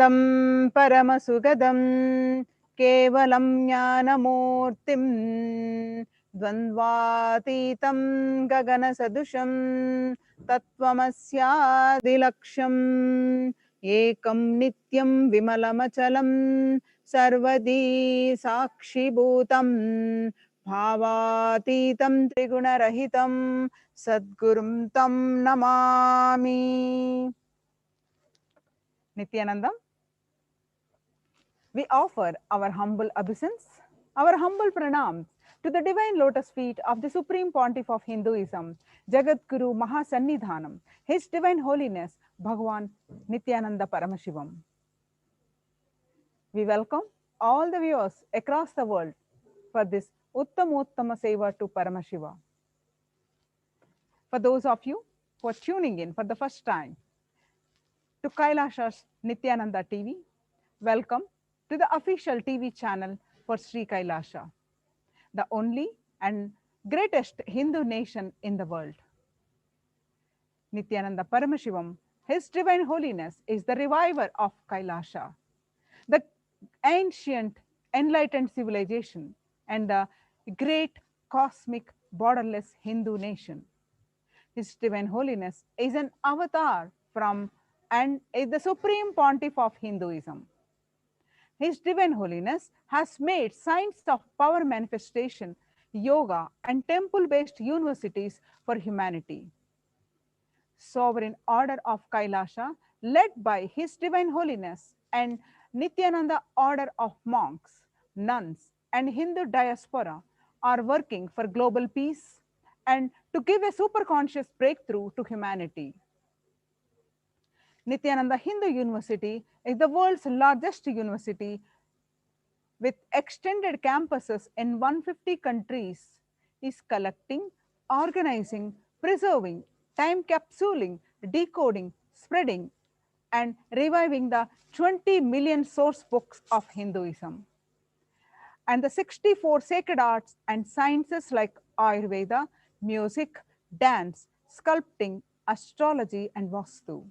Nithyanandam Paramasugadam Kevalam Jnanamurtim Dvandvatitam Gaganasadusham Tattvamasya Ekam Nityam Vimalamachalam Sarvadi Sakshibhutam Bhavatitam Trigunarahitam Sadgurum Tam Namami. Nithyanandam, we offer our humble obeisance, our humble pranams to the divine lotus feet of the Supreme Pontiff of Hinduism, Jagat Guru Mahasannidhanam, His Divine Holiness, Bhagavan Nithyananda Paramashivam. We welcome all the viewers across the world for this Uttamottama Seva to Paramashiva. For those of you who are tuning in for the first time to Kailasha's Nithyananda TV, welcome to the official TV channel for Sri Kailasha, the only and greatest Hindu nation in the world. Nithyananda Paramashivam, His Divine Holiness, is the reviver of Kailasha, the ancient enlightened civilization and the great cosmic borderless Hindu nation. His Divine Holiness is an avatar from and is the Supreme Pontiff of Hinduism. His Divine Holiness has made science of power manifestation, yoga, and temple-based universities for humanity. Sovereign Order of Kailasha, led by His Divine Holiness and Nithyananda Order of monks, nuns, and Hindu diaspora are working for global peace and to give a superconscious breakthrough to humanity. Nithyananda Hindu University is the world's largest university with extended campuses in 150 countries, is collecting, organizing, preserving, time capsuling, decoding, spreading, and reviving the 20 million source books of Hinduism. And the 64 sacred arts and sciences like Ayurveda, music, dance, sculpting, astrology, and Vastu.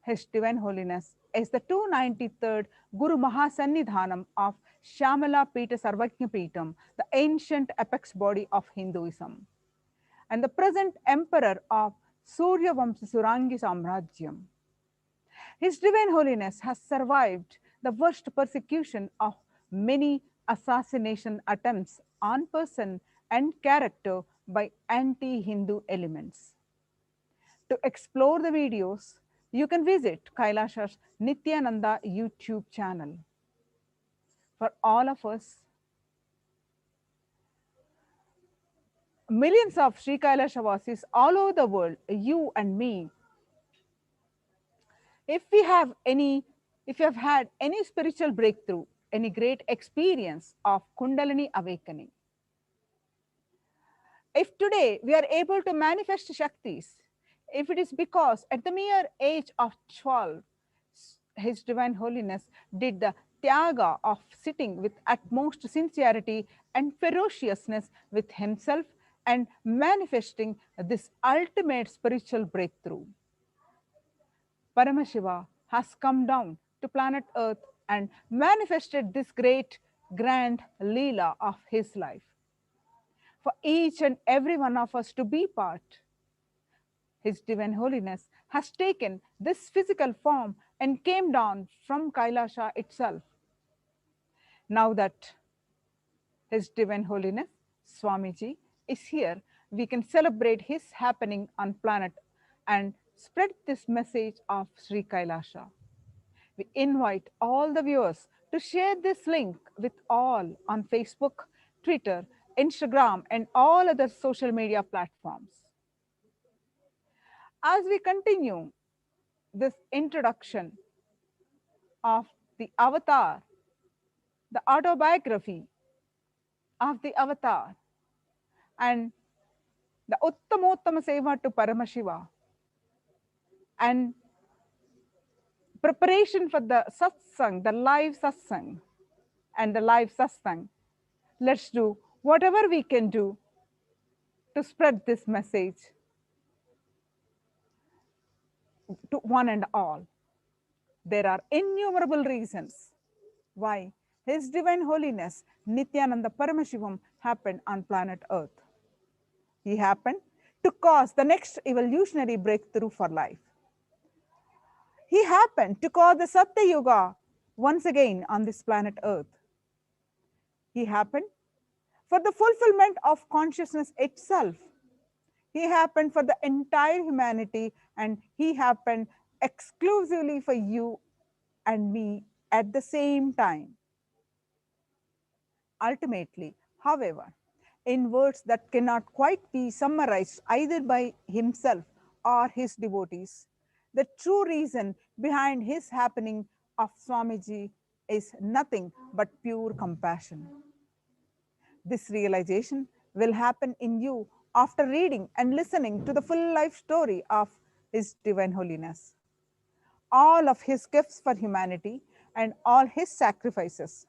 His Divine Holiness is the 293rd Guru Mahasannidhanam of Shamala Pita Sarvajna Pitam, the ancient apex body of Hinduism, and the present emperor of Surya Vamsa Surangi Samrajyam. His Divine Holiness has survived the worst persecution of many assassination attempts on person and character by anti-Hindu elements. To explore the videos, you can visit Kailasha's Nithyananda YouTube channel. For all of us, millions of Sri Kailasha Vasis all over the world, you and me, if you have had any spiritual breakthrough, any great experience of Kundalini awakening, if today we are able to manifest Shaktis, if it is because at the mere age of 12, His Divine Holiness did the tyaga of sitting with utmost sincerity and ferociousness with himself and manifesting this ultimate spiritual breakthrough. Paramashiva has come down to planet Earth and manifested this great, grand Leela of his life for each and every one of us to be part. His Divine Holiness has taken this physical form and came down from Kailasha itself. Now that His Divine Holiness, Swamiji, is here, we can celebrate his happening on planet and spread this message of Sri Kailasha. We invite all the viewers to share this link with all on Facebook, Twitter, Instagram, and all other social media platforms. As we continue this introduction of the avatar, the autobiography of the avatar, and the Uttamottama Seva to Paramashiva, and preparation for the Satsang, the live Satsang, and the live Satsang, let's do whatever we can do to spread this message to one and all. There are innumerable reasons why His Divine Holiness Nithyananda Paramashivam happened on planet Earth. He happened to cause the next evolutionary breakthrough for life. He happened to cause the Satya Yuga once again on this planet Earth. He happened for the fulfillment of consciousness itself. He happened for the entire humanity, and he happened exclusively for you and me at the same time. Ultimately, however, in words that cannot quite be summarized either by himself or his devotees, the true reason behind his happening of Swamiji is nothing but pure compassion. This realization will happen in you after reading and listening to the full life story of His Divine Holiness, all of His gifts for humanity, and all His sacrifices.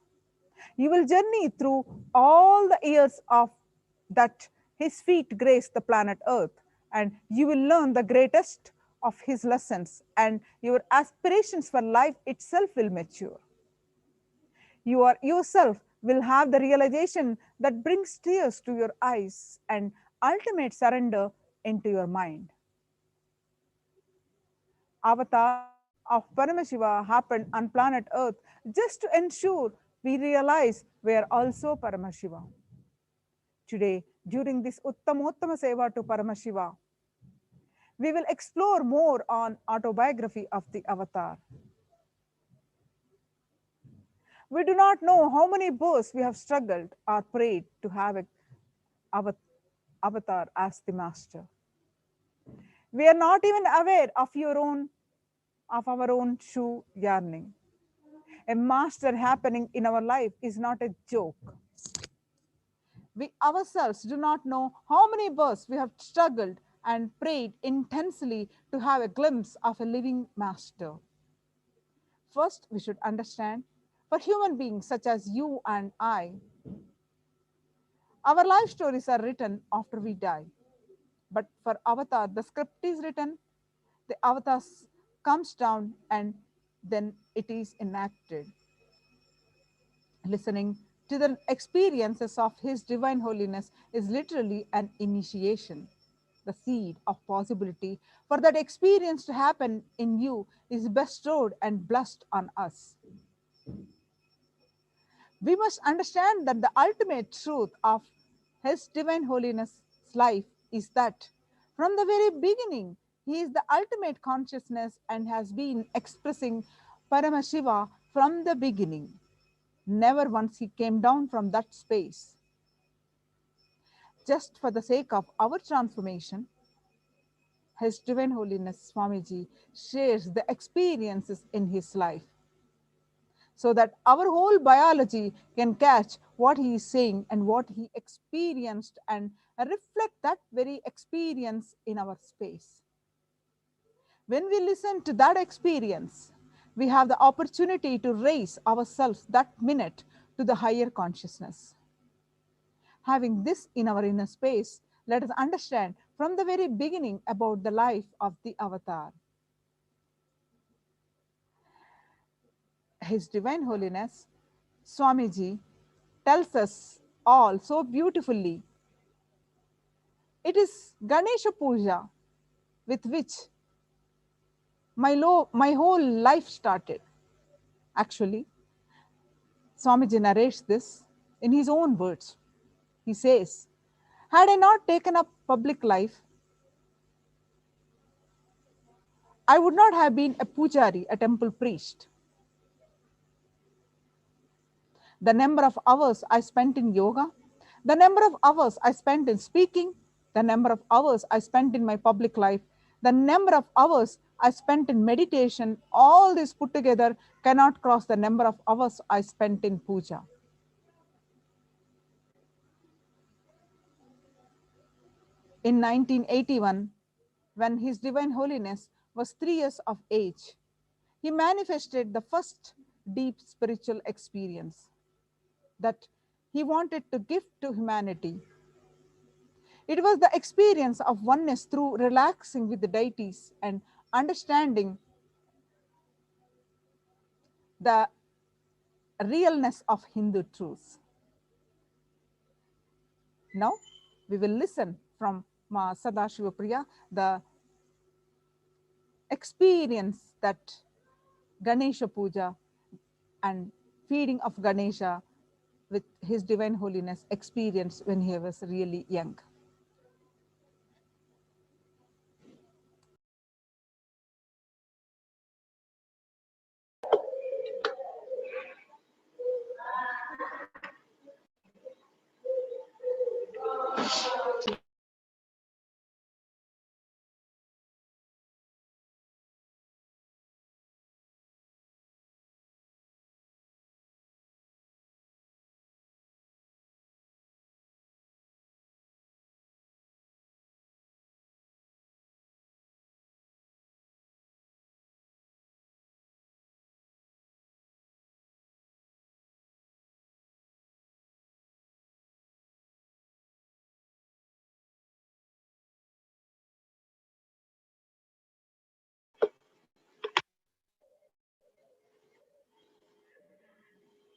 You will journey through all the years of that His feet grace the planet Earth, and you will learn the greatest of His lessons, and your aspirations for life itself will mature. You are yourself will have the realization that brings tears to your eyes and ultimate surrender into your mind. Avatar of Paramashiva happened on planet Earth just to ensure we realize we are also Paramashiva. Today, during this Uttamottama Seva to Paramashiva, we will explore more on autobiography of the Avatar. We do not know how many births we have struggled or prayed to have a Avatar as the master. We are not even aware of our own true yearning. A master happening in our life is not a joke. We ourselves do not know how many births we have struggled and prayed intensely to have a glimpse of a living master. First, we should understand for human beings such as you and I, our life stories are written after we die. But for Avatar, the script is written, the Avatar comes down, and then it is enacted. Listening to the experiences of His Divine Holiness is literally an initiation. The seed of possibility for that experience to happen in you is bestowed and blessed on us. We must understand that the ultimate truth of His Divine Holiness' life is that from the very beginning, He is the ultimate consciousness and has been expressing Paramashiva from the beginning. Never once He came down from that space. Just for the sake of our transformation, His Divine Holiness Swamiji shares the experiences in his life so that our whole biology can catch what he is saying and what he experienced and reflect that very experience in our space. When we listen to that experience, we have the opportunity to raise ourselves that minute to the higher consciousness. Having this in our inner space, let us understand from the very beginning about the life of the Avatar. His Divine Holiness, Swamiji, tells us all so beautifully. It is Ganesha Puja with which my whole life started. Actually, Swamiji narrates this in his own words. He says, had I not taken up public life, I would not have been a pujari, a temple priest. The number of hours I spent in yoga, the number of hours I spent in speaking, the number of hours I spent in my public life, the number of hours I spent in meditation, all this put together cannot cross the number of hours I spent in puja. In 1981, when His Divine Holiness was 3 years of age, he manifested the first deep spiritual experience that he wanted to give to humanity. It was the experience of oneness through relaxing with the deities and understanding the realness of Hindu truths. Now, we will listen from Ma Sadashivapriya the experience that Ganesha Puja and feeding of Ganesha with His Divine Holiness experienced when he was really young.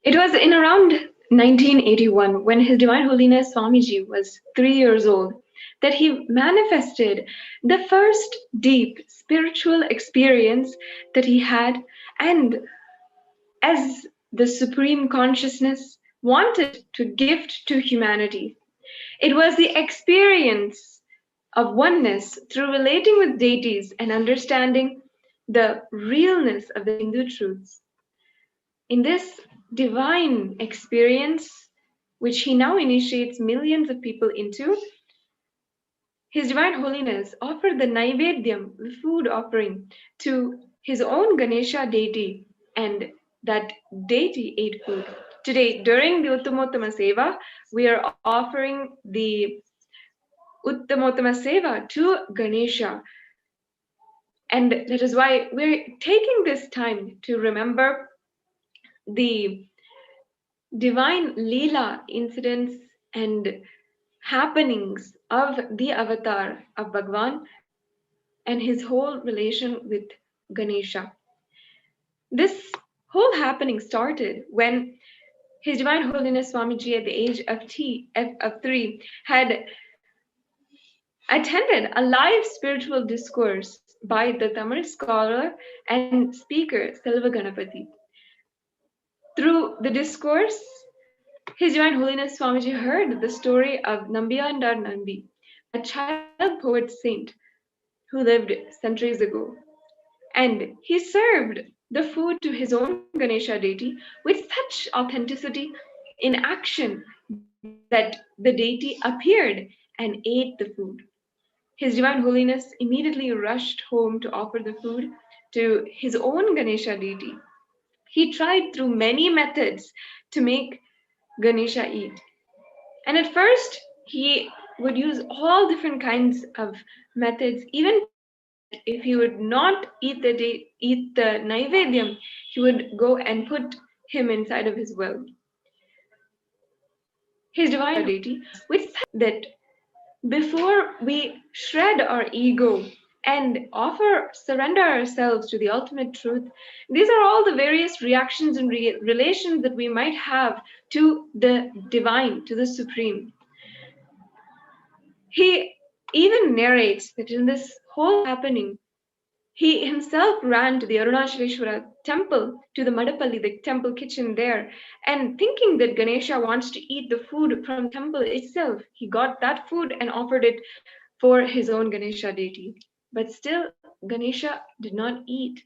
It was in around 1981, when His Divine Holiness Swamiji was 3 years old, that he manifested the first deep spiritual experience that he had, and as the Supreme Consciousness wanted to gift to humanity. It was the experience of oneness through relating with deities and understanding the realness of the Hindu truths. In this divine experience, which he now initiates millions of people into, His Divine Holiness offered the Naivedyam, the food offering, to his own Ganesha deity, and that deity ate food. Today, during the Uttamottama Seva, we are offering the Uttamottama Seva to Ganesha. And that is why we're taking this time to remember the divine Leela incidents and happenings of the avatar of Bhagwan and his whole relation with Ganesha. This whole happening started when His Divine Holiness Swamiji, at the age of 3, had attended a live spiritual discourse by the Tamil scholar and speaker Selva Ganapati. Through the discourse, His Divine Holiness Swamiji heard the story of Nambiyandar Nambi, a child poet saint who lived centuries ago. And he served the food to his own Ganesha deity with such authenticity in action that the deity appeared and ate the food. His Divine Holiness immediately rushed home to offer the food to his own Ganesha deity. He tried through many methods to make Ganesha eat. And at first, he would use all different kinds of methods, even if he would not eat the Naivedyam, he would go and put him inside of his well. His divine deity, which said that before we shred our ego and surrender ourselves to the ultimate truth, these are all the various reactions and relations that we might have to the divine, to the supreme. He even narrates that in this whole happening, he himself ran to the Arunachaleshwara temple, to the Madapalli, the temple kitchen there, and thinking that Ganesha wants to eat the food from the temple itself, he got that food and offered it for his own Ganesha deity. But still, Ganesha did not eat.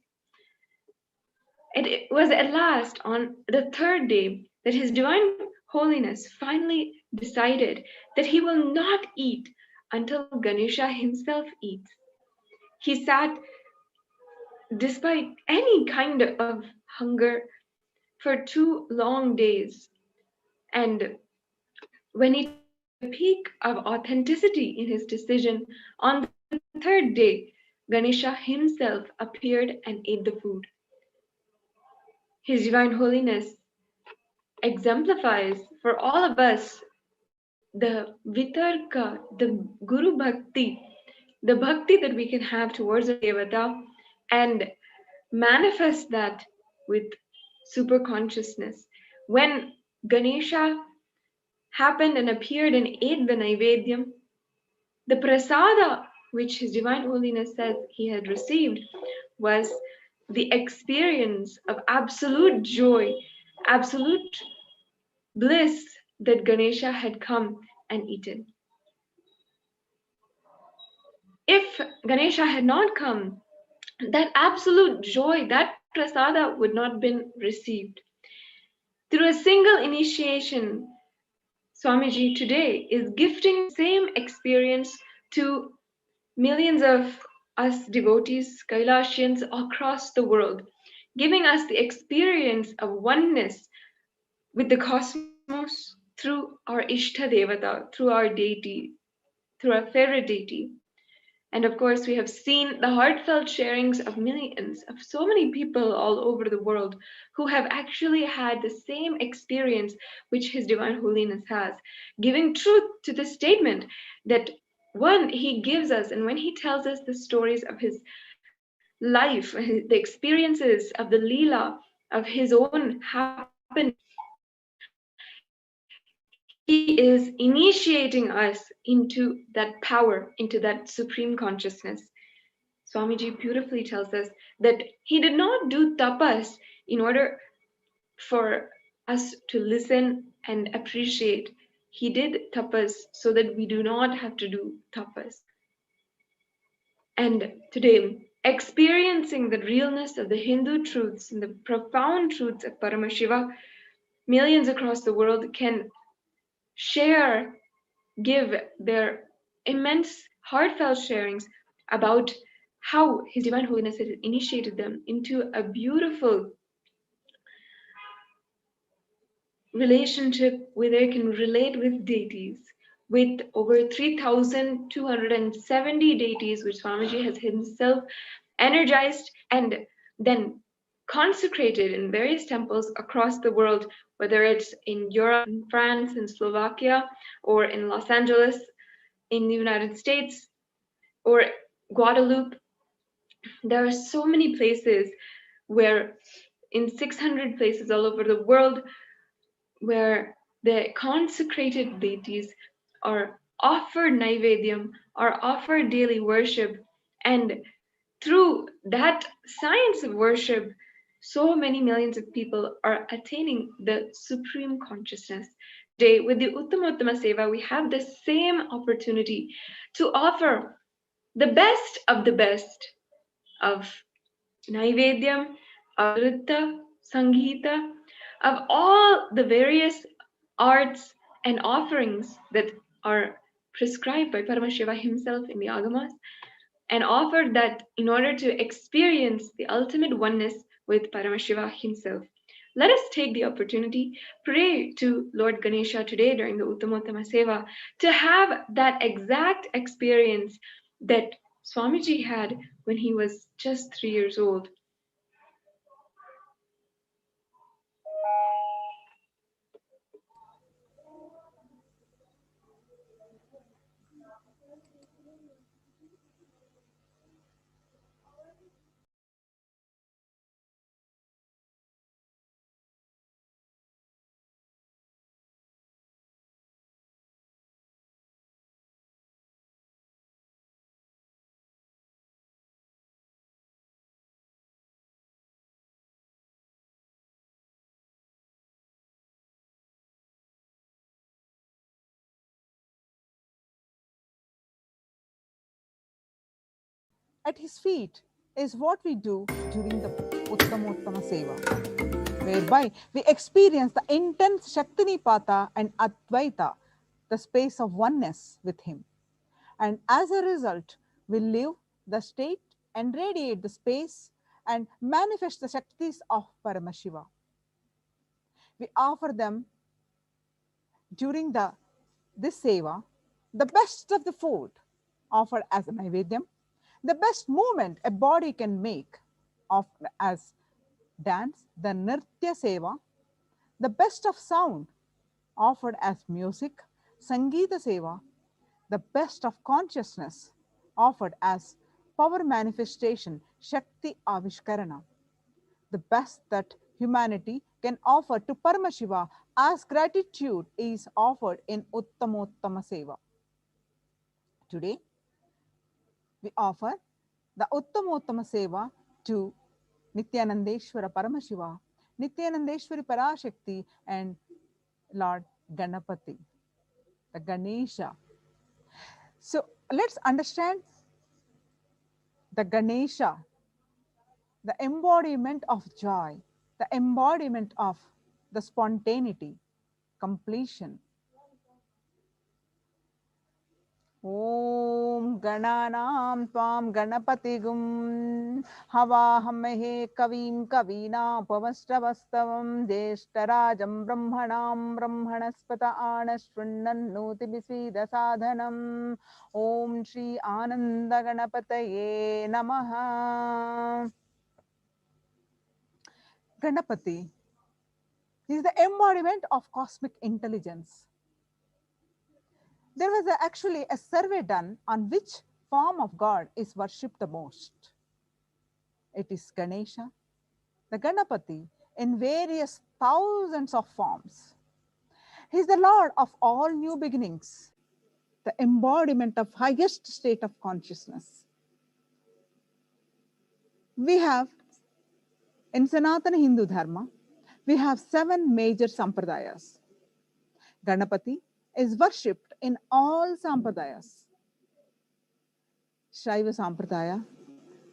It was at last on the third day that His Divine Holiness finally decided that he will not eat until Ganesha himself eats. He sat despite any kind of hunger for 2 long days. And when he took the peak of authenticity in his decision, on the third day, Ganesha himself appeared and ate the food. His Divine Holiness exemplifies for all of us the vitarka, the Guru Bhakti, the bhakti that we can have towards a Devata, and manifest that with super consciousness. When Ganesha happened and appeared and ate the Naivedyam, the prasada which His Divine Holiness says he had received was the experience of absolute joy, absolute bliss that Ganesha had come and eaten. If Ganesha had not come, that absolute joy, that prasada would not have been received. Through a single initiation, Swamiji today is gifting the same experience to millions of us devotees, Kailashians across the world, giving us the experience of oneness with the cosmos through our Ishta Devata, through our deity, through our favorite deity. And of course, we have seen the heartfelt sharings of millions of so many people all over the world who have actually had the same experience which His Divine Holiness has, giving truth to the statement that one, He gives us, and when He tells us the stories of His life, the experiences of the Leela, of His own happenings, He is initiating us into that power, into that supreme consciousness. Swamiji beautifully tells us that he did not do tapas in order for us to listen and appreciate. He did tapas so that we do not have to do tapas. And today, experiencing the realness of the Hindu truths and the profound truths of Paramashiva, millions across the world can share, give their immense heartfelt sharings about how His Divine Holiness has initiated them into a beautiful relationship where they can relate with deities, with over 3,270 deities, which Swamiji has himself energized and then consecrated in various temples across the world, whether it's in Europe, in France, in Slovakia, or in Los Angeles, in the United States, or Guadeloupe. There are so many places where, in 600 places all over the world, where the consecrated deities are offered Naivedyam, are offered daily worship, and through that science of worship, so many millions of people are attaining the supreme consciousness. Today, with the Uttamottama Seva, we have the same opportunity to offer the best of Naivedyam, of Nritta, Sangeeta, of all the various arts and offerings that are prescribed by Paramashiva himself in the Agamas, and offered that in order to experience the ultimate oneness with Paramashiva himself. Let us take the opportunity, pray to Lord Ganesha today during the Uttamottama Seva to have that exact experience that Swamiji had when he was just 3 years old. At his feet is what we do during the Uttamottama Seva, whereby we experience the intense Shaktinipata and Advaita, the space of oneness with him. And as a result, we live the state and radiate the space and manifest the Shaktis of Paramashiva. We offer them during this seva, the best of the food offered as a Naivedyam, the best movement a body can make offered as dance, the Nithya seva, the best of sound offered as music, Sangeeta seva, the best of consciousness offered as power manifestation, Shakti Avishkarana, the best that humanity can offer to Paramashiva as gratitude is offered in Uttamottama Seva. Today, we offer the Uttamottama Seva to Nithyanandeshwara Paramashiva, Nithyanandeshwari Parashakti, and Lord Ganapati, the Ganesha. So let's understand the Ganesha, the embodiment of joy, the embodiment of the spontaneity, completion. Om Gananam Tvam Ganapatigum Havahamahe Kavim Kavina Pavastavastavam Jeshtarajam Brahmanam Brahmanaspata Anashvannannoti Bisida Sadhanam Om Shri Ananda Ganapataye Namaha. Ganapati is the embodiment of cosmic intelligence. There was actually a survey done on which form of God is worshipped the most. It is Ganesha, the Ganapati, in various thousands of forms. He is the Lord of all new beginnings, the embodiment of highest state of consciousness. We have, in Sanatana Hindu Dharma, we have 7 major sampradayas. Ganapati is worshipped in all sampradayas. Shaiva Sampradaya,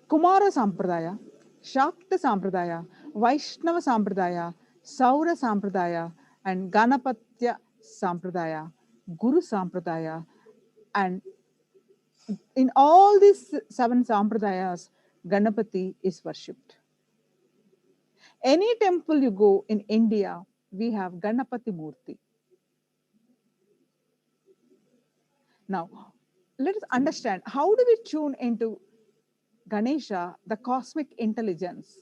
Kumara Sampradaya, Shakta Sampradaya, Vaishnava Sampradaya, Saura Sampradaya, and Ganapatya Sampradaya, Guru Sampradaya. And in all these 7 Sampradayas, Ganapati is worshipped. Any temple you go in India, we have Ganapati Murti. Now, let us understand, how do we tune into Ganesha, the cosmic intelligence?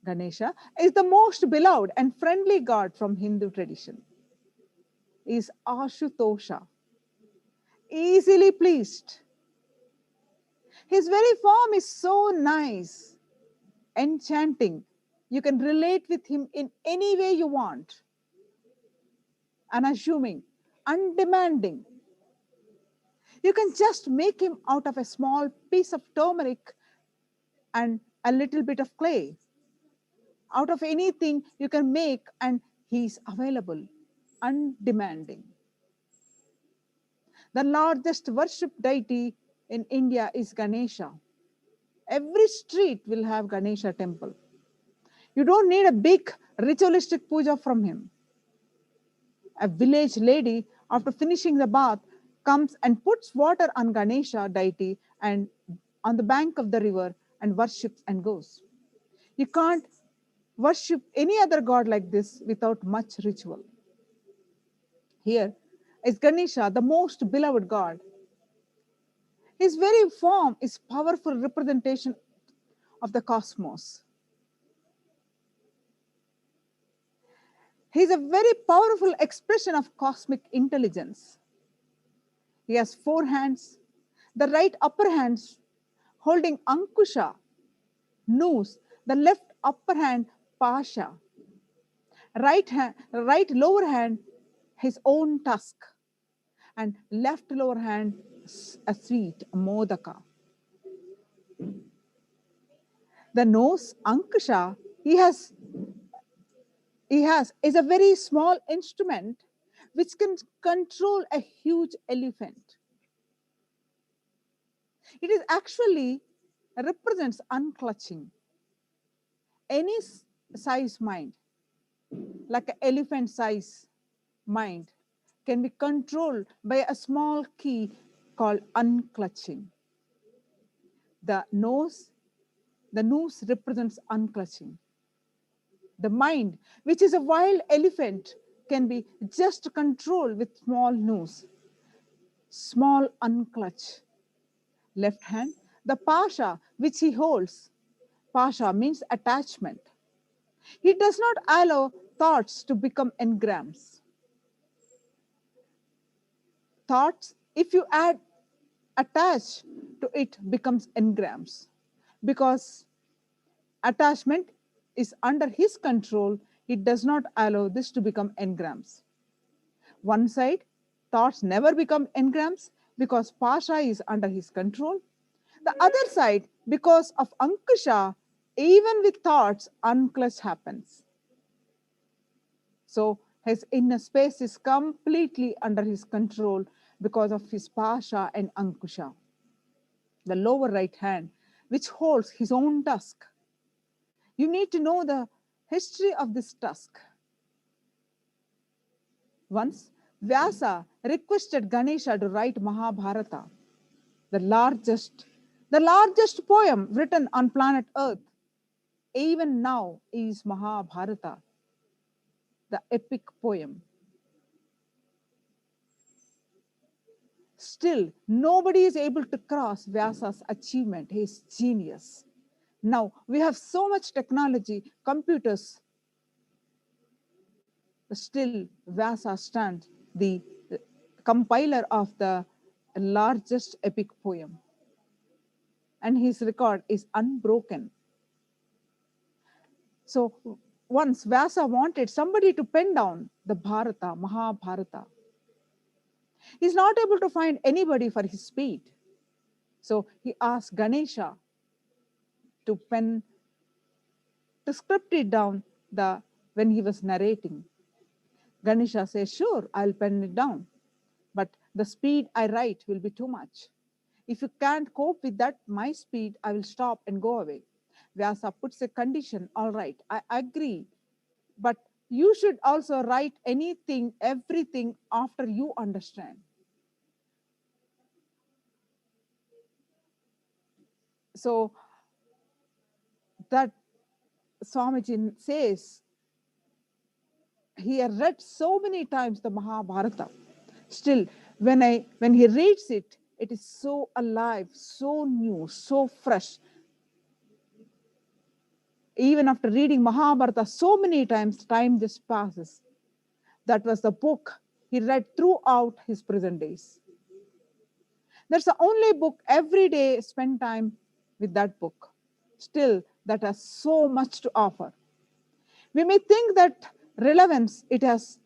Ganesha is the most beloved and friendly god from Hindu tradition. He is Ashutosha, easily pleased. His very form is so nice, enchanting. You can relate with him in any way you want. Unassuming, undemanding. You can just make him out of a small piece of turmeric and a little bit of clay. Out of anything you can make, and he is available, undemanding. The largest worshipped deity in India is Ganesha. Every street will have Ganesha temple. You don't need a big ritualistic puja from him. A village lady, after finishing the bath, comes and puts water on Ganesha deity and on the bank of the river and worships and goes. You can't worship any other god like this without much ritual. Here is Ganesha, the most beloved god. His very form is powerful representation of the cosmos. He is a very powerful expression of cosmic intelligence. He has 4 hands, the right upper hands holding Ankusha, noose, the left upper hand Pasha, right lower hand his own tusk, and left lower hand a sweet Modaka. The nose Ankusha he has is a very small instrument which can control a huge elephant. It is actually represents unclutching. Any size mind, like an elephant size mind, can be controlled by a small key called unclutching. The noose represents unclutching. The mind, which is a wild elephant, can be just controlled with small noose, small unclutch. Left hand, the Pasha, which he holds. Pasha means attachment. He does not allow thoughts to become engrams. Thoughts, if you add attach to it, becomes engrams, because attachment is under his control, he does not allow this to become engrams. One side, thoughts never become engrams because Pasha is under his control. The other side, because of Ankusha, even with thoughts, unclutch happens. So his inner space is completely under his control because of his Pasha and Ankusha. The lower right hand, which holds his own tusk. You need to know the history of this tusk. Once, Vyasa requested Ganesha to write Mahabharata, the largest poem written on planet Earth. Even now is Mahabharata, the epic poem. Still, nobody is able to cross Vyasa's achievement, his genius. Now, we have so much technology, computers. Still, Vyasa stands the compiler of the largest epic poem. And his record is unbroken. So, once Vyasa wanted somebody to pen down the Bharata, Mahabharata. He's not able to find anybody for his speed. So he asked Ganesha to script it down when he was narrating. Ganesha says, sure, I'll pen it down. But the speed I write will be too much. If you can't cope with that, my speed, I will stop and go away. Vyasa puts a condition, all right, I agree. But you should also write anything, everything after you understand. So that Swamiji says, he had read so many times the Mahabharata. Still, when he reads it, it is so alive, so new, so fresh. Even after reading Mahabharata so many times, time just passes. That was the book he read throughout his prison days. That's the only book every day spend time with that book. Still, that has so much to offer. We may think that relevance it has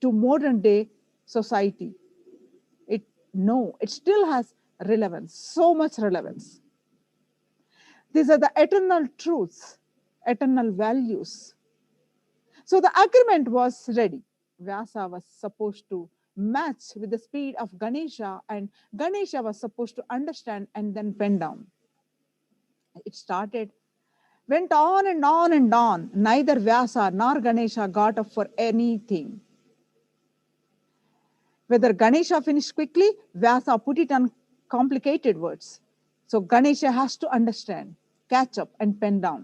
to modern day society. No, it still has relevance, so much relevance. These are the eternal truths, eternal values. So the agreement was ready. Vyasa was supposed to match with the speed of Ganesha, and Ganesha was supposed to understand and then pen down. It went on and on and on. Neither Vyasa nor Ganesha got up for anything. Whether Ganesha finished quickly, Vyasa put it on complicated words. So Ganesha has to understand, catch up and pen down.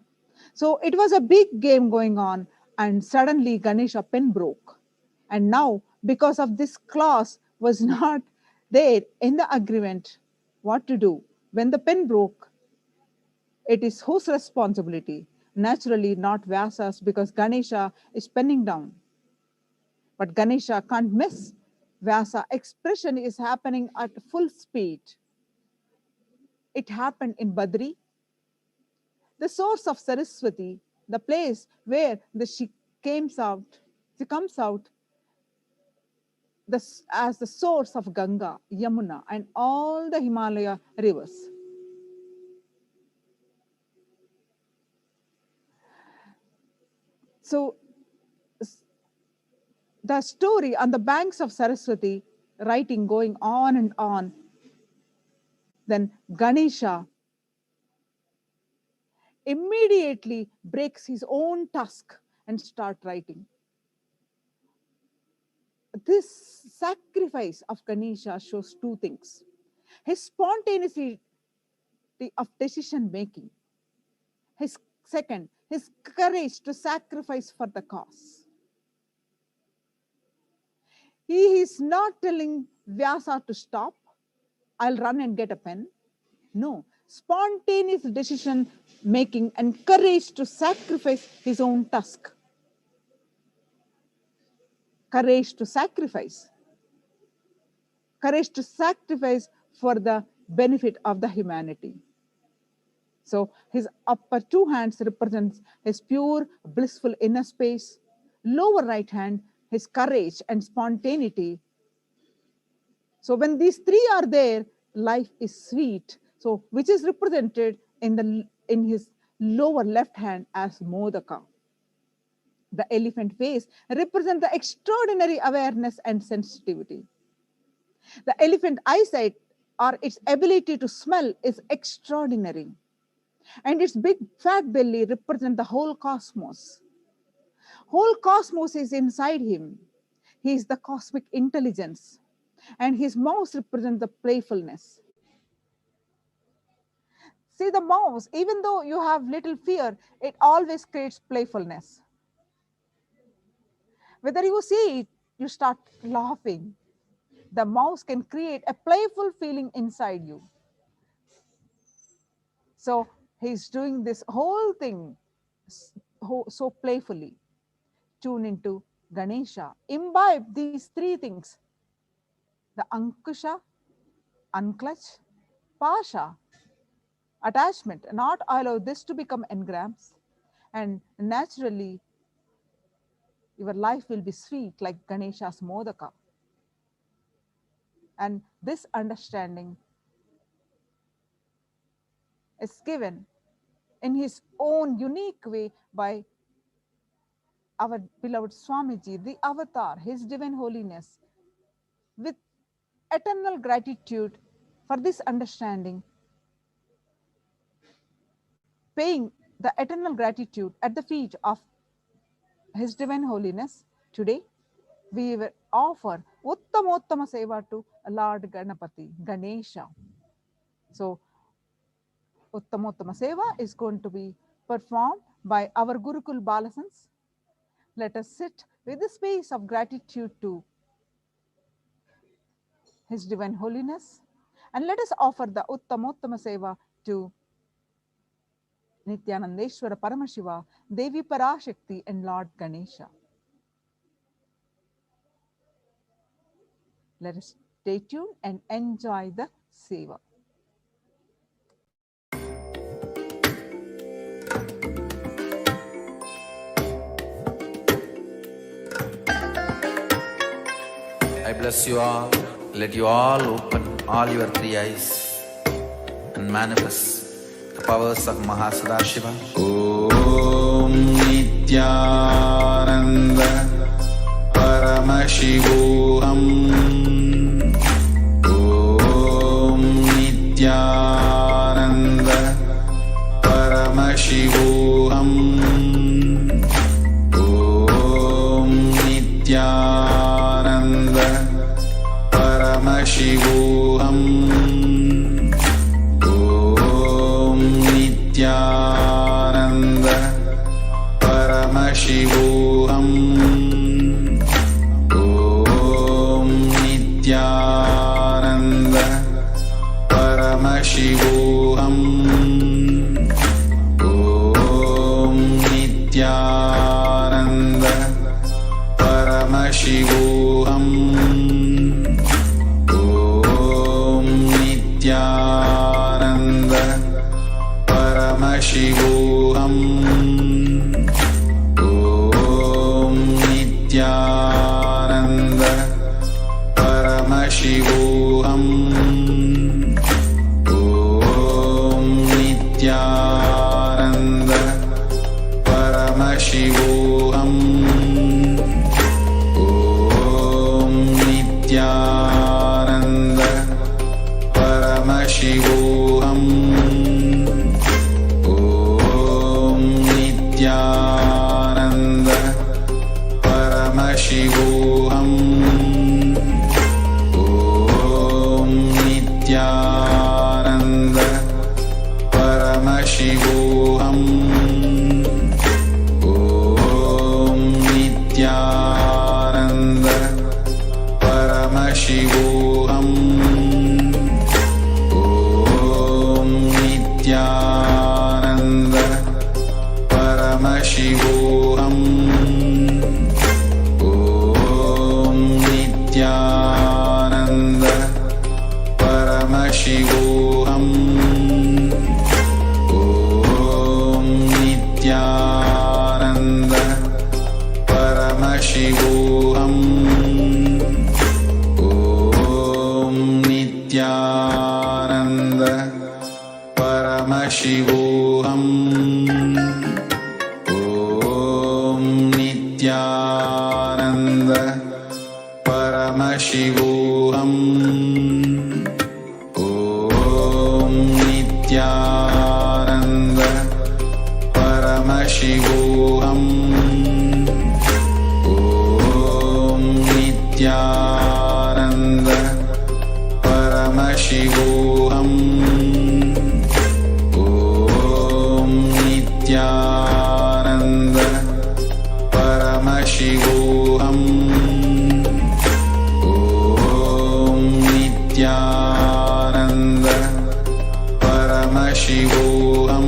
So it was a big game going on, and suddenly Ganesha pen broke. And now, because of this clause was not there in the agreement, what to do? When the pen broke, it is whose responsibility? Naturally, not Vyasa's, because Ganesha is penning down. But Ganesha can't miss. Vyasa expression is happening at full speed. It happened in Badri, the source of Saraswati, the place where she comes out as the source of Ganga, Yamuna, and all the Himalaya rivers. So the story on the banks of Saraswati, writing going on and on. Then Ganesha immediately breaks his own tusk and start writing. This sacrifice of Ganesha shows two things. His spontaneity of decision making. His courage to sacrifice for the cause. He is not telling Vyasa to stop, I'll run and get a pen. No, spontaneous decision making and courage to sacrifice his own tusk. Courage to sacrifice for the benefit of the humanity. So his upper two hands represents his pure, blissful inner space. Lower right hand, his courage and spontaneity. So when these three are there, life is sweet. So which is represented in his lower left hand as Modaka. The elephant face represents the extraordinary awareness and sensitivity. The elephant eyesight, or its ability to smell, is extraordinary. And its big fat belly represents the whole cosmos. Whole cosmos is inside him. He is the cosmic intelligence. And his mouse represents the playfulness. See, the mouse, even though you have little fear, it always creates playfulness. Whether you see it, you start laughing. The mouse can create a playful feeling inside you. So he's doing this whole thing so playfully. Tune into Ganesha. Imbibe these three things. The Ankusha, unclutch, Pasha, attachment. Not allow this to become engrams. And naturally, your life will be sweet like Ganesha's Modaka. And this understanding is given in his own unique way by our beloved Swamiji, the Avatar, His Divine Holiness, with eternal gratitude for this understanding, paying the eternal gratitude at the feet of His Divine Holiness. Today, we will offer Uttamottama Seva to Lord Ganapati, Ganesha. So, Uttamottama Seva is going to be performed by our Gurukul Balasans. Let us sit with the space of gratitude to His Divine Holiness, and let us offer the Uttamottama Seva to Nithyanandeshwara Paramashiva, Devi Parashakti, and Lord Ganesha. Let us stay tuned and enjoy the Seva. I bless you all. Let you all open all your three eyes and manifest the powers of Mahasadashiva. Om Nithyananda Paramashivoham. Om Nithyananda Paramashivoham. Om Nithyananda Paramashivoham. Om Nithyananda Paramashivoham. Om Nithyananda Paramashivoham. Om Nithyananda Paramashivoham. Om Nithyananda Paramashivoham. Om Nithyananda Paramashivoham. Om Nithyananda Paramashivoham. Om Nithyananda Paramashivoham. Om Nithyananda Paramashivoham. Om Nithyananda Paramashivoham. Om Nithyananda Paramashivoham. Paramashivoham. Om Nithyananda Paramashivoham. Om Nithyananda Paramashivoham. Om Nithyananda Paramashivoham. Om Nithyananda Paramashivoham. Om Nithyananda Paramashivoham. Om Nithyananda Paramashivoham.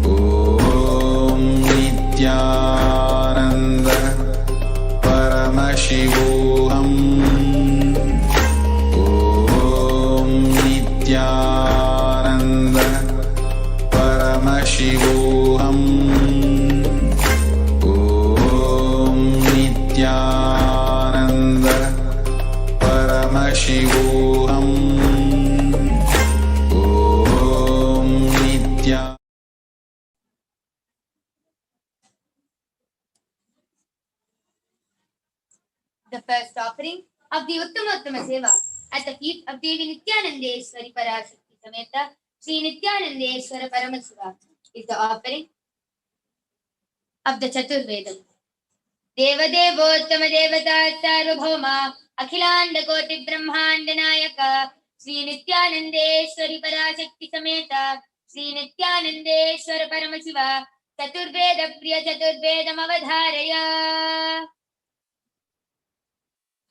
Om Nithyananda Paramashivoham. Om Nithyananda Paramashivoham. Om Nithyananda Paramashivoham. Om Nithya. The first offering of the Uttama Seva at the feet of Devi Nithyanandeshwari Parashakti Sameta Sri Nithyanandeshwara Paramashivam is the offering of the Chaturvedam. Devadevottama Devata Sarvabhauma Akhilanda Koti Brahmanda Nayaka Sri Nithyanandeshwari Parashakti Sameta Sri Nithyanandeshwara Paramashiva Chaturveda Priya Chaturvedam Avadharaya.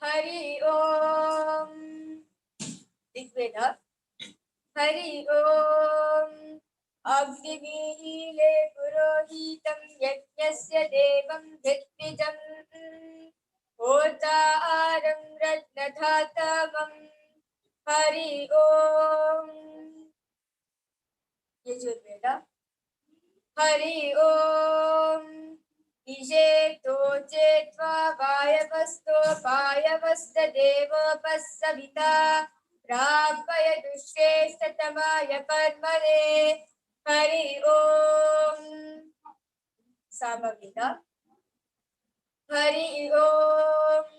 Hari Om. Rigveda. Hari Om. Agniveele Purohitam Yajnasya Devam Dhitrijam Hotaram Ratnadhatamam. Hari Om. Yajurveda. Hari Om. Ijeto chetva vayavasto vayavasta devopasavita Prapaya dusheshtatamaya padmane. Hari Om. Samaveda. Hari Om.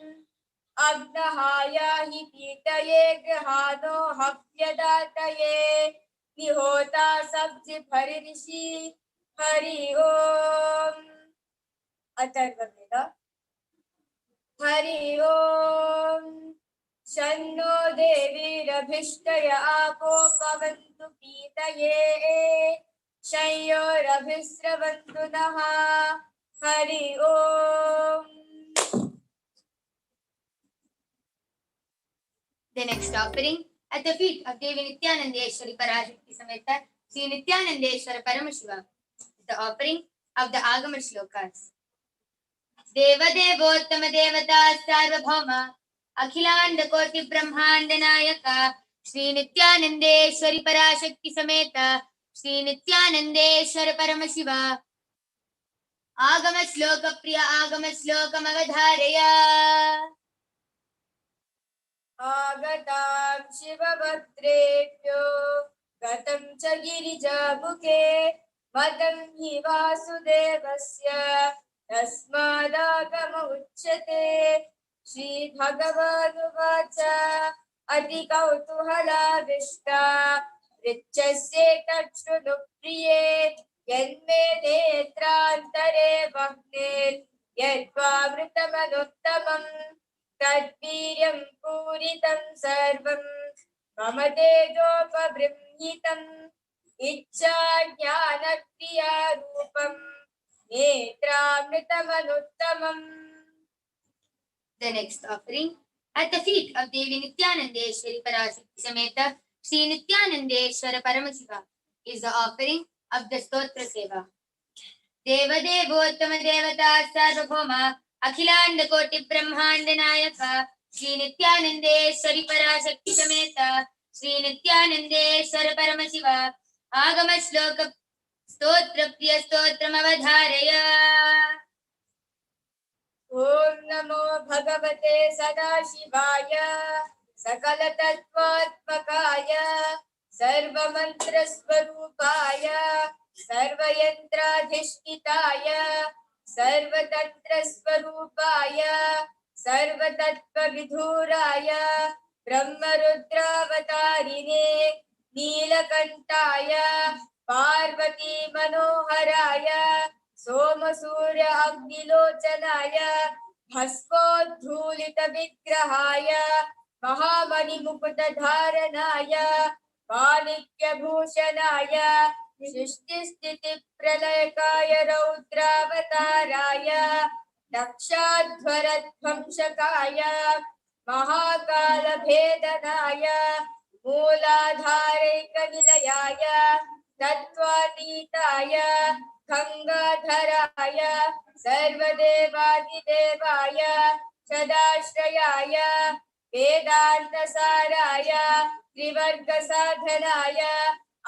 Agnahaya hi pitaye grahano hapyadataye Nihota sabji bhari rishi. Hari Om. Atharvaveda. Hari Om. Shanno Devi Rabhishtaya Apo Pavantu Pitaye Shayyo Rabhisravantu Naha. Hari Om. The next offering at the feet of Devi Nithyanandeshwari Parashakti Sameta Sri Nithyanandeshwara Paramashivam is the offering of the Agama Shlokas. Devadevottama Devata Sarvabhauma Akhilanda Koti Brahmanda Nayaka Sri Nithyanandeshwari Parashakti Sameta Sri Nithyanandeshwara Paramashiva Agama Shloka Priya Agama Shloka Avadharaya. Agatam Shivabhadrebhyo Gatam cha Girijamukhe Madam hi Vasudevasya Tasmadagama Uchyate. Shri Bhagavanuvacha Ati Kautuhala Vishta Richasye Tachrunupriye Yanme Netrantare Bhaktir Yadvamritamανuttamam Tadviryam Puritam Sarvam Mama Tejopabrimhitam Ichcha Jnana Kriya Rupam Netramritamανuttamam. The next offering at the feet of Devi Nithyanandeshwari Parashakti Sameta Sri Nithyanandeshwara Paramashivam is the offering of the Stotra Seva. Devadevottama Devata Sarvabhauma Akhilanda Koti Brahmanda Nayaka Sri Nithyanandeshwari Parashakti Sameta Sri Nithyanandeshwara Paramashiva Agama Shloka Stotra Priya Stotram Avadharaya. सदाशिवाय सकलतत्त्वात्मकाय सर्वमन्त्रस्वरूपाय सर्वयन्त्राधिष्ठिताय सर्वतन्त्रस्वरूपाय सर्वतत्त्वविधुराय ब्रह्मरुद्रावतारिणे नीलकण्ठाय Parvati Manoharrai सोमसूर्य अग्निलोचनाय भस्मोद्धूलितविग्रहाय महामणिमुकुटधारणाय माणिक्यभूषणाय सृष्टिस्थितिप्रलयकाय रौद्रावताराय दक्षाध्वरध्वंसकाय महाकालभेदनाय मूलाधारैकनिलयाय तत्त्वातीताय गङ्गाधराय सर्वदेवादिदेवाय सदाश्रयाय वेदान्तसाराय त्रिवर्गसाधनाय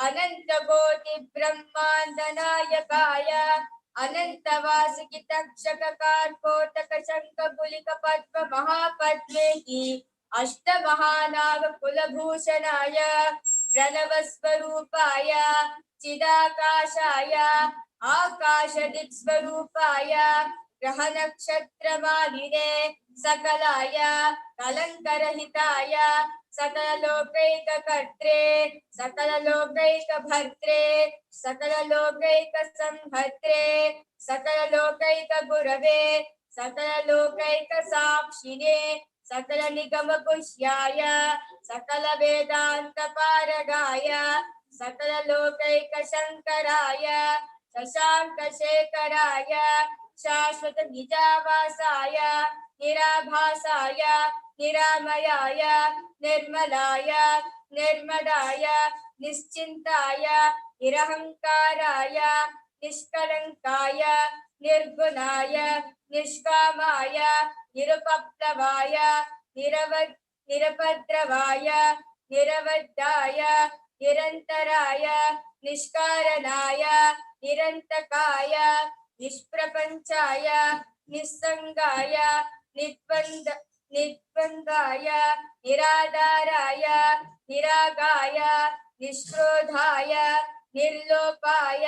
अनन्तकोटिब्रह्माण्डनायकाय अनन्तवासुकितक्षककार्कोटकशङ्खपुलिकपद्ममहापद्मेति अष्टमहानागकुलभूषणाय प्रणवस्वरूपाय चिदाकाशाय आकाशदिक्स्वरूपाय ग्रहनक्षत्रमालिने सकलाय कलङ्करहिताय सकललोकैककर्त्रे सकललोकैकभर्त्रे सकललोकैकसंहर्त्रे सकललोकैकगुरवे सकललोकैकसाक्षिणे सकलनिगमपुष्याय सकलवेदान्तपारगाय सकललोकैकशङ्कराय शशाङ्कशेखराय शाश्वतनिजावासाय निराभासाय निरामयाय निर्मलाय निर्मदाय निश्चिन्ताय निरहङ्काराय निष्कलङ्काय निर्गुणाय निष्कामाय निरुपप्लवाय निरपद्रवाय निरवद्धाय निरन्तराय निष्कारणाय निरन्तकाय निष्प्रपञ्चाय निस्सङ्गाय निद्वन्द्वाय निराधाराय निरागाय निष्क्रोधाय निर्लोपाय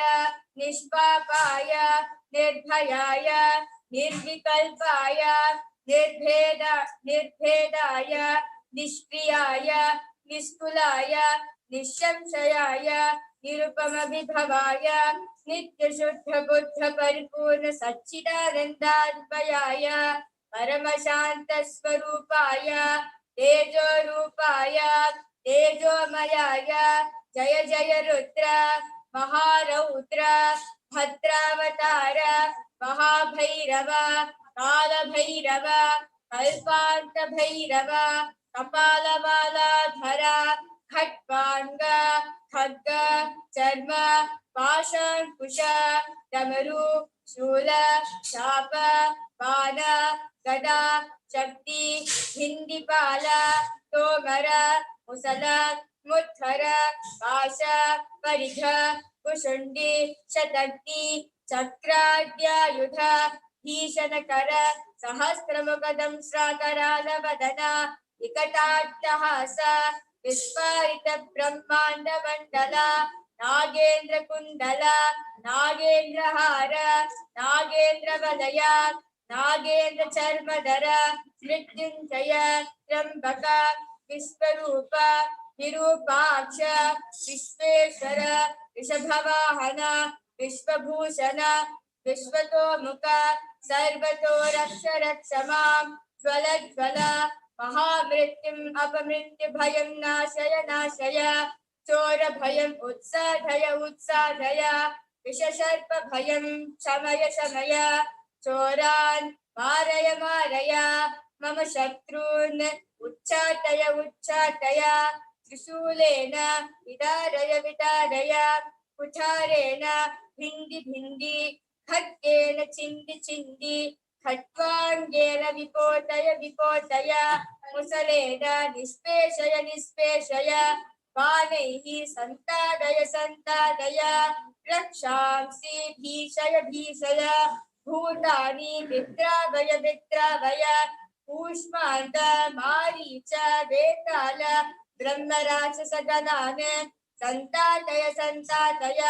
निष्पापाय निर्भयाय निर्विकल्पाय निर्भेदाय निष्क्रियाय निष्कुलाय निःसंशयाय निरुपमविभवाय नित्यशुद्धबुद्धपरिपूर्ण सच्चिदानन्दात्मयाय परमशान्तस्वरूपाय तेजोरूपाय तेजोमयाय जय जय रुद्र महारौद्र भद्रावतार महाभैरव कालभैरव कल्पान्तभैरव कपालमालाधर खट्वाङ्ग खड्ग चर्म पाशाङ्कुश डमरु शूल शाप बाण गदा शक्ति भिन्दिपाल तोमर मुसल मुत्थर पाश परिघ कुशुण्डी शतग्नि चक्राद्यायुध भीषणकर सहस्रमुखदं श्राकरालवदन विकटाट्टहास विस्फारित ब्रह्मांड मंडल नागेंद्र कुंडल नागेंद्रहार नागेंद्र वलय नागेंद्र चर्मधर मृत्युंजय त्र्यंबक विश्वरूप विरूपाक्ष विश्वेश्वर ऋषभवाहन विश्वभूषण विश्वतोमुख सर्वतो रक्ष रक्ष मां ज्वल ज्वल महामृत्युम् अपमृत्यु भयं नाशय नाशय चोर भयम् उत्साधय उत्साधय विषसर्प भयं शमय शमय चोरान् मारय मारय मम शत्रून् उच्चाटय उच्चाटय त्रिशूलेन विदारय विदारय कुठारेण भिन्डि भिन्डि खड्गेन छिन्दि छिन्दि खट्वाङ्गेन विपोतय विपोतय मुसलेन निष्पेषय निष्पेषय बाणैः सन्ताडय सन्ताडय रक्षांसि भीषय भीषय भूतानि विद्रावय विद्रावय कूष्माण्ड मारीच वेताल ब्रह्मराक्षसगणान् सन्तातय सन्तातय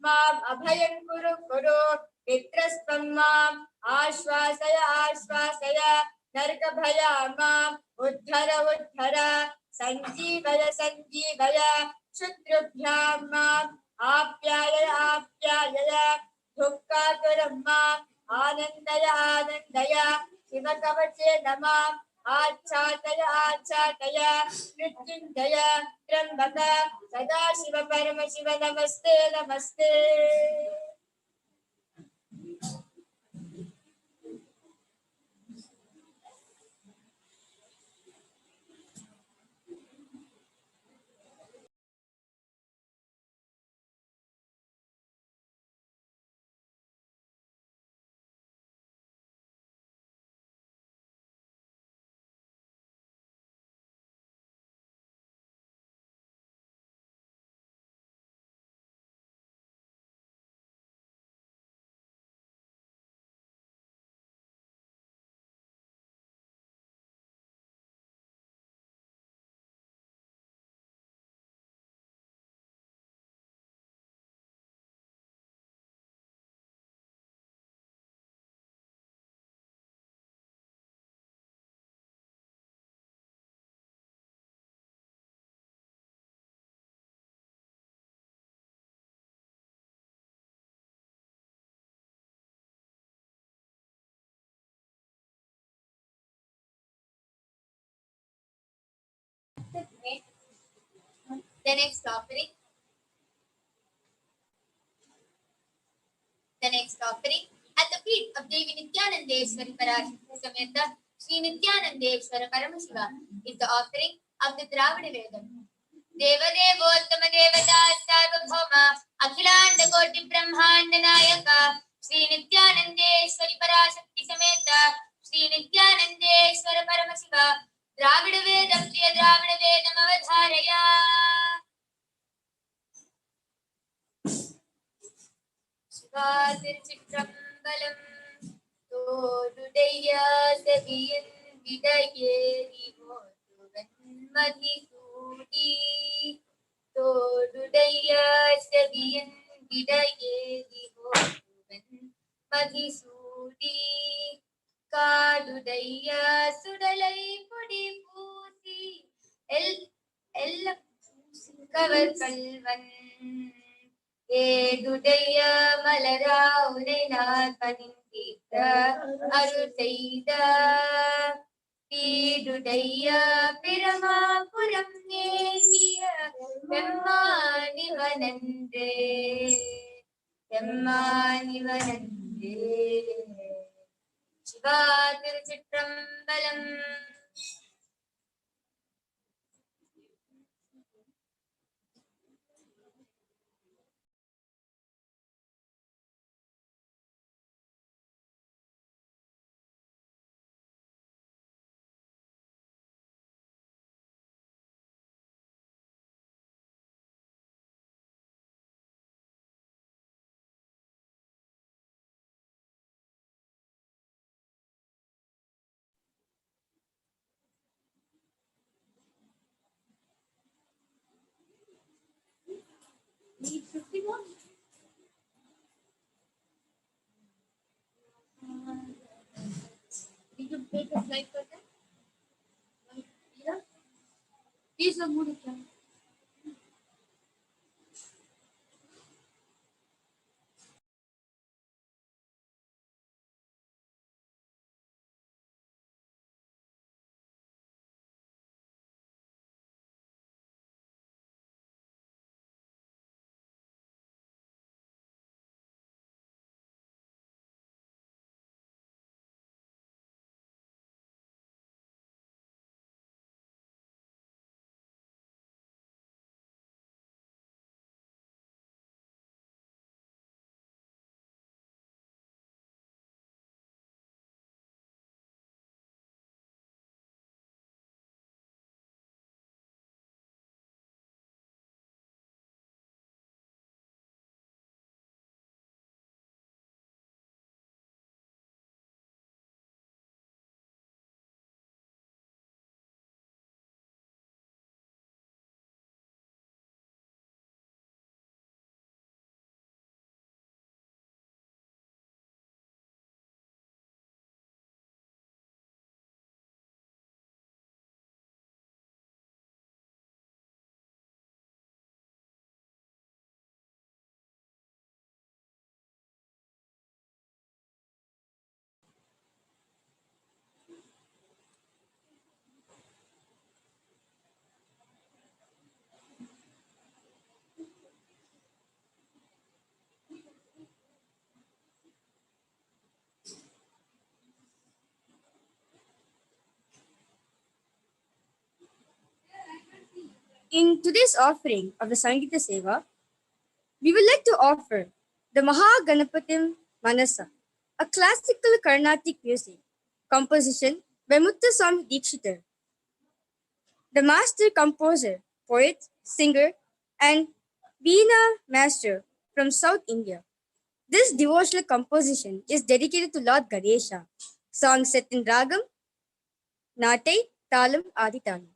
माम् अभयं कुरु कुरु पितृस्त्वं माम् आश्वासय आश्वासय नरकभया माम् उद्धर उद्धर सञ्जीवय सञ्जीवय शत्रुभ्यां माम् आप्याय आप्याय दुःखातुरं माम् आनन्दय आनन्दय शिवकवचे नमः आच्छादय आच्छादय मृत्युञ्जय त्र्यम्बक सदाशिव परमशिव नमस्ते नमस्ते. The next offering. The next offering at the feet of Devi Nithyanandeshwari Parashakti Sameta Sri Nithyanandeshwara Paramashivam is the offering of the Dravida Vedam. Devadevottama Devata Sarvabhauma Akhilanda Koti Brahmanda Nayaka Sri Nithyanandeshwari Parashakti Sameta Sri Nithyanandeshwara Paramashiva Dravida Vedam Priya Dravida Vedam Avadharaya. திருச்சிற்றம்பலம் தோடுடைய செவியன் விடையேறி மோதுவன் மதிசூடி தோடுடைய செவியன் விடையேறி மோதுவன் மதிசூடி காடுடைய சுடலை பொடி பூசி எல்ல cover கல்வன் ஏதுடைய மலரா உனை நான் பணிந்த அருள் செய்த தீடுடைய பிரமாபுரம் ஏகிய பெம்மானிவனன்றே பெம்மானிவனன்றே. சிவா திருச்சிற்றம்பலம். Need 51. Did you take a slide for that? Yeah. These are good. In today's offering of the Sangita Seva, we would like to offer the Mahaganapatim Manasa, a classical Carnatic music composition by Muthuswami Dikshithar, the master composer, poet, singer, and Veena master from South India. This devotional composition is dedicated to Lord Ganesha. Song set in Ragam, Natai, Talam, Adi Talam.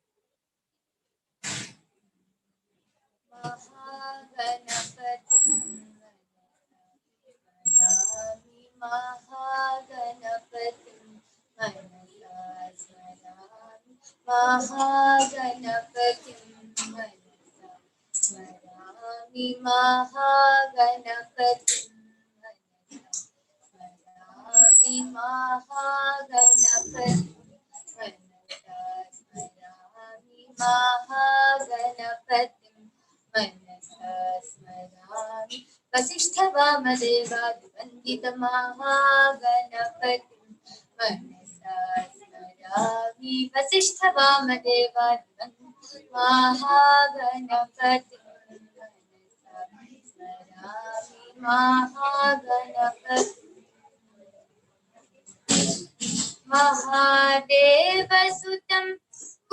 महादेवसुतं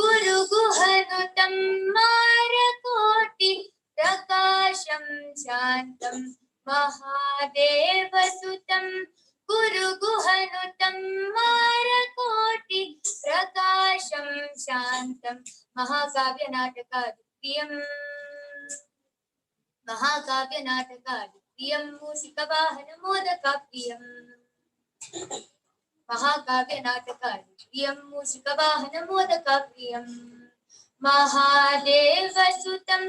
गुरुगुहनुतं मारकोटि प्रकाशं शान्तं महादेवसुतं गुरुगुहनुतं मारकोटि प्रकाशं शान्तं महाकाव्यनाटकादिप्रियं मूषिकवाहनमोदकाप्रियम् महाकाव्यनाटकादिप्रियं मूषिकवाहनमोदकाप्रियम् महादेवसुतं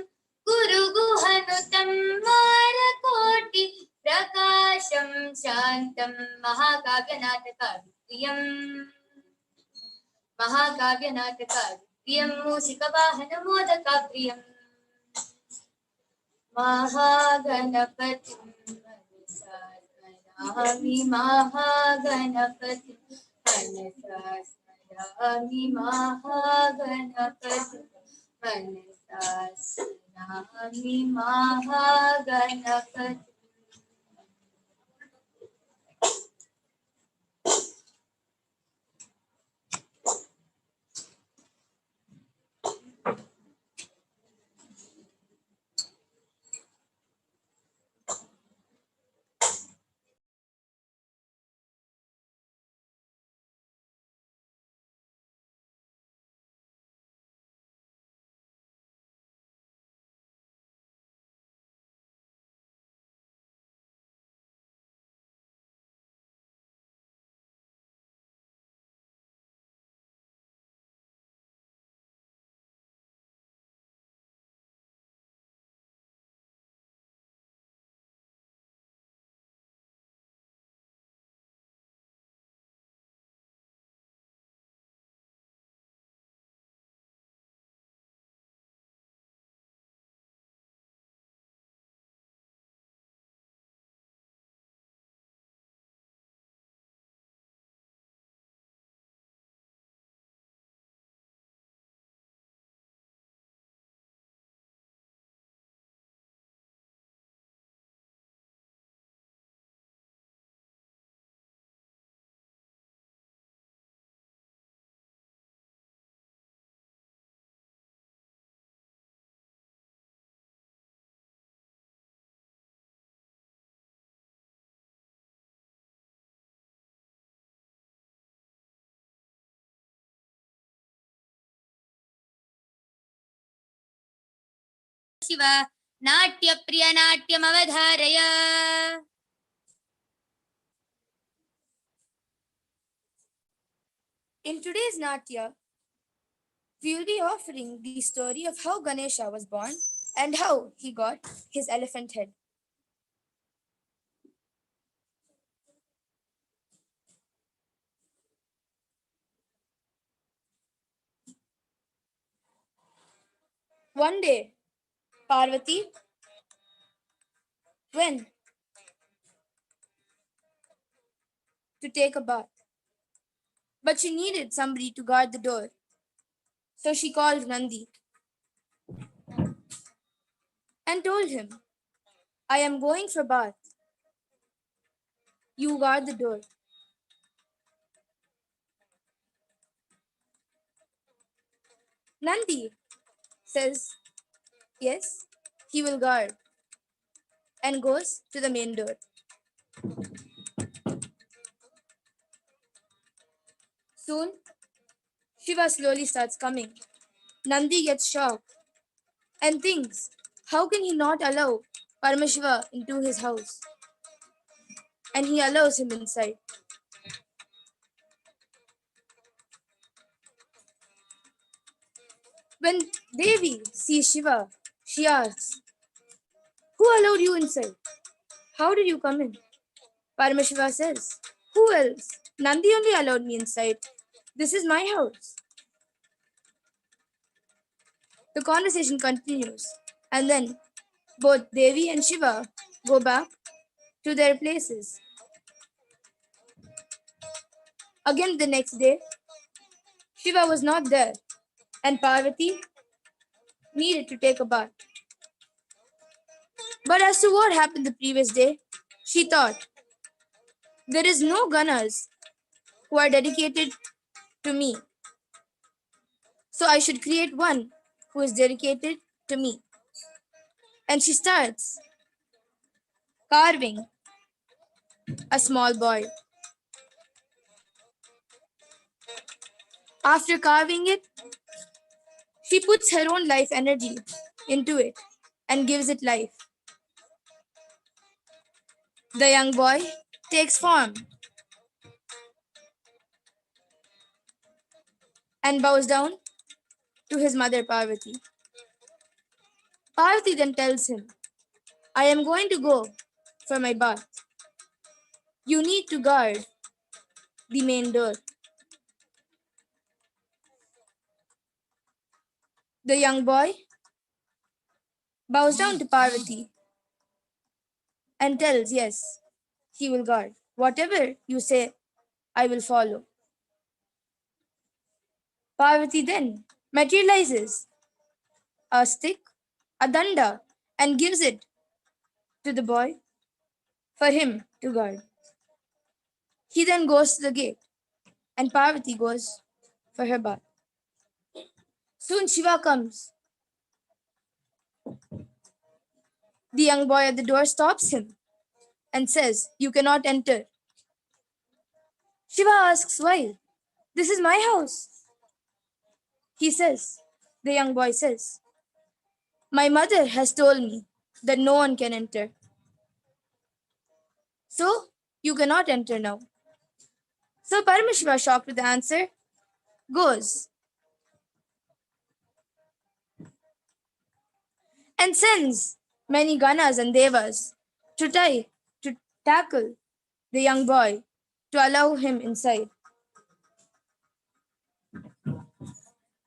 गुरुगुहनुतं मारकोटि प्रकाशं शान्तं महाकाव्यनाटकादिप्रियं मूषिकवाहनमोदकाप्रियम् महागणपतिं मनसा स्मरामि महागणपतिं मनसा स्मरामि महागणपतिं मनसा स्मरामि महागणपतिं Shiv नाट्यप्रिय नाट्यमवधारय। In today's Natya, we will be offering the story of how Ganesha was born and how he got his elephant head. One day, Parvati went to take a bath, but she needed somebody to guard the door. So she called Nandi. and told him, I am going for bath. You guard the door. Nandi says, yes, he will guard, and goes to the main door. Soon, Shiva slowly starts coming. Nandi gets shocked and thinks, how can he not allow Paramashiva into his house? And he allows him inside. When Devi sees Shiva, she asks, who allowed you inside? How did you come in? Paramashiva says, who else? Nandi only allowed me inside. This is my house. The conversation continues, and then both Devi and Shiva go back to their places. Again the next day, Shiva was not there, and Parvati needed to take a bath. But as to what happened the previous day, she thought, there is no Ganas who are dedicated to me, so I should create one who is dedicated to me. And she starts carving a small boy. After carving it, she puts her own life energy into it and gives it life. The young boy takes form and bows down to his mother Parvati. Parvati then tells him, I am going to go for my bath. You need to guard the main door. The young boy bows down to Parvati and tells, yes, he will guard. Whatever you say, I will follow. Parvati then materializes a stick, a danda, and gives it to the boy for him to guard. He then goes to the gate, and Parvati goes for her bath. Soon Shiva comes. The young boy at the door stops him and says, you cannot enter. Shiva asks, why? This is my house. The young boy says, my mother has told me that no one can enter. So you cannot enter now. So Paramashiva, shocked with the answer, goes and sends many Ganas and Devas to tackle the young boy to allow him inside.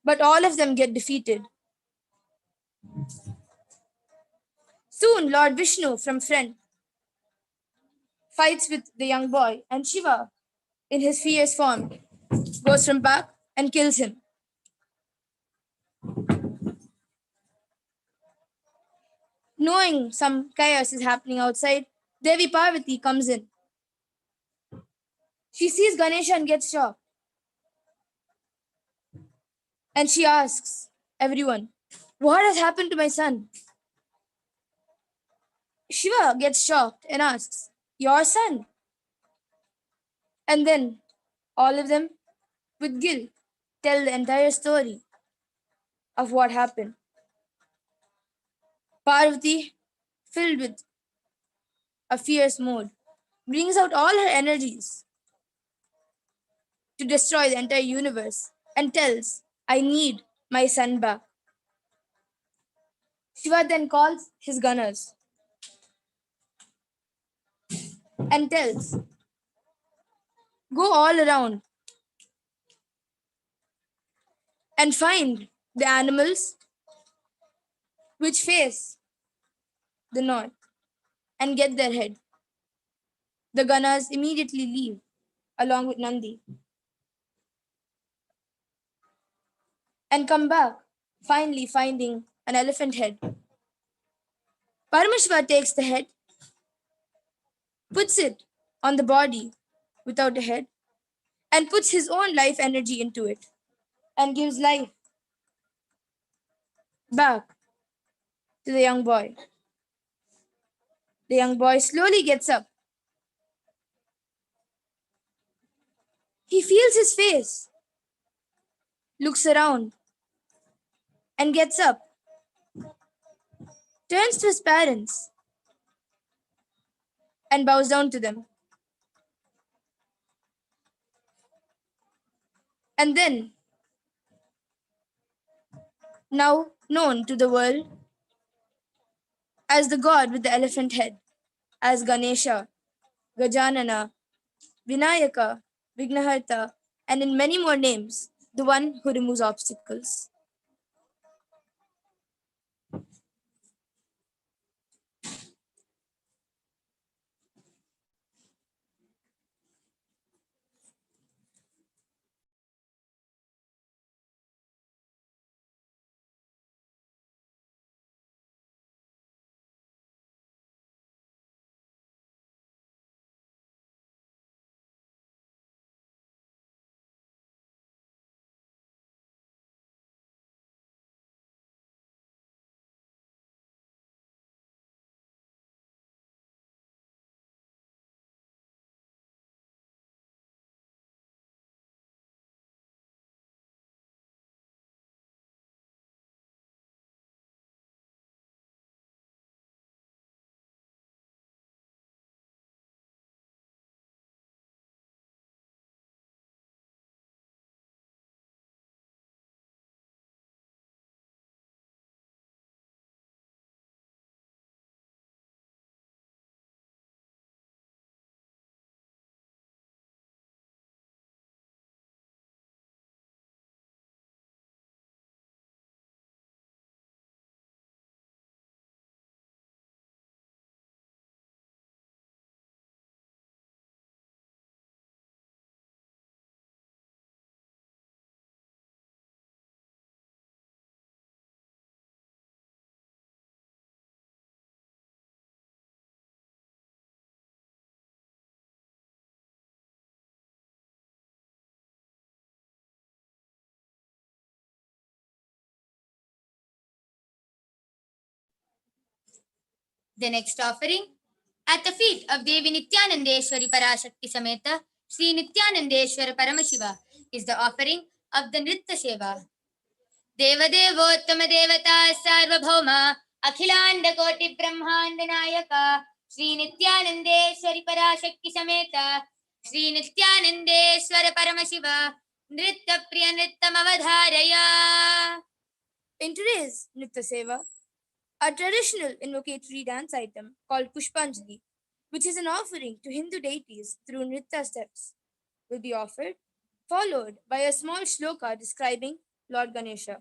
But all of them get defeated. Soon Lord Vishnu from front fights with the young boy, and Shiva, in his fierce form, goes from back and kills him. Knowing some chaos is happening outside, Devi Parvati comes in. She sees Ganesha and gets shocked. And she asks everyone, what has happened to my son? Shiva gets shocked and asks, your son? And then all of them, with guilt, tell the entire story of what happened. Parvati, filled with a fierce mood, brings out all her energies to destroy the entire universe and tells, I need my son back. Shiva then calls his gunners and tells, go all around and find the animals which face the north and get their head. The gunners immediately leave along with Nandi and come back, finally finding an elephant head. Paramashiva takes the head, puts it on the body without a head, and puts his own life energy into it and gives life back to the young boy. The young boy slowly gets up. He feels his face, looks around, and gets up, turns to his parents, and bows down to them. And then, now known to the world as the god with the elephant head, as Ganesha, Gajanana, Vinayaka, Vignaharta, and in many more names, the one who removes obstacles. The next offering at the feet of Devi Nithyanandeshwari Parashakti Sameta Sri Nithyanandeshwara Paramashiva is the offering of the Nritya Seva. Devadevottama Devata Sarvabhauma Akhilanda Koti Brahmanda Nayaka Sri Nithyanandeshwari Parashakti Sameta Sri Nithyanandeshwara Paramashiva Nritya Priya Nrittam Avadharaya. In today's Nitya Seva, a traditional invocatory dance item called Pushpanjali, which is an offering to Hindu deities through Nritya steps, will be offered, followed by a small shloka describing Lord Ganesha.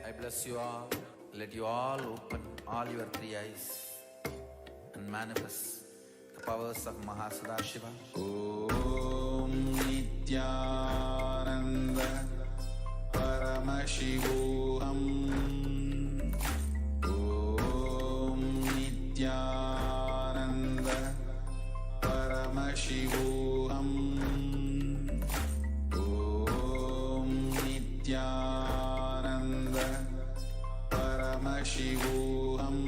I bless you all. Let you all open all your three eyes and manifest the powers of Mahasadashiva. Om Nithyananda Paramashivoham. Om Nithyananda Paramashivoham. Om Nithyananda Paramashivoham.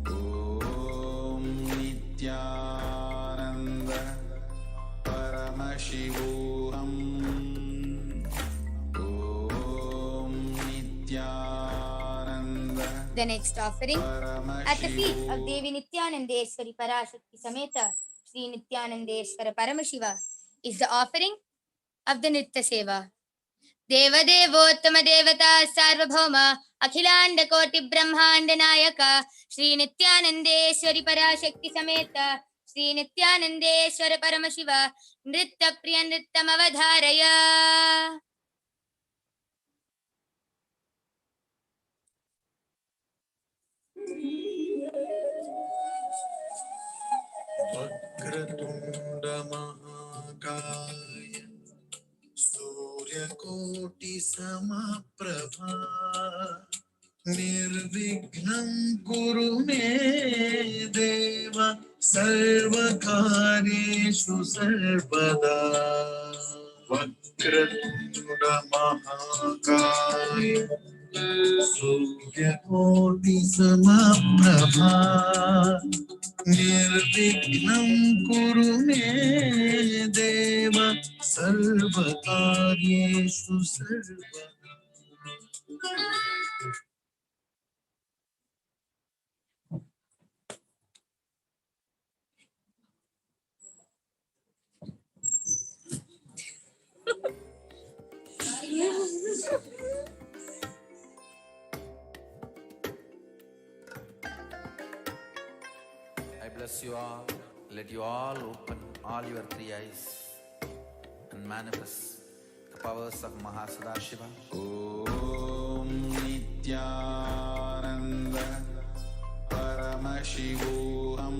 Om Nithyananda Paramashivoham. Om Nithyananda. The next offering at the feet of Devi Nithyanandeswari Parashakti Sameta Sri Nithyanandeswara Paramashiva is the offering of the Nitya Seva. Devadevottama Devata Sarvabhauma Akhilanda Koti Brahmanda Nayaka Sri Nithyanandeswari Parashakti Sameta Sri Nithyanandeswara Paramashiva Nritya Priya Nrityam Avadharaya. वक्रतुण्ड महाकाय सूर्यकोटि समप्रभा निर्विघ्नं कुरु मे देव सर्वकार्येषु सर्वदा वक्रतुण्ड महाकाय सूर्यकोटि समप्रभा निर्विघ्नं कुरु मे देव सर्वकार्येषु सर्वदा. I bless you all. Let you all open all your three eyes and manifest the powers of Mahasadashiva. Om Nithyananda Paramashivoham.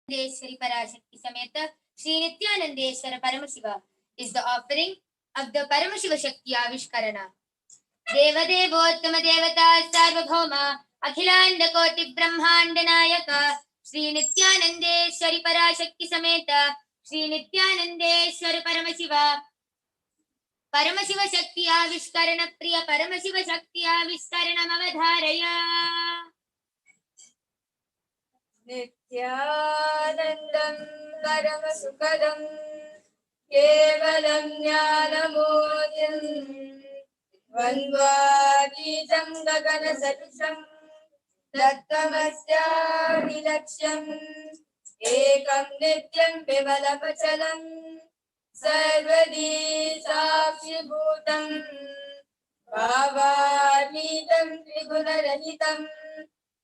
Nithyanandeshwari Parashakti Sameta Sri Nithyanandeshwara Paramashiva is the offering of the Paramashiva Shakti Avishkarana. Devadevottama Devata Sarvabhauma Akhilanda Koti Brahmanda Nayaka Sri Nithyanandeshwari Parashakti Sameta Sri Nithyanandeshwara Paramashiva Paramashiva Shakti Avishkarana Priya Paramashiva Shakti Avishkaranam Avadharaya. Nithyanandam Paramasukadam Kevalam Jnanamodyam Vandvadijam Gagana Sadusham Tattvamasya Vilaksham Ekam Nityam Vimalapachalam Sarvadi Sakshi Bhutam Bhavavitam Triguna-rahitam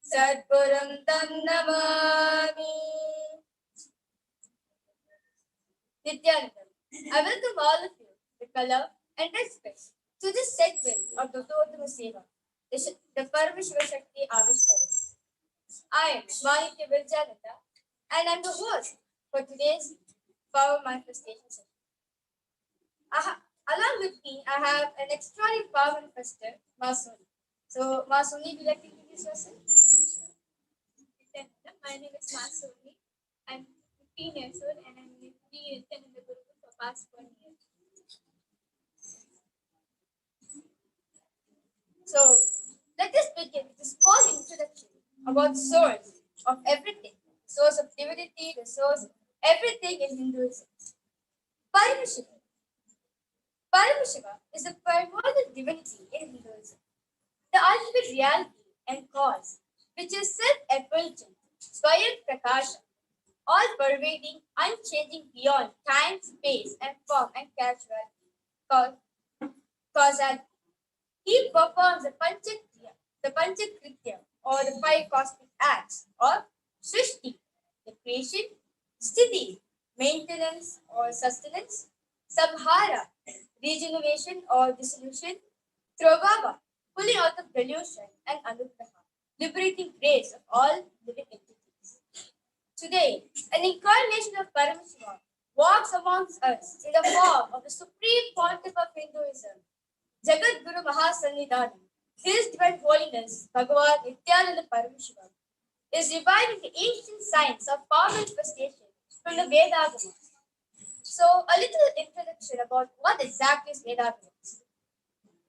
Sadgurum Tam Namami. Nithyanandam. I welcome all of you with love and respect to this segment of the Uttama Seva, the Paramashiva Shakti Avishkarana. I am Nithya and I'm the host for today's Power Manifestation session. Along with me, I have an extraordinary power manifester, Masoni. So, Masoni, would you like to introduce yourself? My name is Masoni. I'm 15 years old and I'm in the group for past 1 year. So, let us begin with a small introduction about the source of everything, the source of divinity, the source of everything in Hinduism. Paramashiva. Paramashiva is the primordial divinity in Hinduism, the ultimate reality and cause, which is self-effulgent, Swayam Prakasha, all-pervading, unchanging beyond time, space, and form and causality. He performs the Panchakritya, or the 5 cosmic acts of Srishti, the creation, Sthiti, maintenance or sustenance, Samhara, regeneration or dissolution, Trovava, pulling out of delusion, and Anugraha, liberating grace of all living entities. Today, an incarnation of Paramashiva walks amongst us in the form of the Supreme Pontiff of Hinduism, Jagat Guru Mahasannidhanam. His Divine Holiness, Bhagavan Nithyananda Paramashivam, is reviving the ancient science of power manifestation from the Vedagamas. So, a little introduction about what exactly is Vedagamas.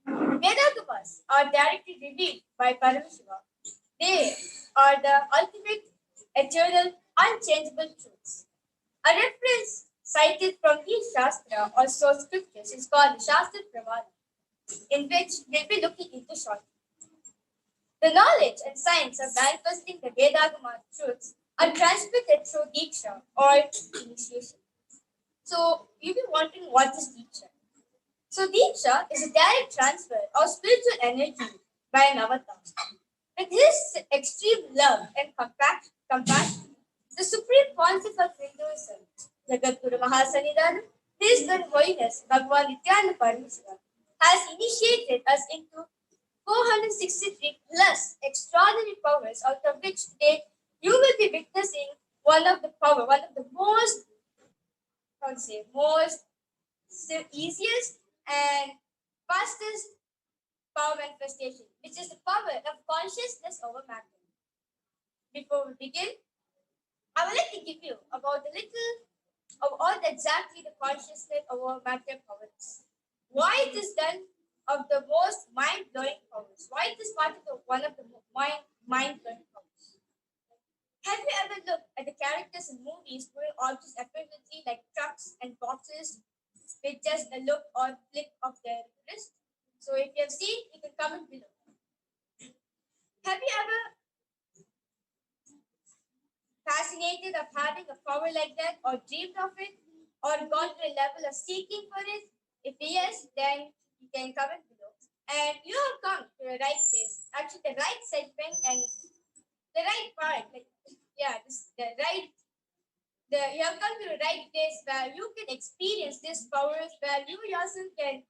Vedagamas are directly revealed by Paramashiva. They are the ultimate, eternal, unchangeable truths. A reference cited from each Shastra or source scriptures is called the Shastra Pramana, in which we'll be looking into shortly. The knowledge and science of manifesting the Vedagama truths are transmitted through Diksha or initiation. So, you'll be wondering what is Diksha. So, Diksha is a direct transfer of spiritual energy by an avatar. With his extreme love and compassion, the Supreme Pontiff of Hinduism, Jagadguru Mahasannidhanam, His Good Holiness Bhagavan Nithyananda Paramashivam, has initiated us into 463 plus extraordinary powers, out of which today you will be witnessing one of the most, easiest and fastest power manifestation, which is the power of consciousness over matter. Before we begin, I would like to give you about a little of all exactly the consciousness over matter power is. Why it is done of the most mind-blowing powers. Why it is part of one of the mind-blowing powers. Have you ever looked at the characters in movies moving objects effortlessly like trucks and boxes with just a look or flick of their wrist? So if you have seen, you can comment below. Have you ever fascinated of having a power like that, or dreamed of it, or gone to a level of seeking for it? If yes, then you can comment below. And you have come to the right place, actually the right segment and the right part. You have come to the right place where you can experience these powers, where you yourself can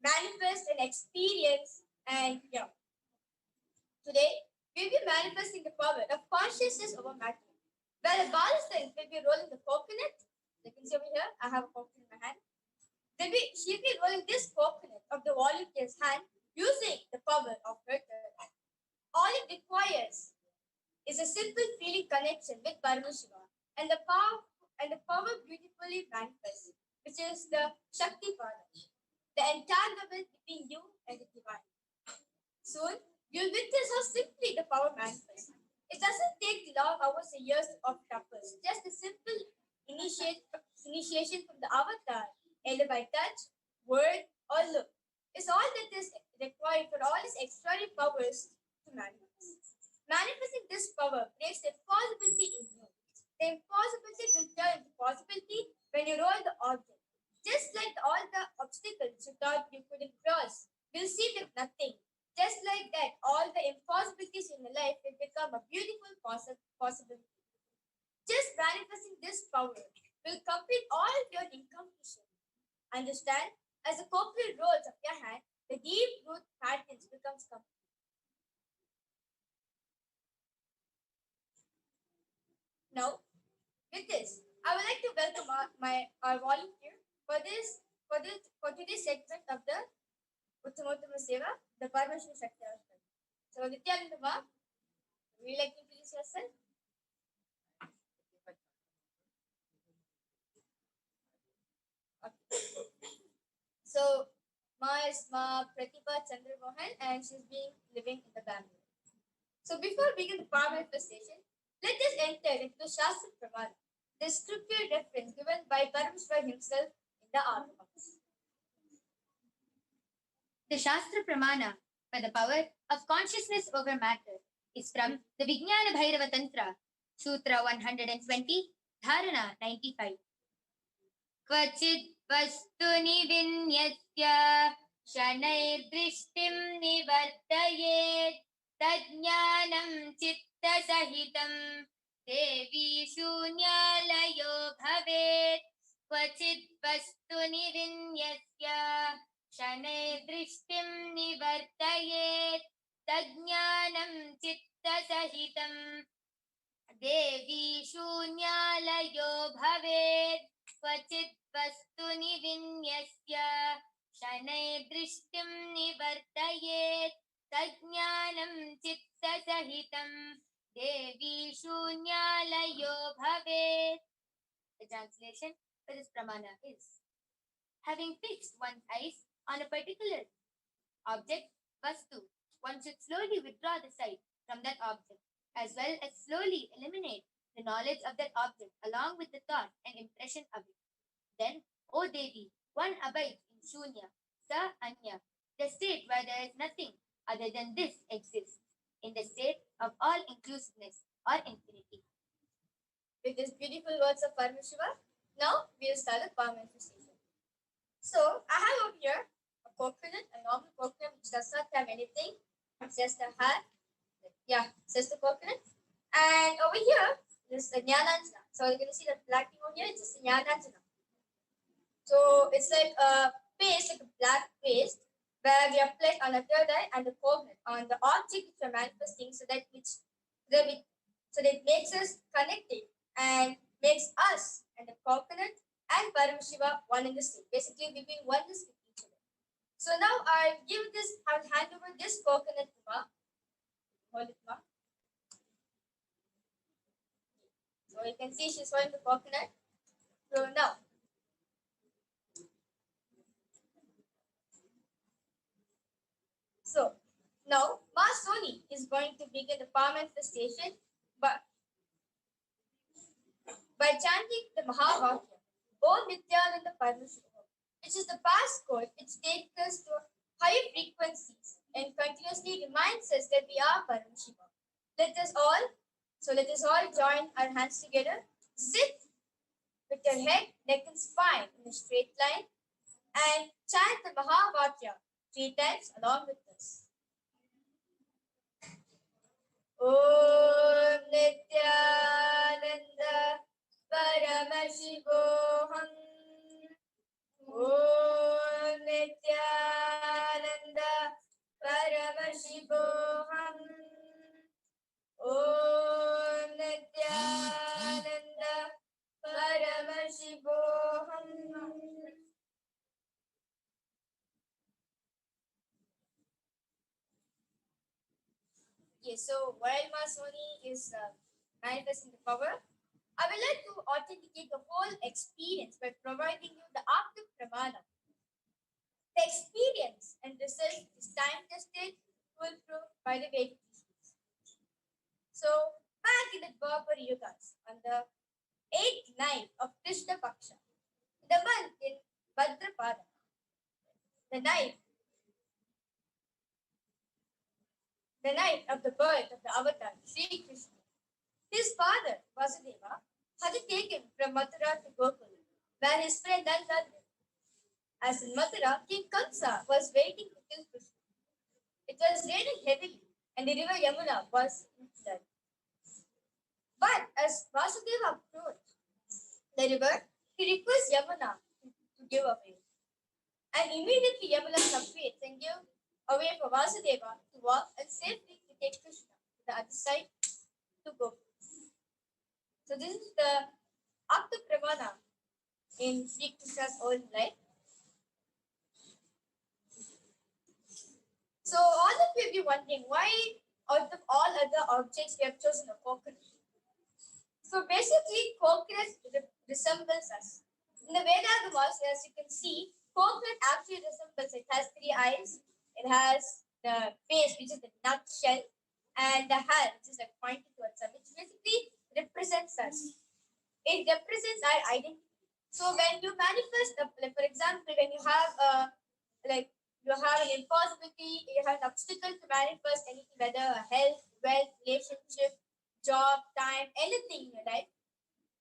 manifest and experience. And today we'll be manifesting the power of consciousness over matter, Where a Balasthan will be rolling the coconut. You can see over here, I have a coconut in my hand. She'll be rolling this coconut of the volunteer's hand using the power of her third hand. All it requires is a simple feeling connection with Paramashiva and the power beautifully manifests, which is the Shakti Pada, the entanglement between you and the divine. Soon, you'll witness how simply the power manifests. It doesn't take long hours or years of tapas, just a simple initiation from the avatar, either by touch, word, or look. Is all that is required for all its extraordinary powers to manifest. Manifesting this power creates the impossibility in you. The impossibility will turn into possibility when you roll the object. Just like all the obstacles you thought you couldn't cross will seem like nothing. Just like that, all the impossibilities in your life will become a beautiful possibility. Just manifesting this power will complete all of your incompletion. Understand? As the coconut rolls of your hand, the deep root patterns becomes complete. Now, with this, I would like to welcome our volunteer for today's segment of the Uttamottama Seva, the Paramashiva Shakti. So, Nithyananda, would you like to introduce yourself? Okay. So, Ma is Ma Pratibha Chandramohan, and she's been living in the Bangalore. So, before we begin the power manifestation, let us enter into the Shastra Pramana, the scripture reference given by Paramashiva himself in the artworks. The Shastra Pramana for the power of consciousness over matter is from the Vijnana Bhairava Tantra, Sutra 120, Dharana 95. Kvachit vastuni vinyasya shanai drishtim nivartayet tadjnanam chitta sahitam devi shunyalayo bhavet. Kvachit vastuni vinyasya shanai drishtim nivartayet tadjnanam chitta sahitam devi shunyalayo bhavet. Kvachit vastuni vinyasya shanai drishtim nivartayet tadjnanam chitta sahitam devi shunyalayo bhavet. The translation for this pramana is: having fixed one's eyes on a particular object, vastu, one should slowly withdraw the sight from that object, as well as slowly eliminate the knowledge of that object along with the thought and impression of it. Then, O Devi, one abides in Shunya, Sa Anya, the state where there is nothing other than this exists, in the state of all inclusiveness or infinity. With these beautiful words of Paramashiva, now we'll start the power manifestation. So, I have over here a coconut, a normal coconut which does not have anything. It's just a heart. Yeah, it's just a coconut. And over here, there's a Jnananjana. So, you're going to see the black thing over here, it's just a Jnananjana. So, it's like a paste, like a black paste, where we have placed on the third eye and the coconut on the object which we are manifesting so that it makes us connected and makes us and the coconut and Paramashiva one in the same. Basically, we've been oneness with each other. So now I'll hand over this coconut to Ma. Hold it, Ma. So you can see she's holding the coconut. So now Ma Soni is going to begin the power manifestation by chanting the Mahavakya, O Nithyananda Paramashivoham, which is the passcode which takes us to higher frequencies and continuously reminds us that we are Paramashiva. Let us all join our hands together, sit with your head, neck and spine in a straight line and chant the Mahavakya 3 times along with us. Om Nithyananda Paramashivoham. Om Nithyananda Paramashivoham. Om Nithyananda Okay, so while Masoni is manifesting the power, I would like to authenticate the whole experience by providing you the active pramana. The experience and result is time tested, foolproof by the Vedic teachings. So, back in the Dwapar Yugas, on the 8th night of Krishna Paksha, the month in Bhadrapada, the night of the birth of the avatar, Sri Krishna, his father, Vasudeva, had to take him from Mathura to Gokul, where his friend Nanda lived. As in Mathura, King Kamsa was waiting to kill Krishna. It was raining heavily, and the river Yamuna was in flood. But as Vasudeva approached the river, he requests Yamuna to give away. And immediately Yamuna submits and gives away for Vasudeva to walk and safely to take Krishna to the other side to go. So this is the Akta Pramana in Sri Krishna's own life. So all of you will be wondering why out of all other objects we have chosen a coconut. So basically coconut resembles us. In the Vedas, as you can see, coconut actually resembles, it has 3 eyes, it has the face which is the nut shell, and the hand which is like pointing towards us, which basically represents us. It represents our identity. So when you manifest, like for example, when you have you have an impossibility, you have an obstacle to manifest anything, whether a health, wealth, relationship, job, time, anything in your life,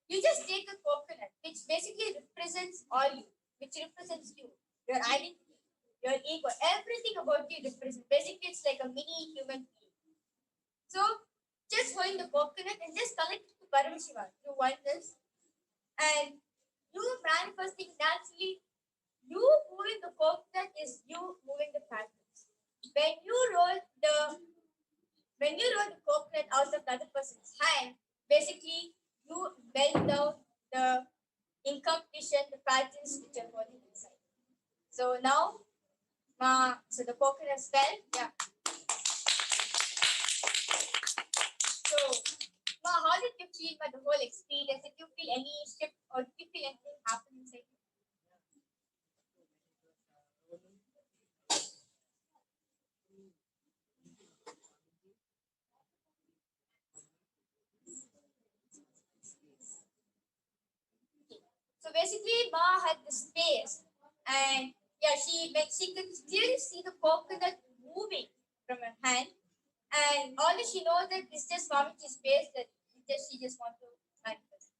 you just take a coconut, which basically represents all you, which represents you, your identity, your ego, everything about you represents. Basically, it's like a mini human being. So just holding the coconut and just connect it to Paramashivoham through oneness, and you manifesting naturally. You moving the coconut is you moving the patterns. When you roll the coconut out of the other person's hand, basically you melt down the incompletion, the patterns which are holding inside. So now, so the coconut fell. Yeah. So, how did you feel about the whole experience? Did you feel any shift or did you feel anything happen inside you? So basically, Ma had the space, and yeah, she could clearly see the coconut moving from her hand, and all that she knows that it's just Swamiji's space that she just want to manifest.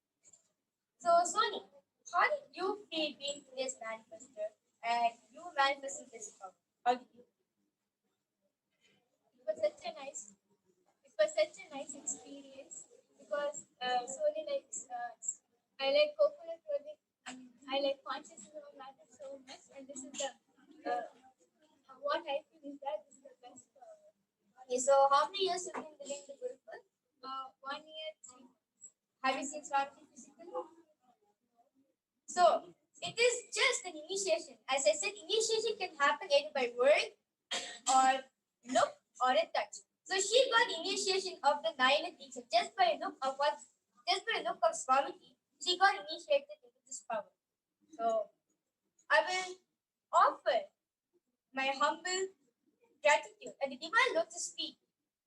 So Soni, how did you feel being today's manifester and you manifesting this power? How did you? It was such a nice experience because Sony likes I like coconut rolling. I like consciousness of matter so much, and this is the what I feel is that this is the best. Okay, so how many years have you been living the Gurukul? 1 year, 3 months. Have you seen Swamiji physically? So it is just an initiation. As I said, initiation can happen either by word or look or a touch. So she got initiation of the Nayana teacher just by a look of Swamiji. She got initiated into this power. So I will offer my humble gratitude at the divine lotus feet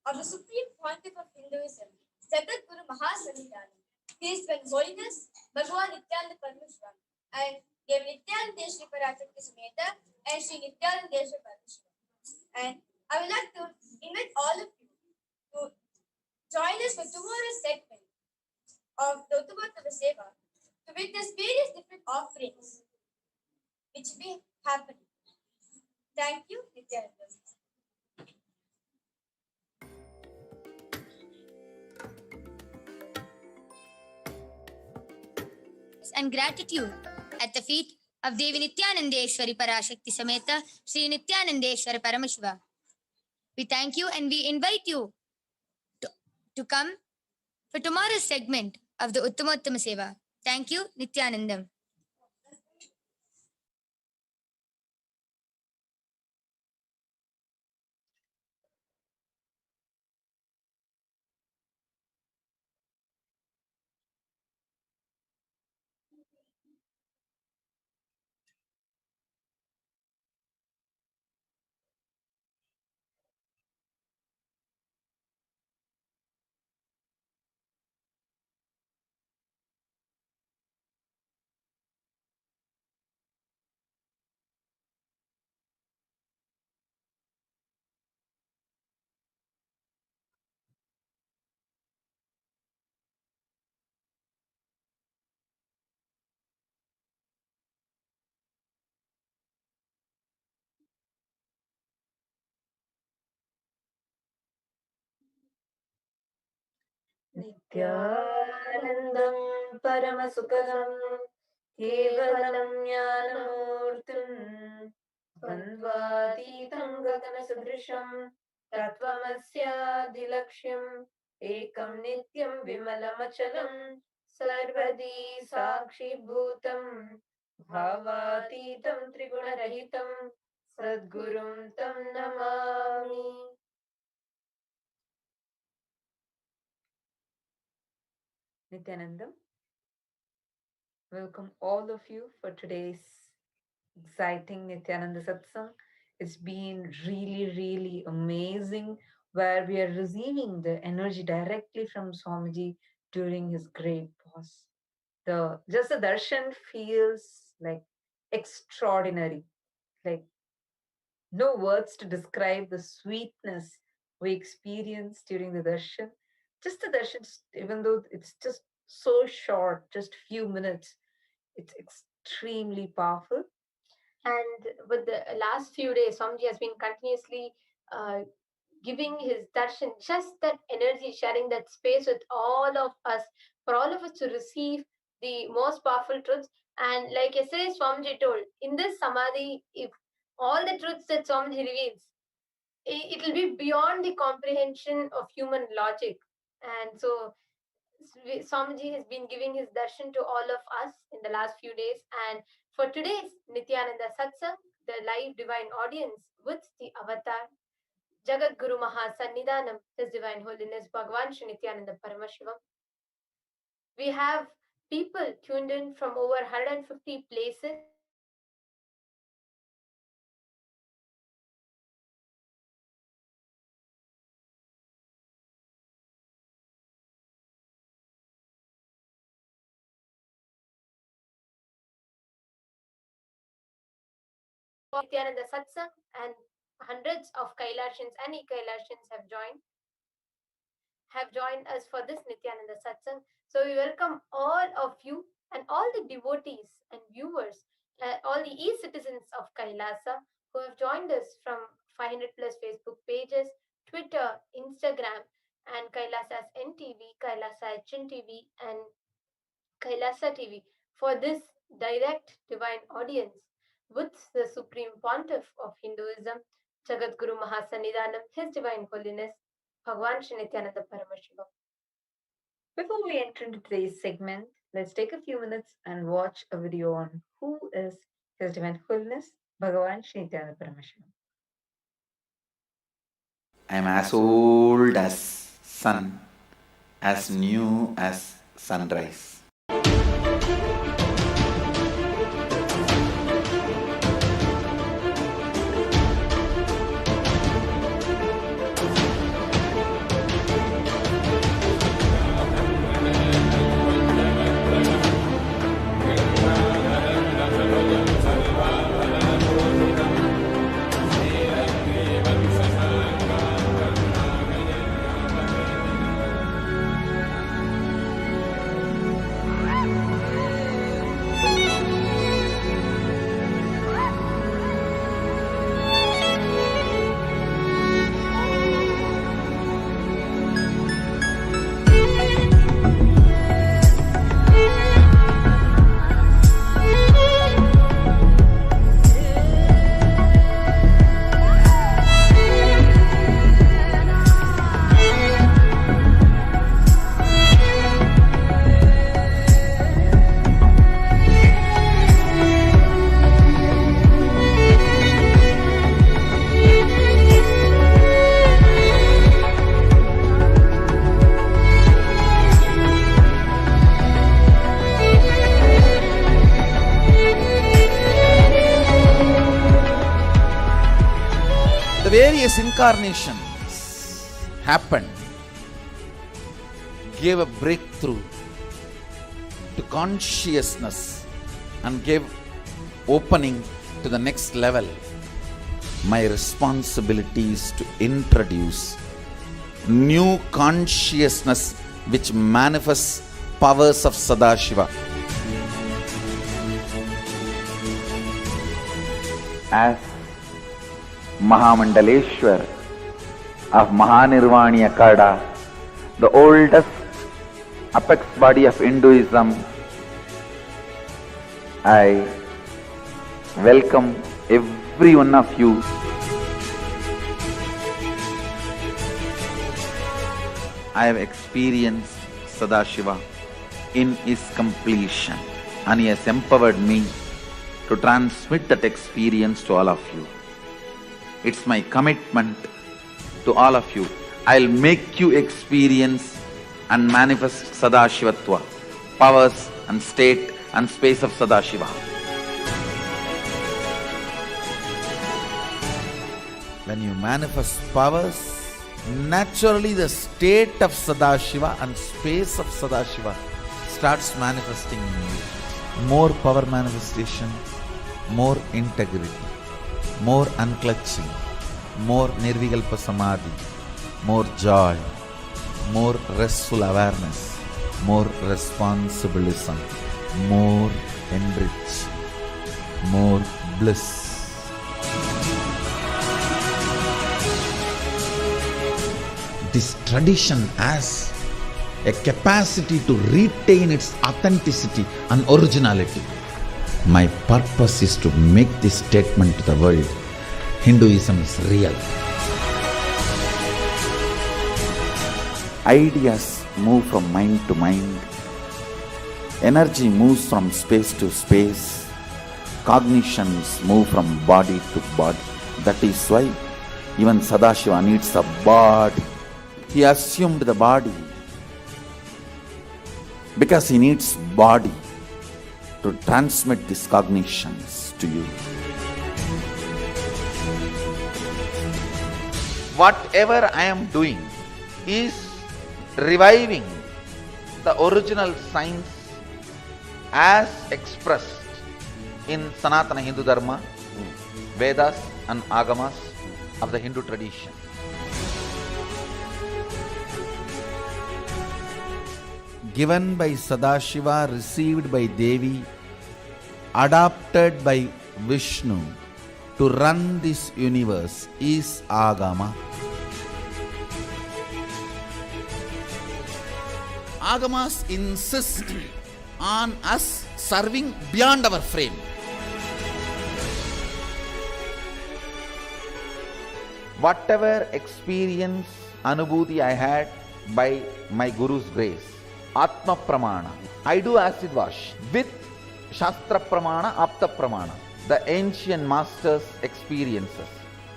of the supreme pontiff of Hinduism, Jagat Guru Mahasanidhanam. He is when holiness, Bhagavan Nithyananda Paramashivam, and Dev Nithyananda Paramashivam Sameta, and Sri Nithyananda Paramashivam. And I would like to invite all of you to join us for tomorrow's segment of the Uttomottama Seva to witness various different offerings which will be happening. Thank you, Nithyananda. And gratitude at the feet of Devi Nithyanandeshwari Parashakti Sameta Sri Nithyanandeshwara Paramashiva. We thank you and we invite you to come for tomorrow's segment of the Uttamottama Seva. Thank you, Nithyanandam. नित्यानन्दं परमसुखदं केवलं ज्ञानमूर्तिं द्वन्द्वातीतं गगनसदृशं तत्त्वमस्यादिलक्ष्यम् एकं नित्यं विमलमचलं सर्वदी साक्षिभूतं भावातीतं त्रिगुणरहितं सद्गुरुं तं Namami. Nithyanandam, welcome all of you for today's exciting Nithyananda Satsang. It's been really amazing where we are receiving the energy directly from Swamiji during his great pause. The darshan feels like extraordinary, like no words to describe the sweetness we experienced during the darshan. Just the darshan, even though it's just so short, just few minutes, it's extremely powerful. And with the last few days, Swamiji has been continuously giving his darshan, just that energy, sharing that space with all of us, for all of us to receive the most powerful truths. And like yesterday, Swamiji told, in this samadhi, if all the truths that Swamiji reveals, it will be beyond the comprehension of human logic. And so Swamiji has been giving his darshan to all of us in the last few days. And for today's Nithyananda Satsang, the live divine audience with the avatar, Jagat Guru Mahasannidhanam, His Divine Holiness Bhagavan Shri Nithyananda Paramashivam. We have people tuned in from over 150 places. Nithyananda Satsang, and hundreds of Kailashins and E-Kailashins have joined us for this Nithyananda Satsang. So we welcome all of you and all the devotees and viewers, all the e-citizens of Kailasa who have joined us from 500 plus Facebook pages, Twitter, Instagram, and Kailasa's NTV, Kailasa HNTV, and Kailasa TV for this direct divine audience with the Supreme Pontiff of Hinduism, Jagat Guru Mahasannidhanam, His Divine Holiness, Bhagavan Shri Nithyananda Paramashivam. Before we enter into today's segment, let's take a few minutes and watch a video on who is His Divine Holiness, Bhagavan Shri Nithyananda Paramashivam. I am as old as sun, as new as sunrise. Various incarnations happened, gave a breakthrough to consciousness and gave opening to the next level. My responsibility is to introduce new consciousness which manifests powers of Sadashiva. As Mahamandaleshwar of Mahanirvani Akada, the oldest apex body of Hinduism, I welcome every one of you. I have experienced Sadashiva in his completion, and he has empowered me to transmit that experience to all of you. It's my commitment to all of you. I'll make you experience and manifest Sadashivatva, powers and state and space of Sadashiva. When you manifest powers, naturally the state of Sadashiva and space of Sadashiva starts manifesting in you. More power manifestation, more integrity, more unclutching, more nirvikalpa samadhi, more joy, more restful awareness, more responsibilism, more enrich, more bliss. This tradition has a capacity to retain its authenticity and originality. My purpose is to make this statement to the world: Hinduism is real. Ideas move from mind to mind. Energy moves from space to space. Cognitions move from body to body. That is why even Sadashiva needs a body. He assumed the body because he needs body to transmit these cognitions to you. Whatever I am doing is reviving the original science as expressed in Sanatana Hindu Dharma, Vedas and Agamas of the Hindu tradition. Given by Sadashiva, received by Devi, adopted by Vishnu to run this universe is Agama. Agamas insist on us serving beyond our frame. Whatever experience, anubhuti I had by my Guru's grace, Atma Pramana, I do acid wash with Shastra Pramana, Apta Pramana, the ancient masters' experiences.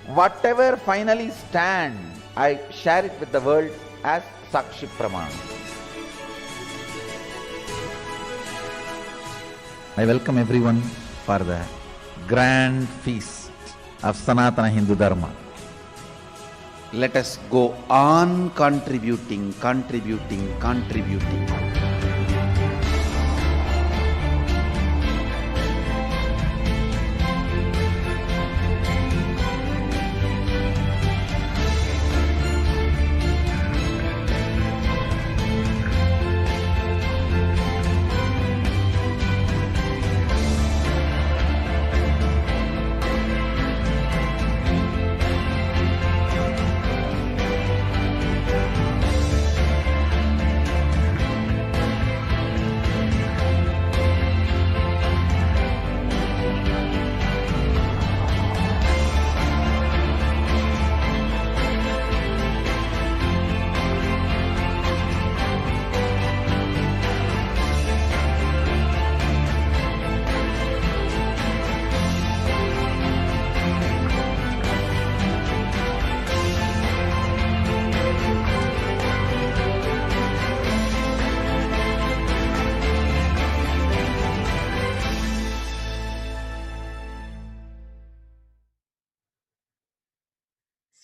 Whatever finally stand, I share it with the world as Sakshi Pramana. I welcome everyone for the grand feast of Sanatana Hindu Dharma. Let us go on contributing.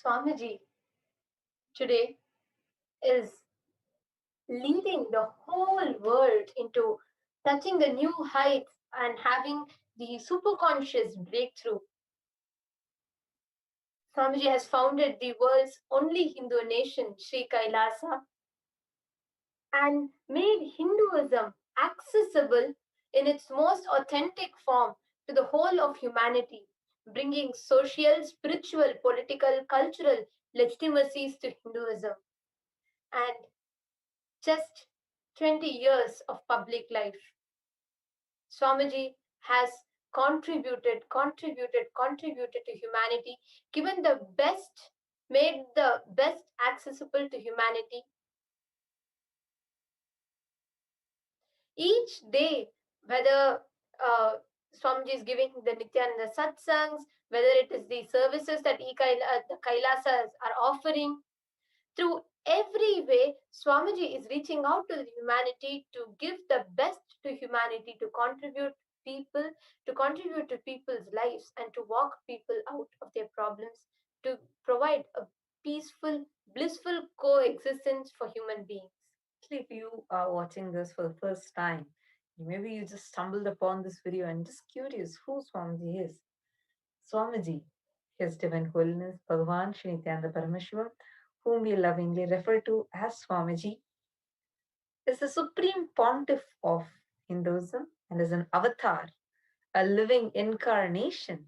Swamiji today is leading the whole world into touching the new heights and having the superconscious breakthrough. Swamiji has founded the world's only Hindu nation, Sri Kailasa, and made Hinduism accessible in its most authentic form to the whole of humanity, bringing social, spiritual, political, cultural legitimacies to Hinduism. And just 20 years of public life, Swamiji has contributed to humanity, given the best, made the best accessible to humanity. Each day, whether Swamiji is giving the Nithyananda Satsangs, whether it is the services that the Kailasas are offering, through every way, Swamiji is reaching out to the humanity to give the best to humanity, to contribute to people's lives, and to walk people out of their problems, to provide a peaceful, blissful coexistence for human beings. If you are watching this for the first time, maybe you just stumbled upon this video and just curious who Swamiji is. Swamiji, His Divine Holiness Bhagavan Shri Nithyananda Paramashivam, whom we lovingly refer to as Swamiji, is the supreme pontiff of Hinduism and is an avatar, a living incarnation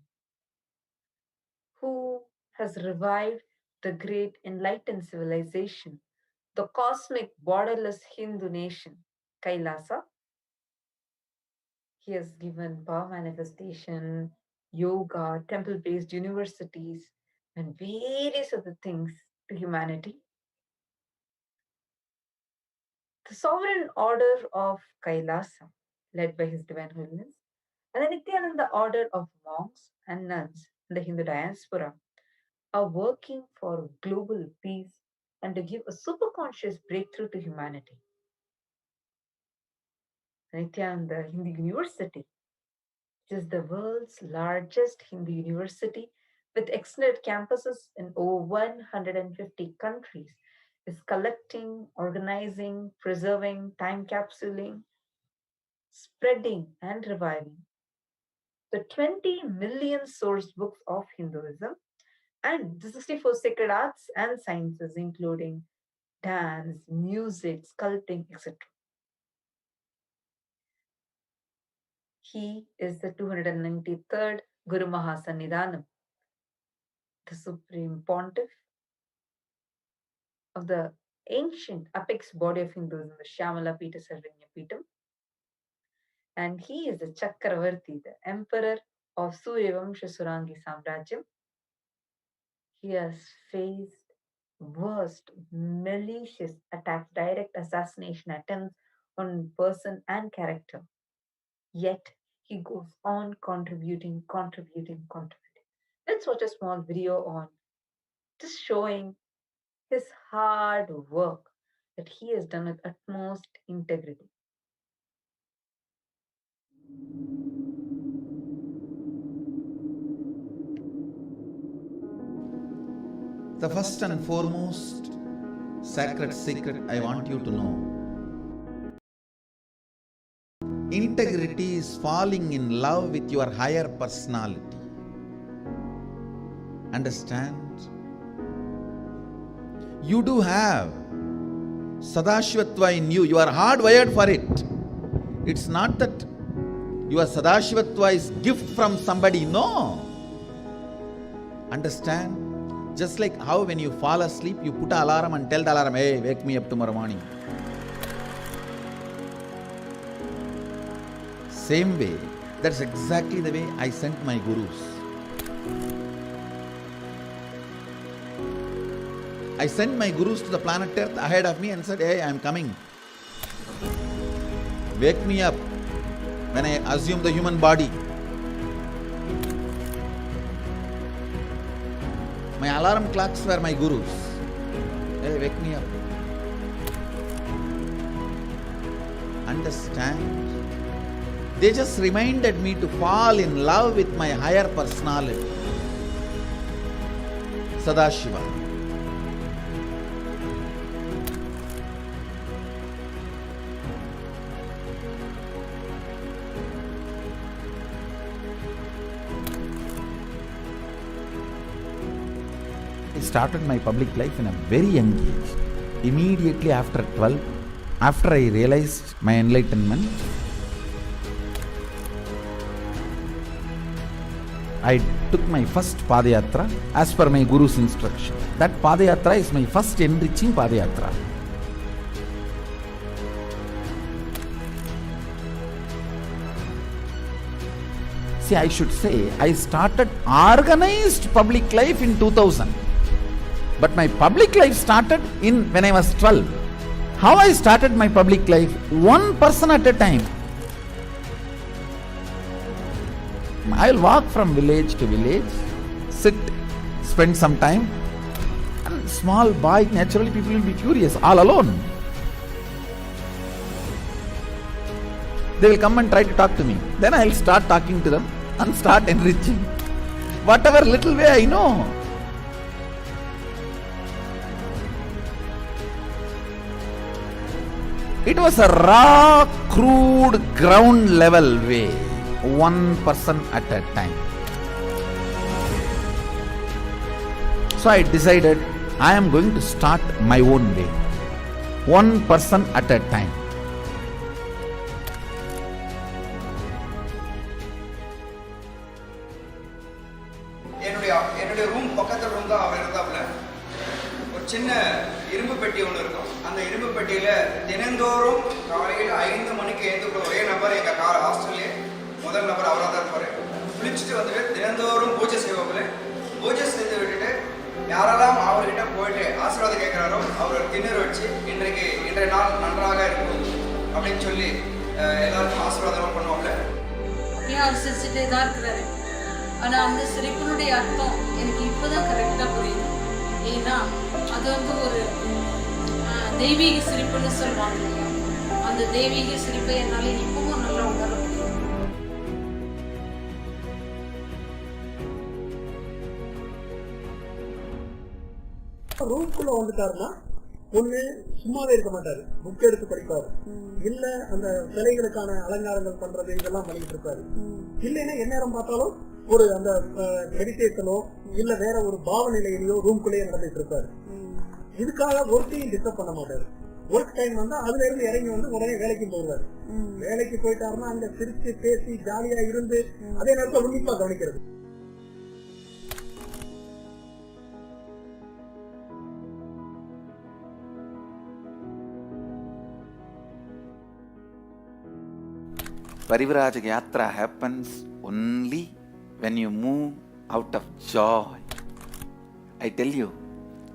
who has revived the great enlightened civilization, the cosmic borderless Hindu nation, Kailasa. He has given power manifestation, yoga, temple-based universities, and various other things to humanity. The sovereign order of Kailasa, led by His Divine Holiness, and the Nithyananda order of monks and nuns in the Hindu diaspora are working for global peace and to give a superconscious breakthrough to humanity. Nithyananda Hindu University, which is the world's largest Hindu university with extended campuses in over 150 countries, is collecting, organizing, preserving, time capsuling, spreading, and reviving the 20 million source books of Hinduism and the 64 sacred arts and sciences, including dance, music, sculpting, etc. He is the 293rd Guru Mahasannidhanam, the Supreme Pontiff of the ancient apex body of Hinduism, the Shyamala Pita Sarvanya Pitam. And he is the Chakravarti, the Emperor of Suryavamsha Surangi Samrajyam. He has faced worst malicious attacks, direct assassination attempts on person and character. Yet he goes on contributing. Let's watch a small video on just showing his hard work that he has done with utmost integrity. The first and foremost sacred secret I want you to know: integrity is falling in love with your higher personality. Understand? You do have Sadashivatva in you. You are hardwired for it. It's not that your Sadashivatva is gift from somebody. No. Understand? Just like how when you fall asleep, you put an alarm and tell the alarm, hey, wake me up tomorrow morning. Same way, that's exactly the way I sent my gurus. I sent my gurus to the planet Earth ahead of me and said, hey, I am coming. Wake me up when I assume the human body. My alarm clocks were my gurus. Hey, wake me up. Understand? They just reminded me to fall in love with my higher personality, Sadashiva. I started my public life in a very young age. Immediately after 12, after I realized my enlightenment, I took my first Padayatra as per my Guru's instruction. That Padayatra is my first enriching Padayatra. See, I should say, I started organized public life in 2000. But my public life started when I was 12. How I started my public life? One person at a time. I'll walk from village to village, sit, spend some time. And small boy, naturally people will be curious, all alone. They will come and try to talk to me. Then I'll start talking to them and start enriching. Whatever little way I know. It was a raw, crude, ground level way. One person at a time. So I decided I am going to start my own way. One person at a time. என்னுடைய room பக்கத்துல room தான் அவர் இருந்தாப்புல. ஒரு சின்ன இரும்பு பெட்டி ஒன்று இருக்கும். அந்த இரும்பு பெட்டியில தினந்தோறும் காலையில் 5 மணிக்கு எழுந்துள்ள ஒரே நபர் எங்க ஹாஸ்டல்லே முதல் நபர் அவராக தான் இருப்பாரு. குளிச்சுட்டு வந்துட்டு தினந்தோறும் பூஜை செய்வாப்புல. பூஜை செய்து விட்டுட்டு யாரெல்லாம் அவர்கிட்ட போயிட்டு ஆசீர்வாதம் கேட்கிறாரோ அவர் திண்ணூர் வச்சு இன்றைய நாள் நன்றாக இருக்கும் அப்படின்னு சொல்லி எல்லாருக்கும் ஆசீர்வாதம் பண்ணுவாப்புல. ஏன் அவர் சிரிச்சுட்டே தான் இருக்கிறாரு. ஆனால் அந்த சிரிப்பினுடைய அர்த்தம் எனக்கு இப்போதான் கரெக்டாக புரியுது. ஏன்னா அது ஒரு தெய்வீக சிரிப்புன்னு சொல்லுவாங்க. அந்த தெய்வீக சிரிப்பை என்னால் இப்பவும் நல்லா உணர முடியும். ரூம்குள்ள வந்துட்டாருன்னா ஒண்ணு சும்மாவே இருக்க மாட்டாரு, புக் எடுத்து படிப்பாரு, இல்ல அந்த சிலைகளுக்கான அலங்காரங்கள் பண்றது இதெல்லாம் பண்ணிட்டு இருப்பாரு. இல்லைன்னா எந்நேரம் பார்த்தாலும் ஒரு அந்த மெடிடேஷனோ இல்ல வேற ஒரு பாவ நிலையிலையோ ரூம்குள்ளேயே நடந்துட்டு இருப்பாரு. இதுக்காக ஒர்க்கையும் டிஸ்டர்ப் பண்ண மாட்டாரு. ஒர்க் டைம் வந்தா அதுல இருந்து இறங்கி வந்து உடனே வேலைக்கு போவாரு. வேலைக்கு போயிட்டாருன்னா அங்க சிரிச்சு பேசி ஜாலியா இருந்து அதே நேரத்தில் உன்னிப்பா கவனிக்கிறது. Parivrajaka Yatra happens only when you move out of joy. I tell you,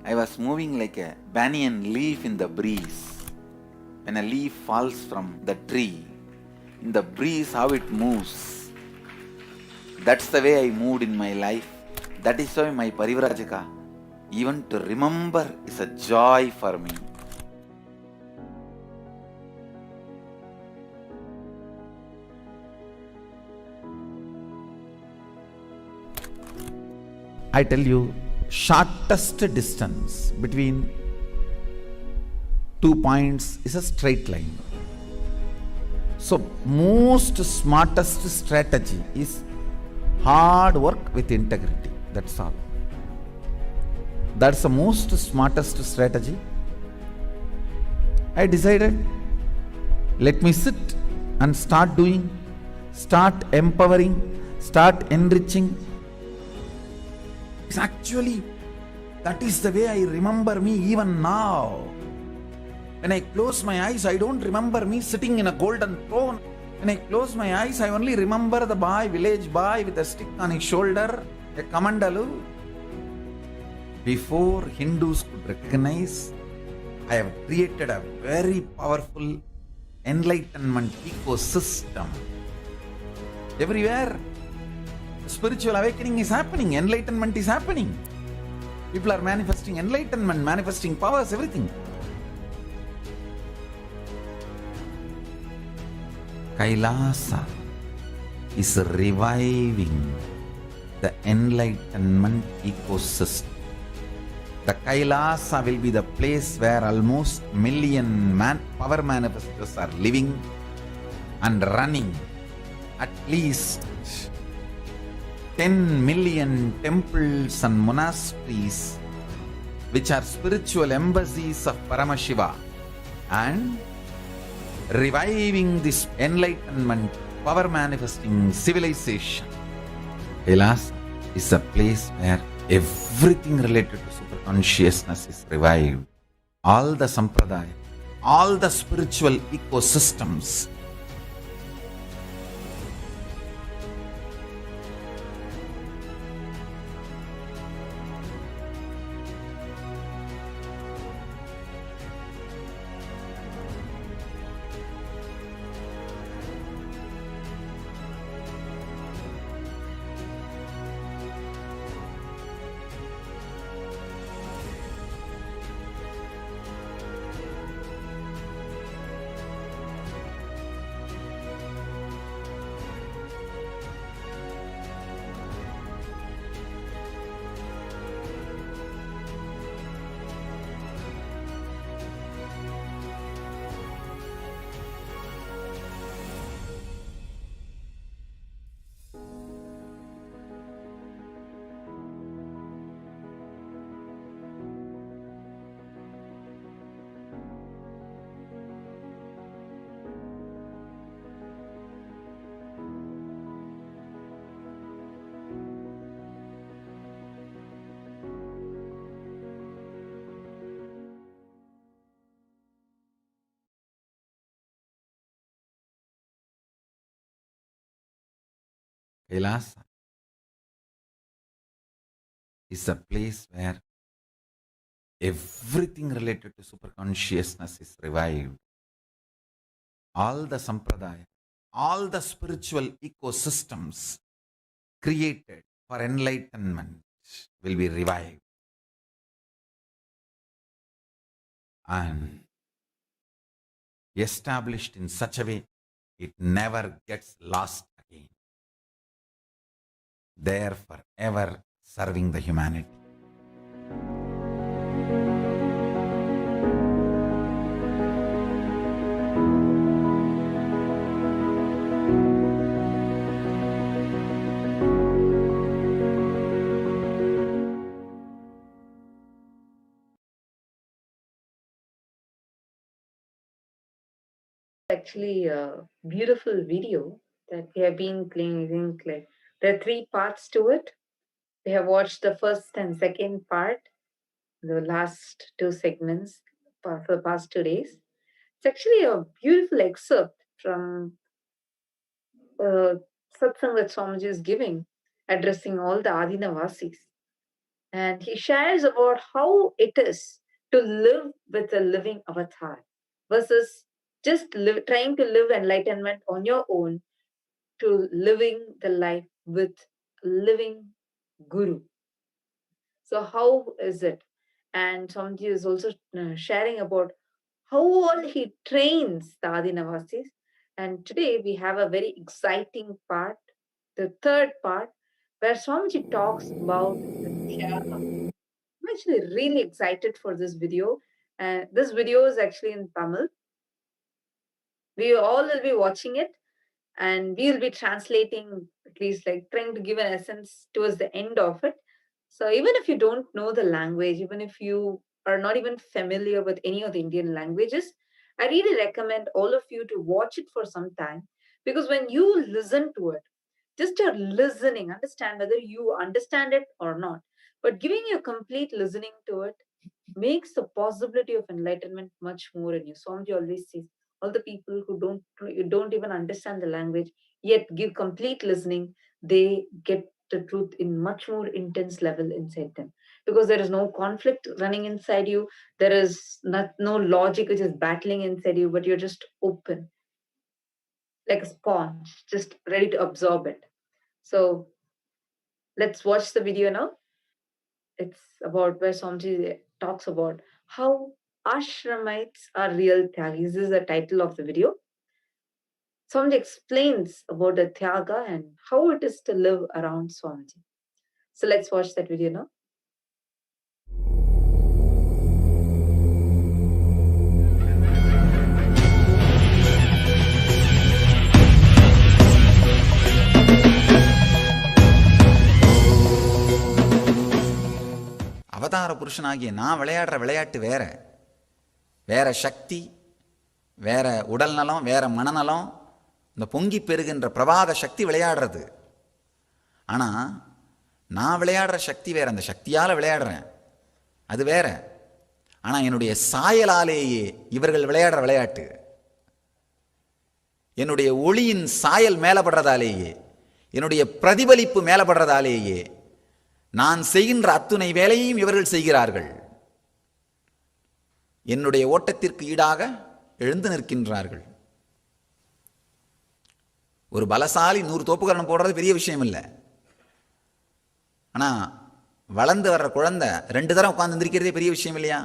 I was moving like a banyan leaf in the breeze. When a leaf falls from the tree, in the breeze how it moves. That's the way I moved in my life. That is why my Parivrajaka, even to remember, is a joy for me. I tell you, shortest distance between 2 points is a straight line. So most smartest strategy is hard work with integrity. That's all. That's the most smartest strategy. I decided, let me sit and start doing, start empowering, start enriching. Actually, that is the way I remember me even now. When I close my eyes, I don't remember me sitting in a golden throne. When I close my eyes, I only remember the boy, village boy with a stick on his shoulder, a kamandalu. Before Hindus could recognize, I have created a very powerful enlightenment ecosystem. Everywhere, spiritual awakening is happening, enlightenment is happening. People are manifesting enlightenment, manifesting powers, everything. Kailasa is reviving the enlightenment ecosystem. The Kailasa will be the place where almost million power manifestors are living and running. At least 10 million temples and monasteries, which are spiritual embassies of Paramashiva, and reviving this enlightenment, power manifesting civilization. Kailas is a place where everything related to super consciousness is revived. All the sampradaya, all the spiritual ecosystems. Kailasa is a place where everything related to superconsciousness is revived. All the sampradaya, all the spiritual ecosystems created for enlightenment will be revived. And established in such a way, it never gets lost again. There forever serving the humanity. Actually a beautiful video that we have been playing. I think like there are 3 parts to it. We have watched the first and second part, the last 2 segments for the past 2 days. It's actually a beautiful excerpt from Satsang that Swamiji is giving, addressing all the Adinavasis. And he shares about how it is to live with a living avatar versus just trying to live enlightenment on your own, to living the life with living guru. So how is it? And Swamiji is also sharing about how all he trains the Adinavasis. And today we have a very exciting part, the third part, where Swamiji talks about the Tyaga. I'm actually really excited for this video. And this video is actually in Tamil. We all will be watching it, and we will be translating, at least like trying to give an essence towards the end of it. So even if you don't know the language, even if you are not even familiar with any of the Indian languages, I really recommend all of you to watch it for some time, because when you listen to it, just your listening, understand whether you understand it or not, but giving you a complete listening to it makes the possibility of enlightenment much more in you. Swamiji always says, all the people who don't even understand the language, yet give complete listening, they get the truth in much more intense level inside them. Because there is no conflict running inside you, there is no logic which is battling inside you, but you're just open, like a sponge, just ready to absorb it. So let's watch the video now. It's about where Swamiji talks about how ashramites are real tyagis. This is the title of the video. Swamiji explains about the tyaga and how it is to live around Swamiji. So let's watch that video now. அவதார புருஷனாகிய நான் விளையாடுற விளையாட்டு வேற. வேற சக்தி, வேற உடல் நலம், வேற மனநலம், இந்த பொங்கி பெருகின்ற பிரவாக சக்தி விளையாடுறது. ஆனால் நான் விளையாடுற சக்தி வேற, அந்த சக்தியால் விளையாடுறேன், அது வேற. ஆனால் என்னுடைய சாயலாலேயே இவர்கள் விளையாடுற விளையாட்டு, என்னுடைய ஒளியின் சாயல் மேலப்படுறதாலேயே, என்னுடைய பிரதிபலிப்பு மேலப்படுறதாலேயே நான் செய்கின்ற அத்துணை வேலையையும் இவர்கள் செய்கிறார்கள். என்னுடைய ஓட்டத்திற்கு ஈடாக எழுந்து நிற்கின்றார்கள். ஒரு பலசாலி 100 தோப்புக்கரணம் போடுறது பெரிய விஷயம் இல்லை. ஆனால் வளர்ந்து வர்ற குழந்தை 2 தரம் உட்கார்ந்து நிற்கிறதே பெரிய விஷயம் இல்லையா?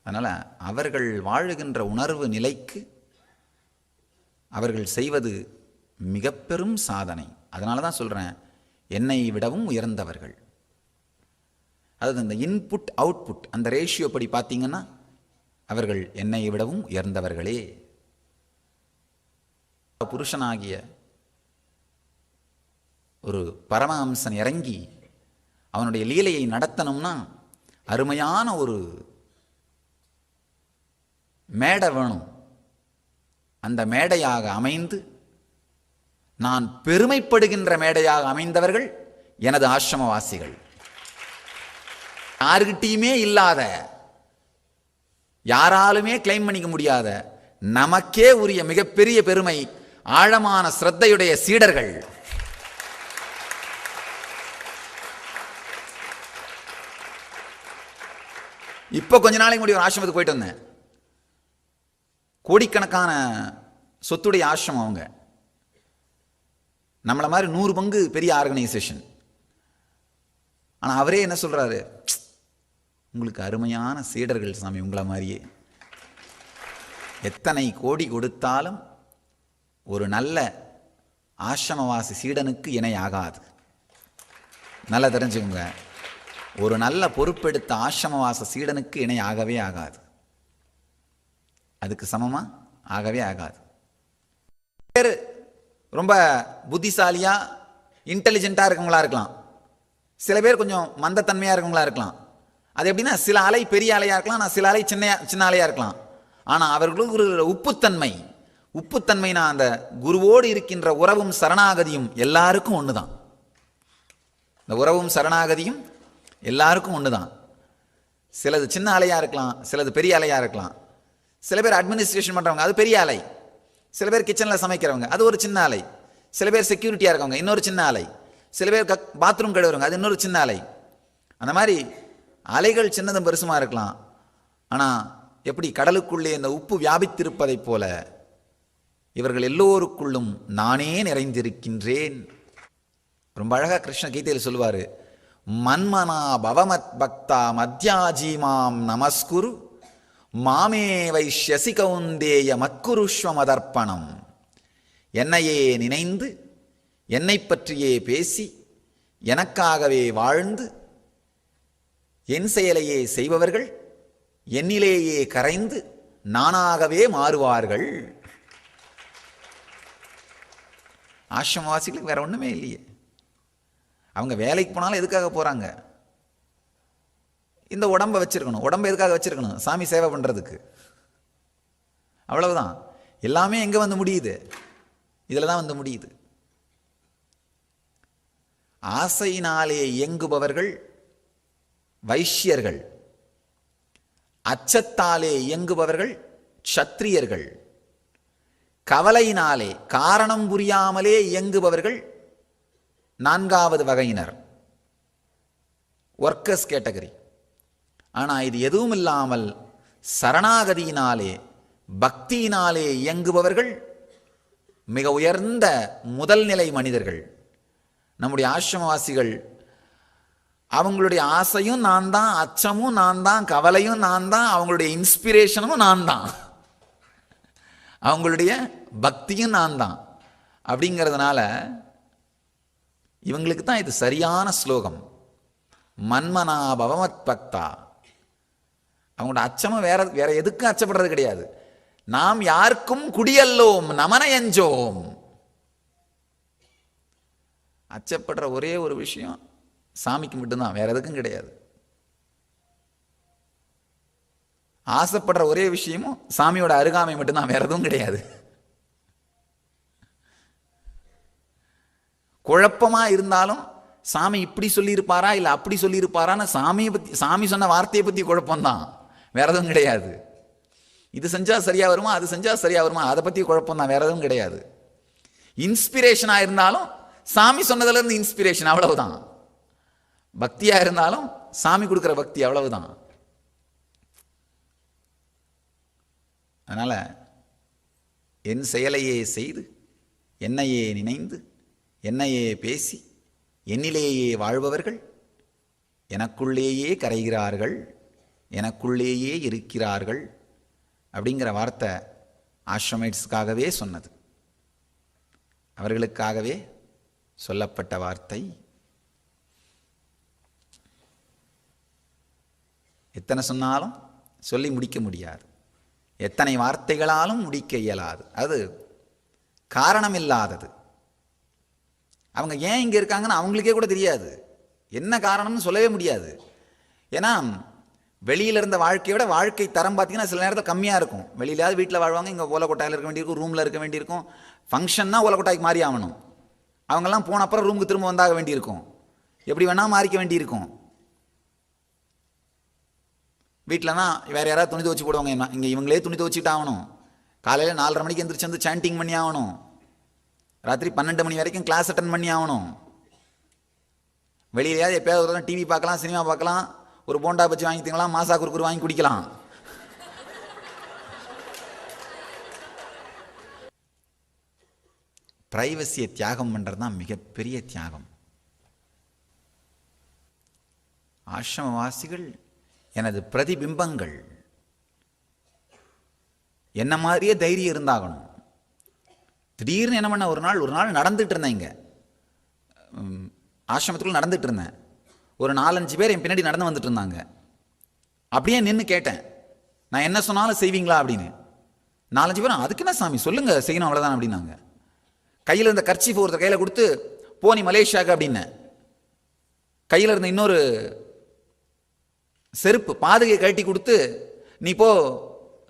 அதனால் அவர்கள் வாழுகின்ற உணர்வு நிலைக்கு அவர்கள் செய்வது மிக பெரும் சாதனை. அதனால தான் சொல்கிறேன், என்னை விடவும் உயர்ந்தவர்கள். அதாவது அந்த இன்புட் அவுட்புட் அந்த ரேஷியோ படி பார்த்தீங்கன்னா அவர்கள் என்னை விடவும் உயர்ந்தவர்களே. புருஷனாகிய ஒரு பரமஹம்சன் இறங்கி அவனுடைய லீலையை நடத்தணும்னா அருமையான ஒரு மேடை வேணும். அந்த மேடையாக அமைந்து நான் பெருமைப்படுகின்ற மேடையாக அமைந்தவர்கள் எனது ஆசிரமவாசிகள். யாருக்கிட்டையுமே இல்லாத, யாராலுமே கிளைம் பண்ணிக்க முடியாத, நமக்கே உரிய மிகப்பெரிய பெருமை ஆழமான ஸ்ரத்தையுடைய சீடர்கள். இப்போ கொஞ்ச நாளைக்கு முன்னாடி ஒரு ஆசிரமத்துக்கு போயிட்டு வந்தேன். கோடிக்கணக்கான சொத்துடைய ஆசிரமம். அவங்க நம்மளை மாதிரி 100 பங்கு பெரிய ஆர்கனைசேஷன். ஆனால் அவரே என்ன சொல்கிறாரு, உங்களுக்கு அருமையான சீடர்கள் சாமி, உங்களை மாதிரியே. எத்தனை கோடி கொடுத்தாலும் ஒரு நல்ல ஆசிரமவாசி சீடனுக்கு இணை ஆகாது. நல்லா தெரிஞ்சுக்கோங்க, ஒரு நல்ல பொறுப்பெடுத்த ஆசிரமவாச சீடனுக்கு இணை ஆகவே ஆகாது. அதுக்கு சமமா ஆகவே ஆகாது. பேர் ரொம்ப புத்திசாலியா இன்டெலிஜென்ட்டாக இருக்கவங்களா இருக்கலாம், சில பேர் கொஞ்சம் மந்தத்தன்மையாக இருக்கவங்களா இருக்கலாம். அது எப்படின்னா, சில அலை பெரிய அலையாக இருக்கலாம், நான் சில அலை சின்ன அலையாக இருக்கலாம். ஆனால் அவர்களுக்கு ஒரு உப்புத்தன்மைனா அந்த குருவோடு இருக்கின்ற உறவும் சரணாகதியும் எல்லாருக்கும் ஒன்று தான். இந்த உறவும் சரணாகதியும் எல்லாருக்கும் ஒன்று தான். சிலது சின்ன அலையாக இருக்கலாம், சிலது பெரிய அலையாக இருக்கலாம். சில பேர் அட்மினிஸ்ட்ரேஷன் பண்ணுறவங்க, அது பெரிய அலை. சில பேர் கிச்சனில் சமைக்கிறவங்க, அது ஒரு சின்ன அலை. சில பேர் செக்யூரிட்டியாக இருக்கவங்க, இன்னொரு சின்ன அலை. சில பேர் பாத்ரூம் கழுவுறவங்க, அது இன்னொரு சின்ன அலை. அந்த மாதிரி அலைகள் சின்னதும் பெருசுமாக இருக்கலாம். ஆனால் எப்படி கடலுக்குள்ளே இந்த உப்பு வியாபித்திருப்பதைப் போல இவர்கள் எல்லோருக்குள்ளும் நானே நிறைந்திருக்கின்றேன். ரொம்ப அழகாக கிருஷ்ண கீதையில் சொல்லுவார், மன்மனா பவமத் பக்தா மத்யாஜீமாம் நமஸ்குரு மாமே வைஷ்யசி கௌந்தேய மத்குருஷ்வமதர்ப்பணம். என்னையே நினைந்து என்னை பற்றியே பேசி எனக்காகவே வாழ்ந்து என் செயலையே செய்பவர்கள் என்னிலேயே கரைந்து நானாகவே மாறுவார்கள். ஆசிரமவாசிகளுக்கு வேற ஒண்ணுமே இல்லையே. அவங்க வேலைக்கு போனாலும் எதுக்காக போறாங்க? இந்த உடம்பை வச்சிருக்கணும். உடம்பை எதுக்காக வச்சிருக்கணும்? சாமி சேவை பண்றதுக்கு. அவ்வளவுதான். எல்லாமே எங்க வந்து முடியுது? இதுல தான் வந்து முடியுது. ஆசையினாலே இயங்குபவர்கள் வைஷ்யர்கள், அச்சத்தாலே இயங்குபவர்கள் க்ஷத்ரியர்கள், கவலையினாலே காரணம் புரியாமலே இயங்குபவர்கள் 4வது வகையினர், ஒர்க்கர்ஸ் கேட்டகரி. ஆனால் இது எதுவும் இல்லாமல் சரணாகதியினாலே பக்தியினாலே இயங்குபவர்கள் மிக உயர்ந்த முதல் நிலை மனிதர்கள். நம்முடைய ஆசிரமவாசிகள் அவங்களுடைய ஆசையும் நான் தான், அச்சமும் நான் தான், கவலையும் நான் தான், அவங்களுடைய இன்ஸ்பிரேஷனும் நான் தான், அவங்களுடைய பக்தியும் நான் தான். அப்படிங்கிறதுனால இவங்களுக்கு தான் இது சரியான ஸ்லோகம். மன்மனா பவமத் பக்தா. அவங்களோட அச்சமும் வேற எதுக்கும் அச்சப்படுறது கிடையாது. நாம் யாருக்கும் குடியல்லோம் நமனயஞ்சோம். அச்சப்படுற ஒரே ஒரு விஷயம் சாமிக்கு மட்டும்தான், வேற எதுக்கும் கிடையாது. ஆசைப்படுற ஒரே விஷயமும் சாமியோட அருகாமை மட்டும்தான், வேற எதுவும் கிடையாது. குழப்பமா இருந்தாலும் சாமி இப்படி சொல்லியிருப்பாரா இல்லை அப்படி சொல்லியிருப்பாரான்னு சாமி சொன்ன வார்த்தையை பற்றி குழப்பம்தான், வேற எதுவும் கிடையாது. இது செஞ்சா சரியா வருமா, அது செஞ்சா சரியா வருமா, அதை பற்றி குழப்பம்தான், வேற எதுவும் கிடையாது. இன்ஸ்பிரேஷனா இருந்தாலும் சாமி சொன்னதுல இருந்து இன்ஸ்பிரேஷன், அவ்வளவுதான். பக்தியா இருந்தாலும் சாமி கொடுக்கிற பக்தி, அவ்வளவுதான். அதனால என் செயலையே செய்து என்னையே நினைந்து என்னையே பேசி என்னிலேயே வாழ்பவர்கள் எனக்குள்ளேயே கரைகிறார்கள், எனக்குள்ளேயே இருக்கிறார்கள். அப்படிங்கிற வார்த்தை ஆஷ்ரமேட்ஸ்க்காகவே சொன்னது, அவர்களுக்காகவே சொல்லப்பட்ட வார்த்தை. எத்தனை சொன்னாலும் சொல்லி முடிக்க முடியாது, எத்தனை வார்த்தைகளாலும் முடிக்க இயலாது. அது காரணம் இல்லாதது. அவங்க ஏன் இங்கே இருக்காங்கன்னு அவங்களுக்கே கூட தெரியாது, என்ன காரணம்னு சொல்லவே முடியாது. ஏன்னா வெளியில் இருந்த வாழ்க்கையோட வாழ்க்கை தரம் பார்த்தீங்கன்னா சில நேரத்தில் கம்மியாக இருக்கும். வெளியிலாவது வீட்டில் வாழ்வாங்க, இங்கே ஓலக்கொட்டாயில் இருக்க வேண்டியிருக்கும், ரூமில் இருக்க வேண்டியிருக்கும். ஃபங்க்ஷன்னா ஓலக்கொட்டாய்க்கு மாறி ஆகணும். அவங்கெல்லாம் போன அப்புறம் ரூமுக்கு திரும்ப வந்தாக வேண்டியிருக்கும், எப்படி வேணால் மாறிக்க வேண்டியிருக்கும். வீட்டிலனா வேறு யாராவது துணி துவச்சி போடுவாங்க, இங்கே இவங்களே துணி துவச்சிட்டு ஆகணும். காலையில் 4:30 மணிக்கு எந்திரிச்சு வந்து சாண்டிங் பண்ணி ஆகணும். ராத்திரி 12 மணி வரைக்கும் கிளாஸ் அட்டன் பண்ணி ஆகணும். வெளியிலையாவது எப்பயாவது டிவி பார்க்கலாம், சினிமா பார்க்கலாம், ஒரு போண்டா பச்சி வாங்கி திங்கலாம், மாசா குறுக்குறு வாங்கி குடிக்கலாம். பிரைவசியை தியாகம் பண்ணுறது தான் மிகப்பெரிய தியாகம். ஆசிரமவாசிகள் எனது பிரதிபிம்பங்கள். என்ன மாதிரியே தைரியம் இருந்தாகணும். திடீர்னு என்ன பண்ண, ஒரு நாள் நடந்துட்டு இருந்தேன், இங்கே ஆசிரமத்துக்குள்ள நடந்துட்டு இருந்தேன். ஒரு 4-5 பேர் என் பின்னாடி நடந்து வந்துட்டு இருந்தாங்க. அப்படியே நின்று கேட்டேன், நான் என்ன சொன்னாலும் செய்வீங்களா அப்படின்னு. 4-5 பேரும் அதுக்கு என்ன சாமி சொல்லுங்க, செய்யணும் அவ்வளோதான் அப்படின்னாங்க. கையில் இருந்த கர்ச்சீஃப் ஒருத்தர் கையில் கொடுத்து போனி மலேசியாவுக்கு அப்படின்னேன். கையில் இருந்த இன்னொரு செருப்பு பாதுகை கழட்டி கொடுத்து நீ போ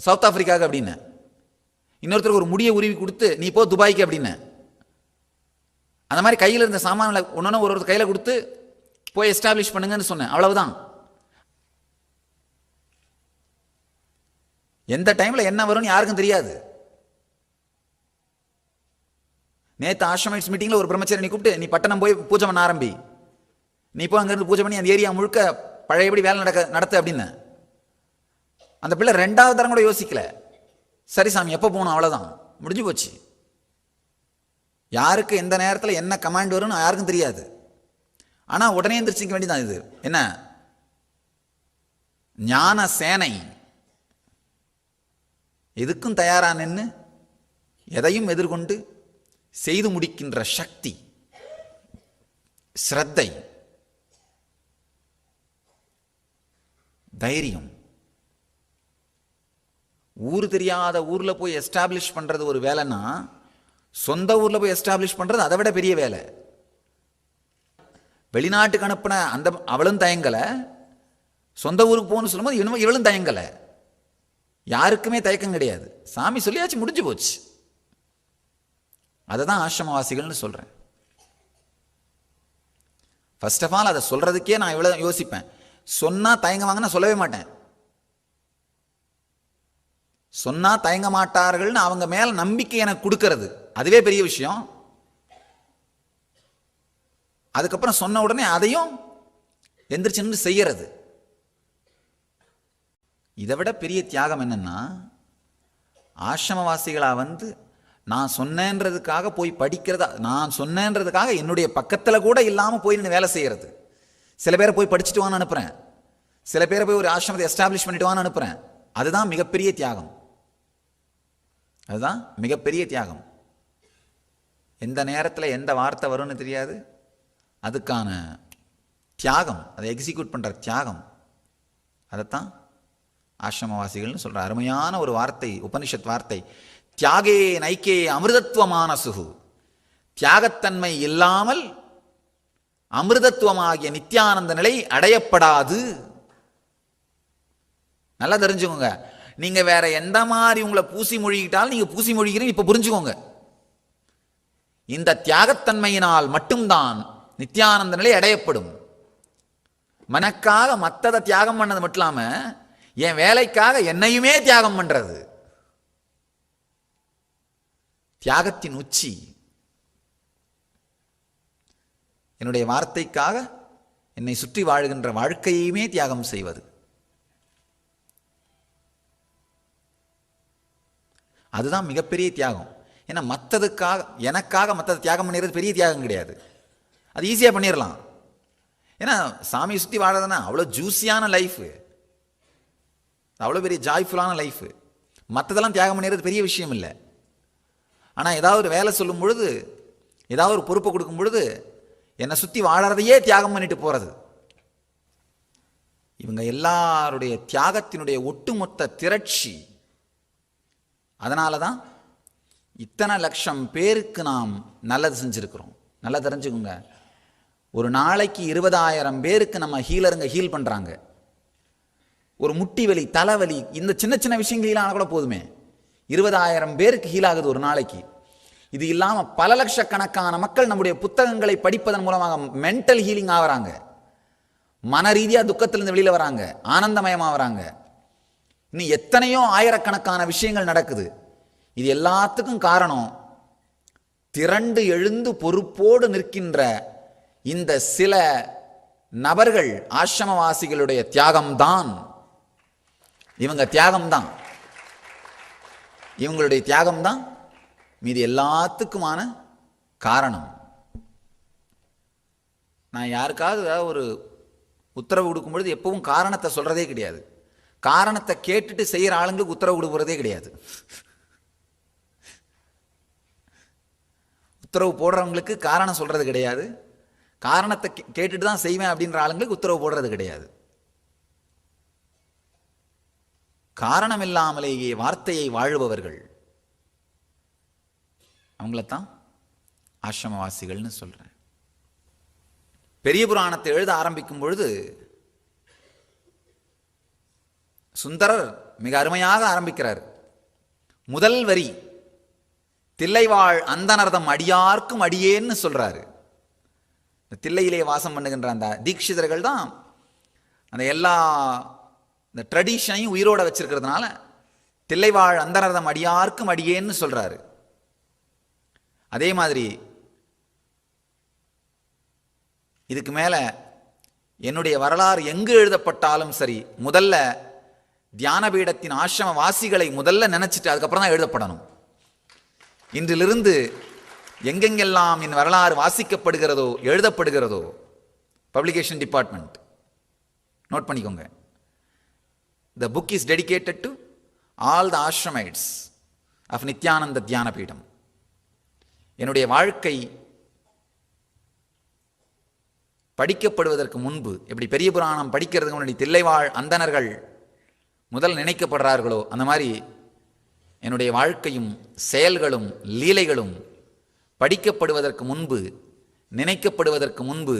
சவுத் ஆப்பிரிக்காவுக்கு அப்படின்னு. இன்னொருத்தருக்கு ஒரு முடியை உருவி கொடுத்து நீ போ துபாய்க்கு அப்படின்னு. அந்த மாதிரி கையில் இருந்த சாமான்களை ஒன்று ஒரு கையில் கொடுத்து போய் எஸ்டாப்ளிஷ் பண்ணுங்கன்னு சொன்னேன். அவ்வளவுதான். எந்த டைமில் என்ன வரும்னு யாருக்கும் தெரியாது. நேற்று ஆசிரமைட்ஸ் மீட்டிங்கில் ஒரு பிரம்மச்சாரி நீ கூப்பிட்டு நீ பட்டணம் போய் பூஜை பண்ண ஆரம்பி, நீ இப்போ அங்கேருந்து பூஜை பண்ணி அந்த ஏரியா முழுக்க பழையபடி வேலை நடத்து அப்படின்னு. அந்த பிள்ளை 2வது தரம் கூட யோசிக்கல. சரி சாமி எப்போ போகணும், அவ்வளோதான், முடிஞ்சு போச்சு. யாருக்கு எந்த நேரத்தில் என்ன கமாண்ட் வரும்னு யாருக்கும் தெரியாது. ஆனால் உடனே எந்திரிச்சிக்க வேண்டியதான். இது என்ன ஞான சேனை, எதுக்கும் தயாரா நின்று எதையும் எதிர்கொண்டு செய்து முடிக்கின்ற சக்தி, ஸ்ரத்தை, தைரியம். ஊர் தெரியாத ஊர்ல போய் எஸ்டாப்ளிஷ் பண்றது ஒரு வேலைன்னா, சொந்த ஊர்ல போய் எஸ்டாப்ளிஷ் பண்றது அதை விட பெரிய வேலை. வெளிநாட்டுக்கு அனுப்பின அந்த அவளும் தயங்கல, சொந்த ஊருக்கு போகணும்னு சொல்லும்போது இன்னும் இவளும் தயங்கல. யாருக்குமே தயக்கம் கிடையாது. சாமி சொல்லியாச்சு, முடிஞ்சு போச்சு. அதை தான் ஆசிரமவாசிகள்னு சொல்றேன். ஃபர்ஸ்ட் ஆஃப் ஆல் அதை சொல்றதுக்கே நான் இவ்வளவு யோசிப்பேன். சொன்னா தயங்குவாங்கன்னு சொல்லவே மாட்டேன். சொன்னா தயங்க மாட்டார்கள்னு அவங்க மேல நம்பிக்கை எனக்கு கொடுக்கறது, அதுவே பெரிய விஷயம். அதுக்கப்புறம் சொன்ன உடனே அதையும் எந்திரிச்சு நின்று செய்யறது. இதை விட பெரிய தியாகம் என்னன்னா, ஆசிரமவாசிகளா வந்து நான் சொன்னேன்றதுக்காக போய் படிக்கிறதா, நான் சொன்னேன்றதுக்காக என்னுடைய பக்கத்தில் கூட இல்லாமல் போய் நின்று வேலை செய்யறது. சில பேரை போய் படிச்சுட்டு வான்னு அனுப்புகிறேன், சில பேரை போய் ஒரு ஆசிரமத்தை எஸ்டாப்ளிஷ் பண்ணிட்டு வான்னு அனுப்புகிறேன். அதுதான் மிகப்பெரிய தியாகம். அதுதான் மிகப்பெரிய தியாகம். எந்த நேரத்தில் எந்த வார்த்தை வரும்னு தெரியாது. அதுக்கான தியாகம், அதை எக்ஸிக்யூட் பண்ணுற தியாகம், அதைத்தான் ஆசிரமவாசிகள்னு சொல்கிற அருமையான ஒரு வார்த்தை, உபனிஷத் வார்த்தை. தியாகே நைக்கே அமிர்தத்துவமானசுகு. தியாகத்தன்மை இல்லாமல் அமிர்தத்துவமாகிய நித்யானந்த நிலை அடையப்படாது. நல்லா தெரிஞ்சுக்கோங்க. நீங்க வேற எந்த மாதிரி உங்களை பூசி மொழிகிட்டாலும் நீங்க பூசி மொழிகிறீங்க. இப்ப புரிஞ்சுக்கோங்க, இந்த தியாகத்தன்மையினால் மட்டும்தான் நித்யானந்த நிலை அடையப்படும். மனக்காக மற்றதை தியாகம் பண்ணது மட்டும் இல்லாம என் வேலைக்காக என்னையுமே தியாகம் பண்றது. தியாகத்தின் உச்சி. என்னுடைய வார்த்தைக்காக என்னை சுற்றி வாழ்கின்ற வாழ்க்கையுமே தியாகம் செய்வது. அதுதான் மிகப்பெரிய தியாகம். ஏன்னா மற்றதுக்காக, எனக்காக மற்றதை தியாகம் பண்ணிடுறது பெரிய தியாகம் கிடையாது. அது ஈஸியாக பண்ணிடலாம். ஏன்னா சாமியை சுற்றி வாழறதுன்னா அவ்வளோ ஜூஸியான லைஃபு, அவ்வளோ பெரிய ஜாய்ஃபுல்லான லைஃபு. மற்றதெல்லாம் தியாகம் பண்ணிடுறது பெரிய விஷயம் இல்லை. ஆனால் ஏதாவது ஒரு வேலை சொல்லும் பொழுது, ஏதாவது ஒரு பொறுப்பை கொடுக்கும் பொழுது என்னை சுற்றி வாழறதையே தியாகம் பண்ணிட்டு போகிறது. இவங்க எல்லாருடைய தியாகத்தினுடைய ஒட்டுமொத்த திரட்சி. அதனால தான் இத்தனை லட்சம் பேருக்கு நாம் நல்லது செஞ்சுருக்கிறோம். நல்லா தெரிஞ்சுக்கோங்க, ஒரு நாளைக்கு 20,000 பேருக்கு நம்ம ஹீலருங்க ஹீல் பண்ணுறாங்க. ஒரு முட்டி வலி, தலைவலி, இந்த சின்ன சின்ன விஷயங்களெல்லாம் கூட போதுமே 20,000 பேருக்கு ஹீல் ஆகுது ஒரு நாளைக்கு. இது இல்லாமல் பல லட்சக்கணக்கான மக்கள் நம்முடைய புத்தகங்களை படிப்பதன் மூலமாக மென்டல் ஹீலிங் ஆகிறாங்க. மன ரீதியாக துக்கத்திலிருந்து வெளியில் வராங்க, ஆனந்தமயமாக வராங்க. இன்னும் எத்தனையோ ஆயிரக்கணக்கான விஷயங்கள் நடக்குது. இது எல்லாத்துக்கும் காரணம் திரண்டு எழுந்து பொறுப்போடு நிற்கின்ற இந்த சில நபர்கள் ஆசிரமவாசிகளுடைய தியாகம்தான். இவங்க தியாகம்தான், இவங்களுடைய தியாகம்தான் மீது எல்லாத்துக்குமான காரணம். நான் யாருக்காவது ஒரு உத்தரவு கொடுக்கும் பொழுது எப்பவும் காரணத்தை சொல்றதே கிடையாது. காரணத்தை கேட்டுட்டு செய்யற ஆளுங்களுக்கு உத்தரவு கொடுக்கறதே கிடையாது. உத்தரவு போடுறவங்களுக்கு காரணம் சொல்றது கிடையாது. காரணத்தை கேட்டுட்டு தான் செய்வேன் அப்படின்ற ஆளுங்களுக்கு உத்தரவு போடுறது கிடையாது. காரணம் இல்லாமலேயே வார்த்தையை வாழுபவர்கள் அவங்களத்தான் ஆசிரமவாசிகள்னு சொல்றேன். பெரிய புராணத்தை எழுத ஆரம்பிக்கும் பொழுது சுந்தரர் மிக அருமையாக ஆரம்பிக்கிறார். முதல் வரி தில்லைவாழ் அந்தனர்தம் அடியார்க்கும் அடியேன்னு சொல்றாரு. தில்லையிலே வாசம் பண்ணுகின்ற அந்த தீட்சிதர்கள் தான் அந்த எல்லா இந்த ட்ரெடிஷனையும் உயிரோட வச்சிருக்கிறதுனால தில்லைவாழ் அந்தனர்தம் அடியார்க்கும் அடியேன்னு சொல்றாரு. அதே மாதிரி இதுக்கு மேல என்னுடைய வரலாறு எங்கு எழுதப்பட்டாலும் சரி, முதல்ல தியானபீடத்தின் ஆசிரம வாசிகளை முதல்ல நினைச்சிட்டு அதுக்கப்புறம் தான் எழுதப்படணும். இன்றிலிருந்து எங்கெங்கெல்லாம் என் வரலாறு வாசிக்கப்படுகிறதோ எழுதப்படுகிறதோ, பப்ளிகேஷன் டிபார்ட்மெண்ட் நோட் பண்ணிக்கோங்க, the book is dedicated to all the ashramites of Nithyananda Dhyanapidam. என்னுடைய வாழ்க்கை படிக்கப்படுவதற்கு முன்பு, எப்படி பெரிய புராணம் படிக்கிறதுக்கு முன்னாடி தில்லைவாழ் அந்தணர்கள் முதல் நினைக்கப்படுறார்களோ, அந்த மாதிரி என்னுடைய வாழ்க்கையும் செயல்களும் லீலைகளும் படிக்கப்படுவதற்கு முன்பு, நினைக்கப்படுவதற்கு முன்பு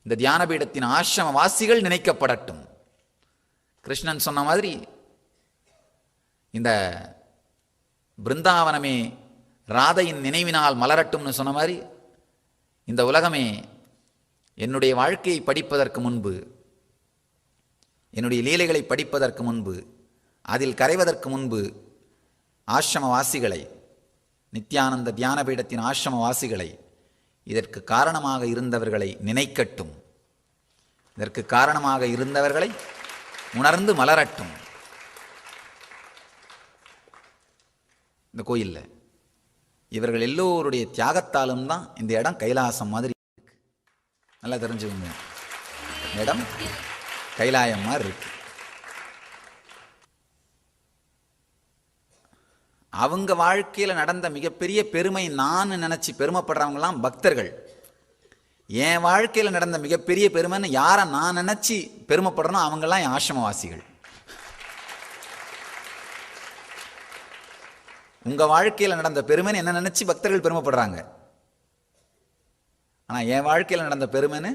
இந்த தியானபீடத்தின் ஆசிரம வாசிகள் நினைக்கப்படட்டும். கிருஷ்ணன் சொன்ன மாதிரி இந்த பிருந்தாவனமே ராதையின் நினைவினால் மலரட்டும்னு சொன்ன மாதிரி இந்த உலகமே என்னுடைய வாழ்க்கையை படிப்பதற்கு முன்பு, என்னுடைய லீலைகளை படிப்பதற்கு முன்பு, அதில் கரைவதற்கு முன்பு ஆசிரமவாசிகளை, நித்யானந்த தியானபீடத்தின் ஆசிரமவாசிகளை, இதற்கு காரணமாக இருந்தவர்களை நினைக்கட்டும், இதற்கு காரணமாக இருந்தவர்களை உணர்ந்து மலரட்டும். இந்த கோயில்ல இவர்கள் எல்லோருடைய தியாகத்தாலும் தான் இந்த இடம் கைலாசம் மாதிரி இருக்கு. நல்லா தெரிஞ்சுக்கோங்க, இடம் கைலாயம் மாதிரி இருக்கு. அவங்க வாழ்க்கையில நடந்த மிகப்பெரிய பெருமை நான் நினைச்சு பெருமைப்படுறவங்கலாம் பக்தர்கள். என் வாழ்க்கையில் நடந்த மிகப்பெரிய பெருமைன்னு யாரை நான் நினைச்சு பெருமைப்படுறனோ அவங்கெல்லாம் என் ஆசிரமவாசிகள். உங்க வாழ்க்கையில் நடந்த பெருமைன்னு என்ன நினைச்சு பக்தர்கள் பெருமைப்படுறாங்க. ஆனா என் வாழ்க்கையில் நடந்த பெருமைன்னு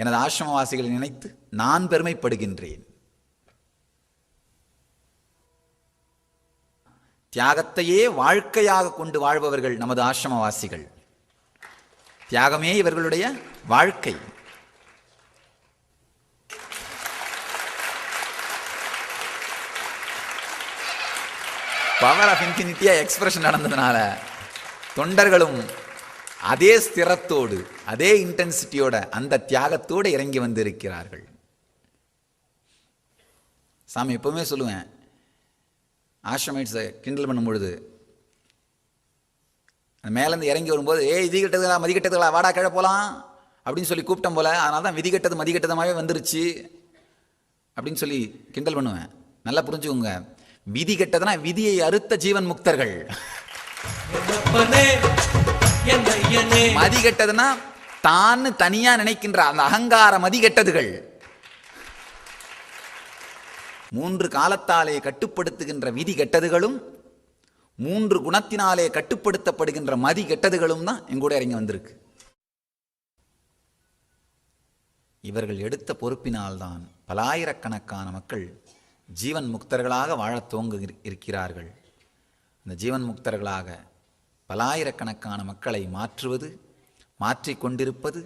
எனது ஆசிரமவாசிகளை நினைத்து நான் பெருமைப்படுகின்றேன். தியாகத்தையே வாழ்க்கையாக கொண்டு வாழ்பவர்கள் நமது ஆசிரமவாசிகள். தியாகமே இவர்களுடைய வாழ்க்கை. பவர் ஆஃப் இன்ஃபினிட்டியா எக்ஸ்பிரஷன் நடந்ததுனால தொண்டர்களும் அதே ஸ்திரத்தோடு, அதே இன்டென்சிட்டியோட, அந்த தியாகத்தோடு இறங்கி வந்திருக்கிறார்கள். சாமி எப்பவுமே சொல்லுவேன், ஆசிரமைட்ஸை கிண்டல் பண்ணும் பொழுது மேலேருந்து இறங்கி வரும்போது, விதி கெட்டதுங்களா மதி கெட்டதுங்களா வாடா கிழ போகலாம் அப்படின்னு சொல்லி கூப்பிட்டோம் போல, அதனால தான் விதி கெட்டது மதி கெட்டதமாகவே வந்துருச்சு அப்படின்னு சொல்லி கிண்டல் பண்ணுவேன். நல்லா புரிஞ்சுக்கோங்க, விதி கெட்டதுனா விதியை அறுத்த ஜீவன் முக்தர்கள். மதி கெட்டதுன்னா தான் தனியா நினைக்கின்ற அந்த அகங்கார மதி கெட்டதுகள். 3 காலத்தாலே கட்டுப்படுத்துகின்ற விதி கெட்டதுகளும் 3 குணத்தினாலே கட்டுப்படுத்தப்படுகின்ற மதி கெட்டதுகளும் தான் எங்கூட இறங்கி வந்திருக்கு. இவர்கள் எடுத்த பொறுப்பினால்தான் பலாயிரக்கணக்கான மக்கள் ஜீவன் முக்தர்களாக வாழத் துவங்க இருக்கிறார்கள். அந்த ஜீவன் முக்தர்களாக பலாயிரக்கணக்கான மக்களை மாற்றுவது, மாற்றிக்கொண்டிருப்பது,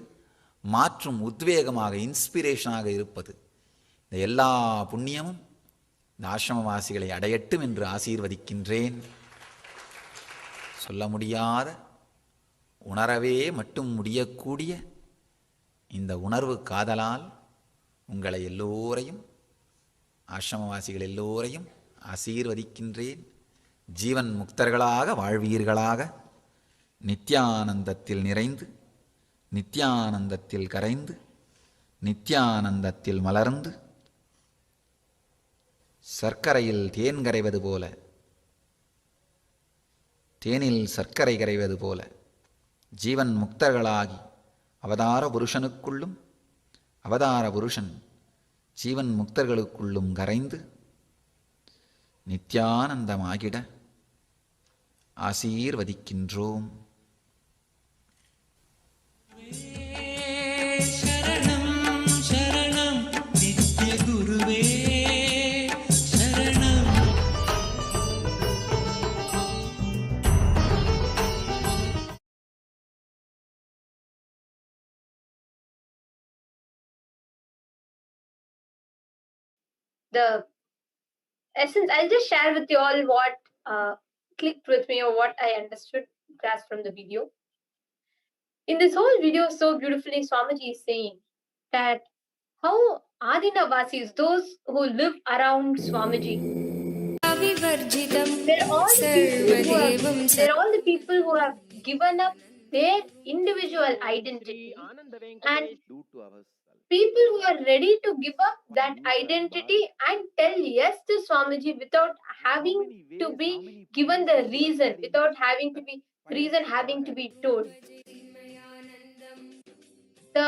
மாற்றும் உத்வேகமாக, இன்ஸ்பிரேஷனாக இருப்பது, இந்த எல்லா புண்ணியமும் இந்த ஆசிரமவாசிகளை அடையட்டும் என்று ஆசீர்வதிக்கின்றேன். சொல்ல முடியாத, உணரவே மட்டும் முடியக்கூடிய இந்த உணர்வு காதலால் உங்களை எல்லோரையும், ஆசிரமவாசிகள் எல்லோரையும் ஆசீர்வதிக்கின்றேன். ஜீவன் முக்தர்களாக வாழ்வீர்களாக. நித்யானந்தத்தில் நிறைந்து, நித்யானந்தத்தில் கரைந்து, நித்யானந்தத்தில் மலர்ந்து, சர்க்கரையில் தேன் கரைவது போல, தேனில் சர்க்கரை கரைவது போல ஜீவன் முக்தர்களாகி அவதார புருஷனுக்குள்ளும், அவதார புருஷன் ஜீவன் முக்தர்களுக்குள்ளும் கரைந்து நித்யானந்தமாகிட ஆசீர்வதிக்கின்றோம். சரணம் சரணம் நித்ய குருவே சரணம். The essence, I'll just share with you all what clicked with me or what I understood, grasped from the video. In this whole video, so beautifully, Swamiji is saying that how Adinavasis, those who live around Swamiji, they're all the people who have given up their individual identity, and people who are ready to give up that identity and tell yes to Swamiji without having to be given the reason, without having to be told. The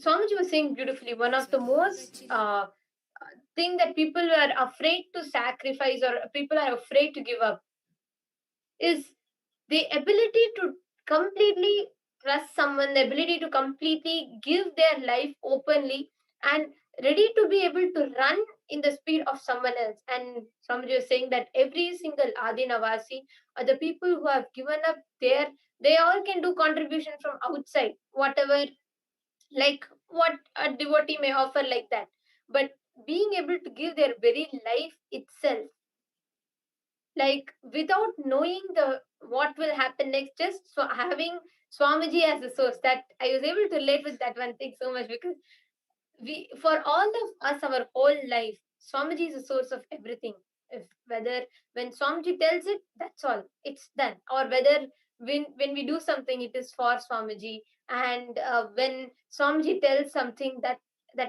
Swamiji was saying beautifully, one of the most thing that people are afraid to sacrifice or people are afraid to give up is the ability to completely trust someone, the ability to completely give their life openly and ready to be able to run in the speed of someone else. And somebody was saying that every single Adinavasi are the people who have given up they all can do contribution from outside, whatever, like what a devotee may offer, like that. But being able to give their very life itself, like without knowing what will happen next, just having Swamiji as a source, that I was able to relate with that one thing so much, because for all of us, our whole life, Swamiji is the source of everything. Whether when Swamiji tells it, that's all, it's done. Or whether when we do something, it is for Swamiji. And when Swamiji tells something, that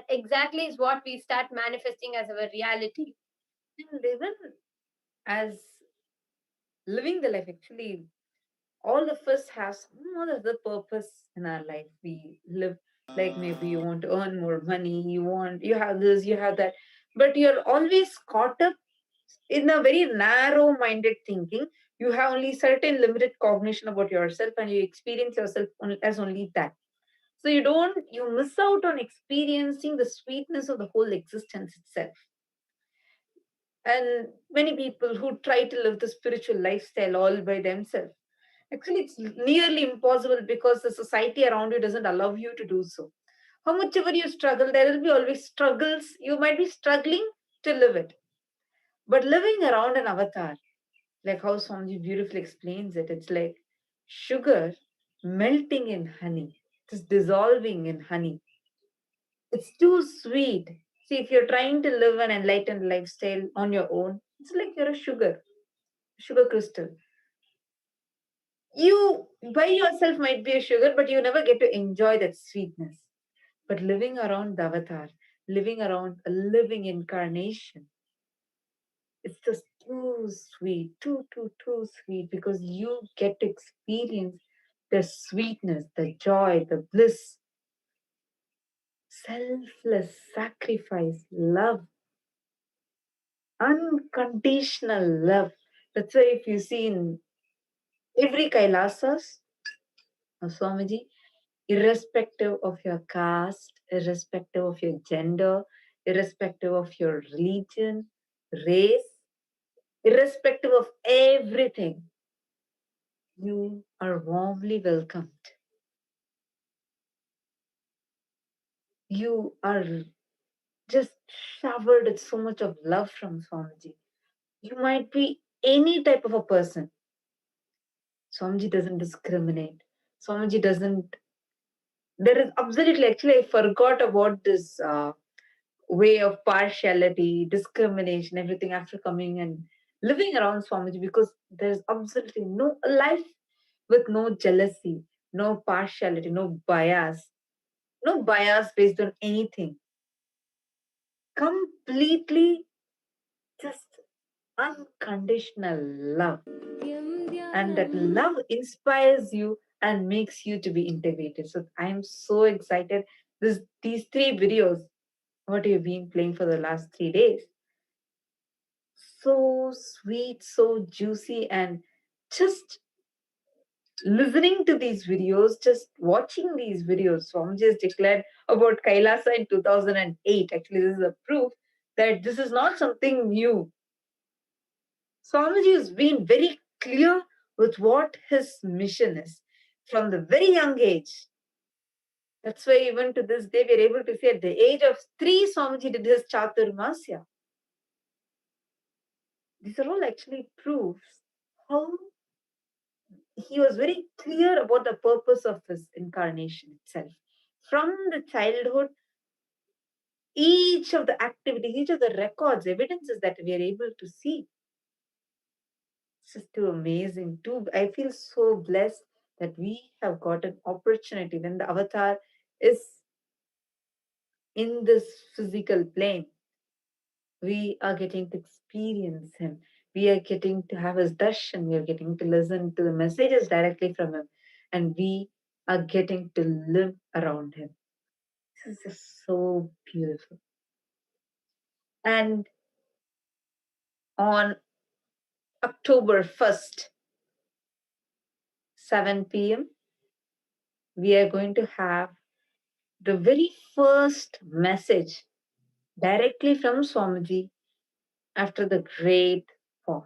exactly is what we start manifesting as our reality. And even as living the life, actually, all of us have some other purpose in our life. We live, like maybe you want to earn more money, you have this, you have that, but you're always caught up in a very narrow minded thinking. You have only certain limited cognition about yourself and you experience yourself as only that. So you miss out on experiencing the sweetness of the whole existence itself. And many people who try to live the spiritual lifestyle all by themselves, actually it's nearly impossible, because the society around you doesn't allow you to do so. How much ever you struggle, there will be always struggles. You might be struggling to live it. But living around an avatar, like how Swamiji beautifully explains it, it's like sugar melting in honey, just dissolving in honey. It's too sweet. See, if you're trying to live an enlightened lifestyle on your own, it's like you're a sugar crystal. You by yourself might be a sugar, but you never get to enjoy that sweetness. But living around the avatar, living around a living incarnation, it's just too sweet, too sweet, because you get to experience the sweetness, the joy, the bliss, selfless sacrifice, love, unconditional love. That's why if you see in every Kailasas of Swamiji, irrespective of your caste, irrespective of your gender, irrespective of your religion, race, irrespective of everything, you are warmly welcomed. You are just showered with so much of love from Swamiji. You might be any type of a person. Swamiji doesn't discriminate. Swamiji doesn't There is absolutely, actually, I forgot about this way of partiality, discrimination, everything after coming and living around Swamiji, because there's absolutely no life with no jealousy, no partiality, no bias based on anything. Completely just unconditional love. And that love inspires you and makes you to be integrated. So I'm so excited. These 3 videos, what you've been playing for the last 3 days, so sweet, so juicy, and just listening to these videos, just watching these videos. Swamiji has declared about Kailasa in 2008. Actually, this is a proof that this is not something new. Swamiji has been very clear with what his mission is from the very young age. That's why even to this day, we're able to say at the age of 3, Swamiji did his Chaturmasya. These are all actually proofs how he was very clear about the purpose of his incarnation itself. From the childhood, each of the activities, each of the records, evidences that we are able to see. It's just too amazing. I feel so blessed that we have got an opportunity when the avatar is in this physical plane. We are getting to experience him. We are getting to have his darshan. We are getting to listen to the messages directly from him. And we are getting to live around him. This is just so beautiful. And on October 1st, 7 p.m., we are going to have the very first message directly from Swamiji after the great pause.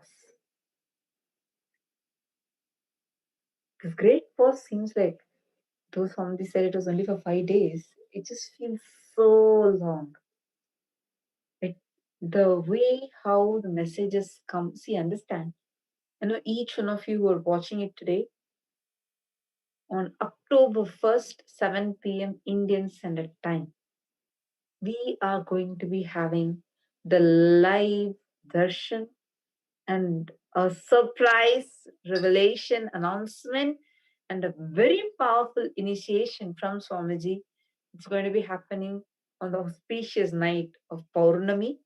This great pause seems like, though Swamiji said it was only for 5 days, it just feels so long. The way how the messages come, see, understand. Each one of you who are watching it today, on October 1st, 7 p.m. Indian Standard Time, we are going to be having the live darshan and a surprise revelation announcement and a very powerful initiation from Swamiji. It's going to be happening on the auspicious night of Paurnami,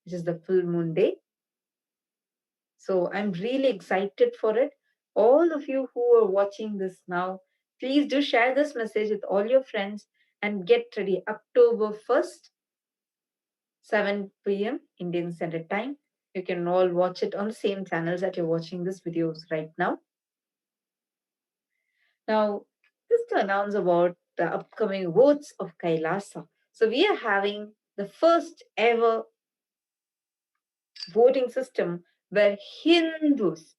which is the full moon day. So I'm really excited for it. All of you who are watching this now, please do share this message with all your friends and get ready. October 1st, 7 p.m. Indian Standard Time. You can all watch it on the same channels that you're watching this videos right now. Now, just to announce about the upcoming votes of Kailasa. So we are having the first ever voting system where Hindus,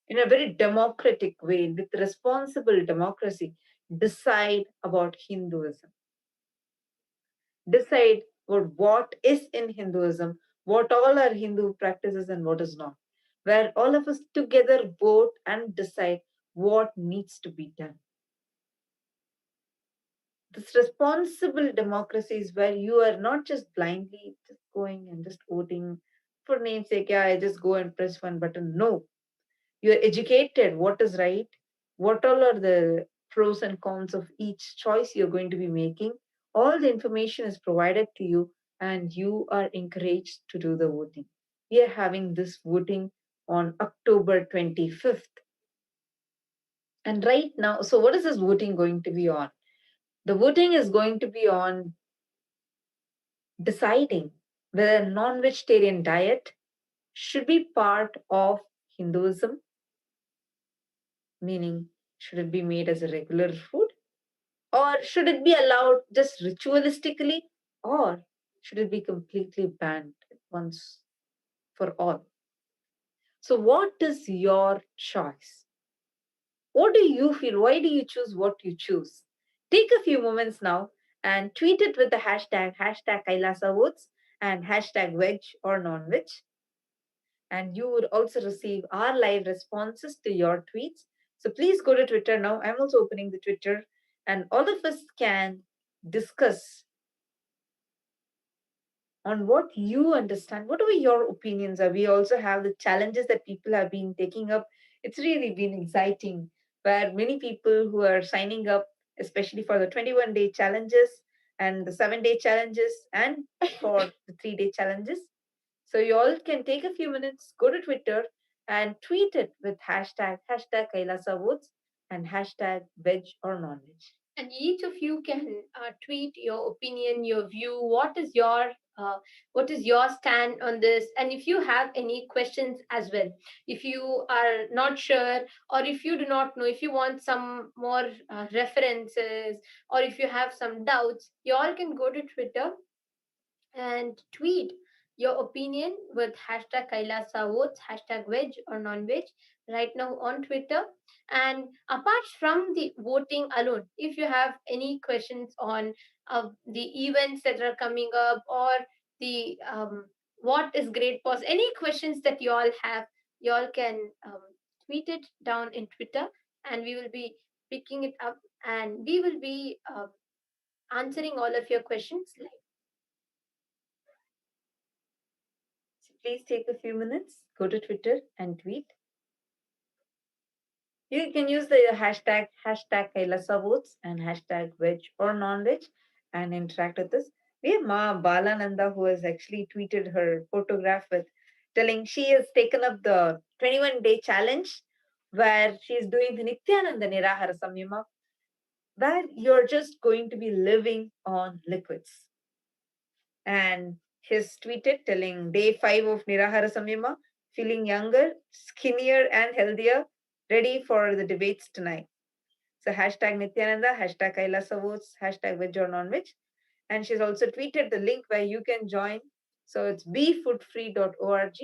in a very democratic way, with responsible democracy, decide about Hinduism. Decide what is in Hinduism, what all are Hindu practices and what is not. Where all of us together vote and decide what needs to be done. This responsible democracy is where you are not just blindly just going and just voting for namesake. Yeah, I just go and press one button. No, you are educated what is right, what all are the pros and cons of each choice you're going to be making. All the information is provided to you and you are encouraged to do the voting. We are having this voting on October 25th. And right now, so what is this voting going to be on? The voting is going to be on deciding whether non-vegetarian diet should be part of Hinduism, meaning should it be made as a regular food, or should it be allowed just ritualistically, or should it be completely banned once for all? So what is your choice? What do you feel? Why do you choose what you choose? Take a few moments now and tweet it with the hashtag Kailasa Votes and hashtag veg or non-veg. And you would also receive our live responses to your tweets. So please go to Twitter now. I'm also opening the Twitter and all of us can discuss on what you understand, whatever your opinions are. We also have the challenges that people have been taking up. It's really been exciting, where many people who are signing up, especially for the 21-day challenges and the 7-day challenges and for the 3-day challenges. So you all can take a few minutes, go to Twitter and tweet it with hashtag Kailasa Votes and hashtag veg or non-veg. And each of you can tweet your opinion, your view. What is your stand on this? And if you have any questions as well, if you are not sure, or if you do not know, if you want some more references, or if you have some doubts, you all can go to Twitter and tweet your opinion with hashtag Kailasa Votes, hashtag veg or non-veg right now on Twitter. And apart from the voting alone, if you have any questions on the events that are coming up, or the what is great pause, any questions that you all have, you all can tweet it down in Twitter, and we will be picking it up, and we will be answering all of your questions live. So please take a few minutes, go to Twitter and tweet. You can use the hashtag Kailasa Votes and hashtag veg or non-veg and interact with us. We have Ma Balananda, who has actually tweeted her photograph with telling she has taken up the 21-day challenge where she is doing the Nithyananda Nirahara Samyama, where you're just going to be living on liquids. And he's tweeted telling day 5 of Nirahara Samyama, feeling younger, skinnier, and healthier, ready for the debates tonight. So hashtag Nithyananda, hashtag Kailasa Votes, hashtag veg or non-veg. And she's also tweeted the link where you can join. So it's befoodfree.org.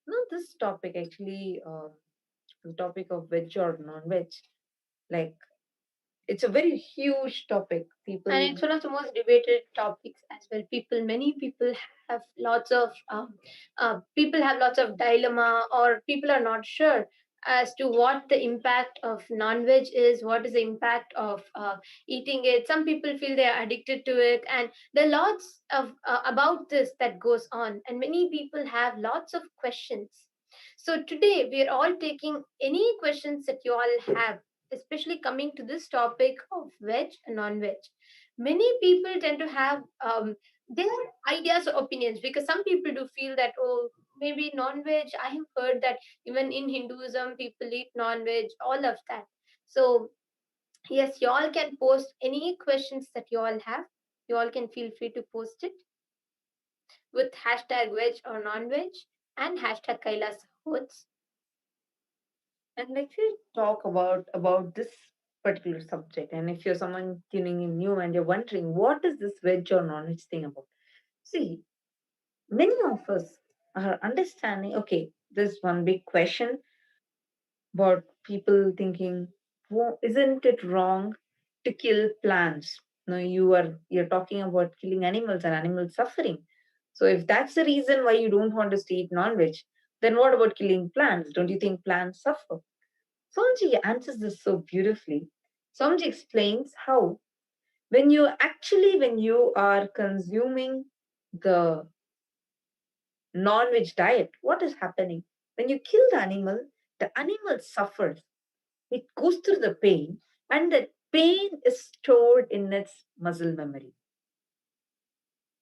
Now this topic actually, the topic of veg or non-veg, like it's a very huge topic. People, and it's one of the most debated topics as well. Many people have lots of people have lots of dilemma, or people are not sure as to what the impact of non-veg is, what is the impact of eating it. Some people feel they are addicted to it, and there are lots of about this that goes on, and many people have lots of questions. So today we are all taking any questions that you all have, especially coming to this topic of veg and non-veg. Many people tend to have their ideas or opinions, because some people do feel that, oh, maybe non-veg, I have heard that even in Hinduism people eat non-veg, all of that. So yes, you all can post any questions that you all have. You all can feel free to post it with hashtag veg or non-veg and hashtag Kailas Votes. and like we talk about this particular subject, and if you're someone tuning in new and you're wondering what is this veg or non-veg thing about, see, many of us are understanding. Okay, there's one big question about people thinking, isn't it wrong to kill plants? No, you're talking about killing animals and animal suffering. So if that's the reason why you don't want to eat non-veg, then what about killing plants? Don't you think plants suffer? Somji answers this so beautifully. Somji explains how when you are consuming the non-veg diet, what is happening? When you kill the animal suffers. It goes through the pain, and that pain is stored in its muscle memory.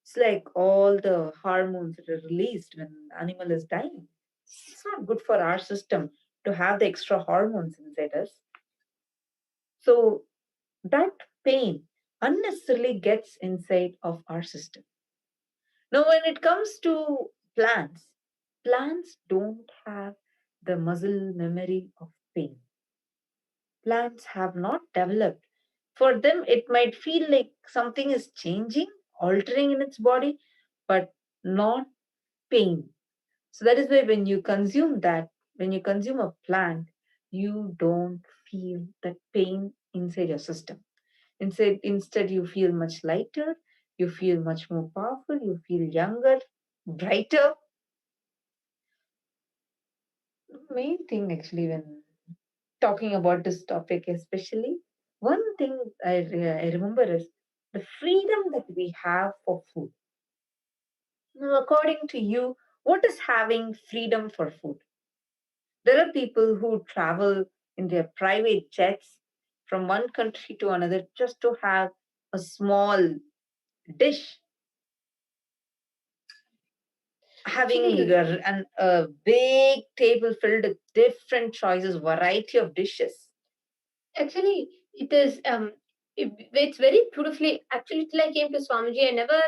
It's like all the hormones that are released when the animal is dying. It's not good for our system to have the extra hormones inside us. So that pain unnecessarily gets inside of our system. Now, when it comes to plants, plants don't have the muscle memory of pain. Plants have not developed. For them, it might feel like something is changing, altering in its body, but not pain. So that is why when you consume a plant, you don't feel that pain inside your system. Instead, you feel much lighter, you feel much more powerful, you feel younger, brighter. The main thing actually when talking about this topic especially, one thing I remember is the freedom that we have for food. Now, according to you, what is having freedom for food? There are people who travel in their private jets from one country to another just to have a small dish, having a big table filled with different choices, variety of dishes. Actually, it is it's very beautifully. Actually, till I came to Swamiji, I never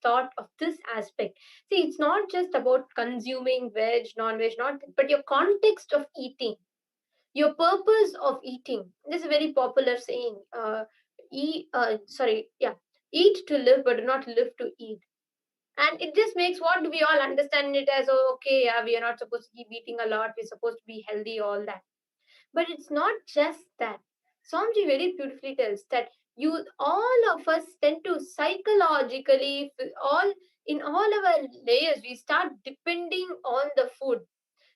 thought of this aspect. See, it's not just about consuming veg, non-veg, not, but your context of eating, your purpose of eating. This is a very popular saying. Eat to live, but do not live to eat. And it just makes what we all understand it as, oh, okay, yeah, we are not supposed to keep eating a lot. We're supposed to be healthy, all that. But it's not just that. Swamiji very beautifully tells that you, all of us tend to psychologically, all in all our layers, we start depending on the food.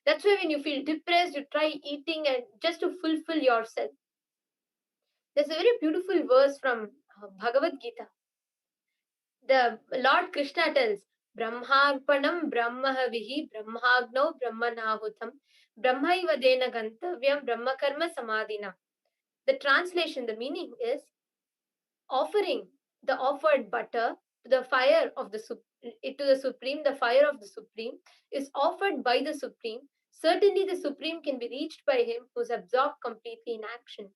That's why when you feel depressed, you try eating and just to fulfill yourself. There's a very beautiful verse from Bhagavad Gita. The Lord Krishna tells, Brahmarpanam Brahmahavihi Brahmagno Brahmanahutam Brahmaivadena Gantavyam Brahmakarma Samadhina. The translation, the meaning is offering the offered butter to the fire of the Supreme, the fire of the Supreme is offered by the Supreme. Certainly the Supreme can be reached by him who's absorbed completely in action.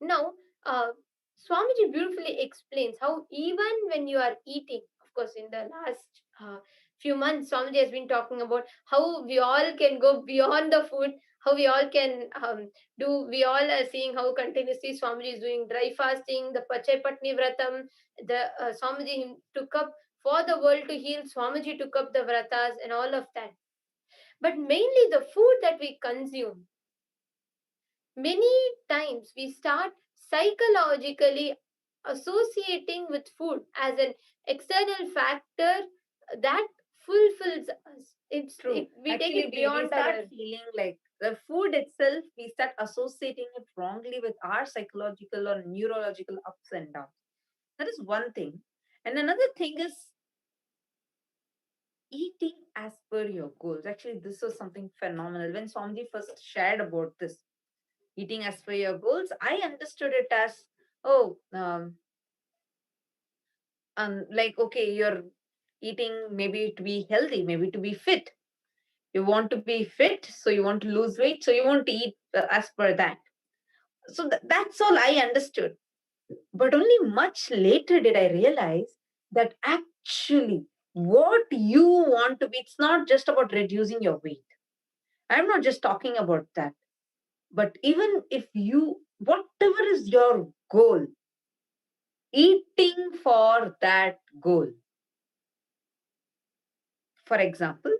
Now, Swamiji beautifully explains how even when you are eating, of course, in the last few months, Swamiji has been talking about how we all can go beyond the food, how we all can we all are seeing how continuously Swamiji is doing dry fasting, the Pachai Patni Vratam, the Swamiji took up for the world to heal, Swamiji took up the Vratas and all of that. But mainly the food that we consume, many times we start psychologically associating with food as an external factor that fulfills us. It's True. we Actually, take it beyond we start our feeling like the food itself, we start associating it wrongly with our psychological or neurological ups and downs. That is one thing. And another thing is eating as per your goals. Actually, this was something phenomenal. When Swamiji first shared about this, eating as per your goals, I understood it as, oh, like, okay, you're eating maybe to be healthy, maybe to be fit. You want to be fit, so you want to lose weight, so you want to eat as per that. So that's all I understood. But only much later did I realize that actually what you want to be, it's not just about reducing your weight. I'm not just talking about that. But even if you, whatever is your goal, eating for that goal. For example,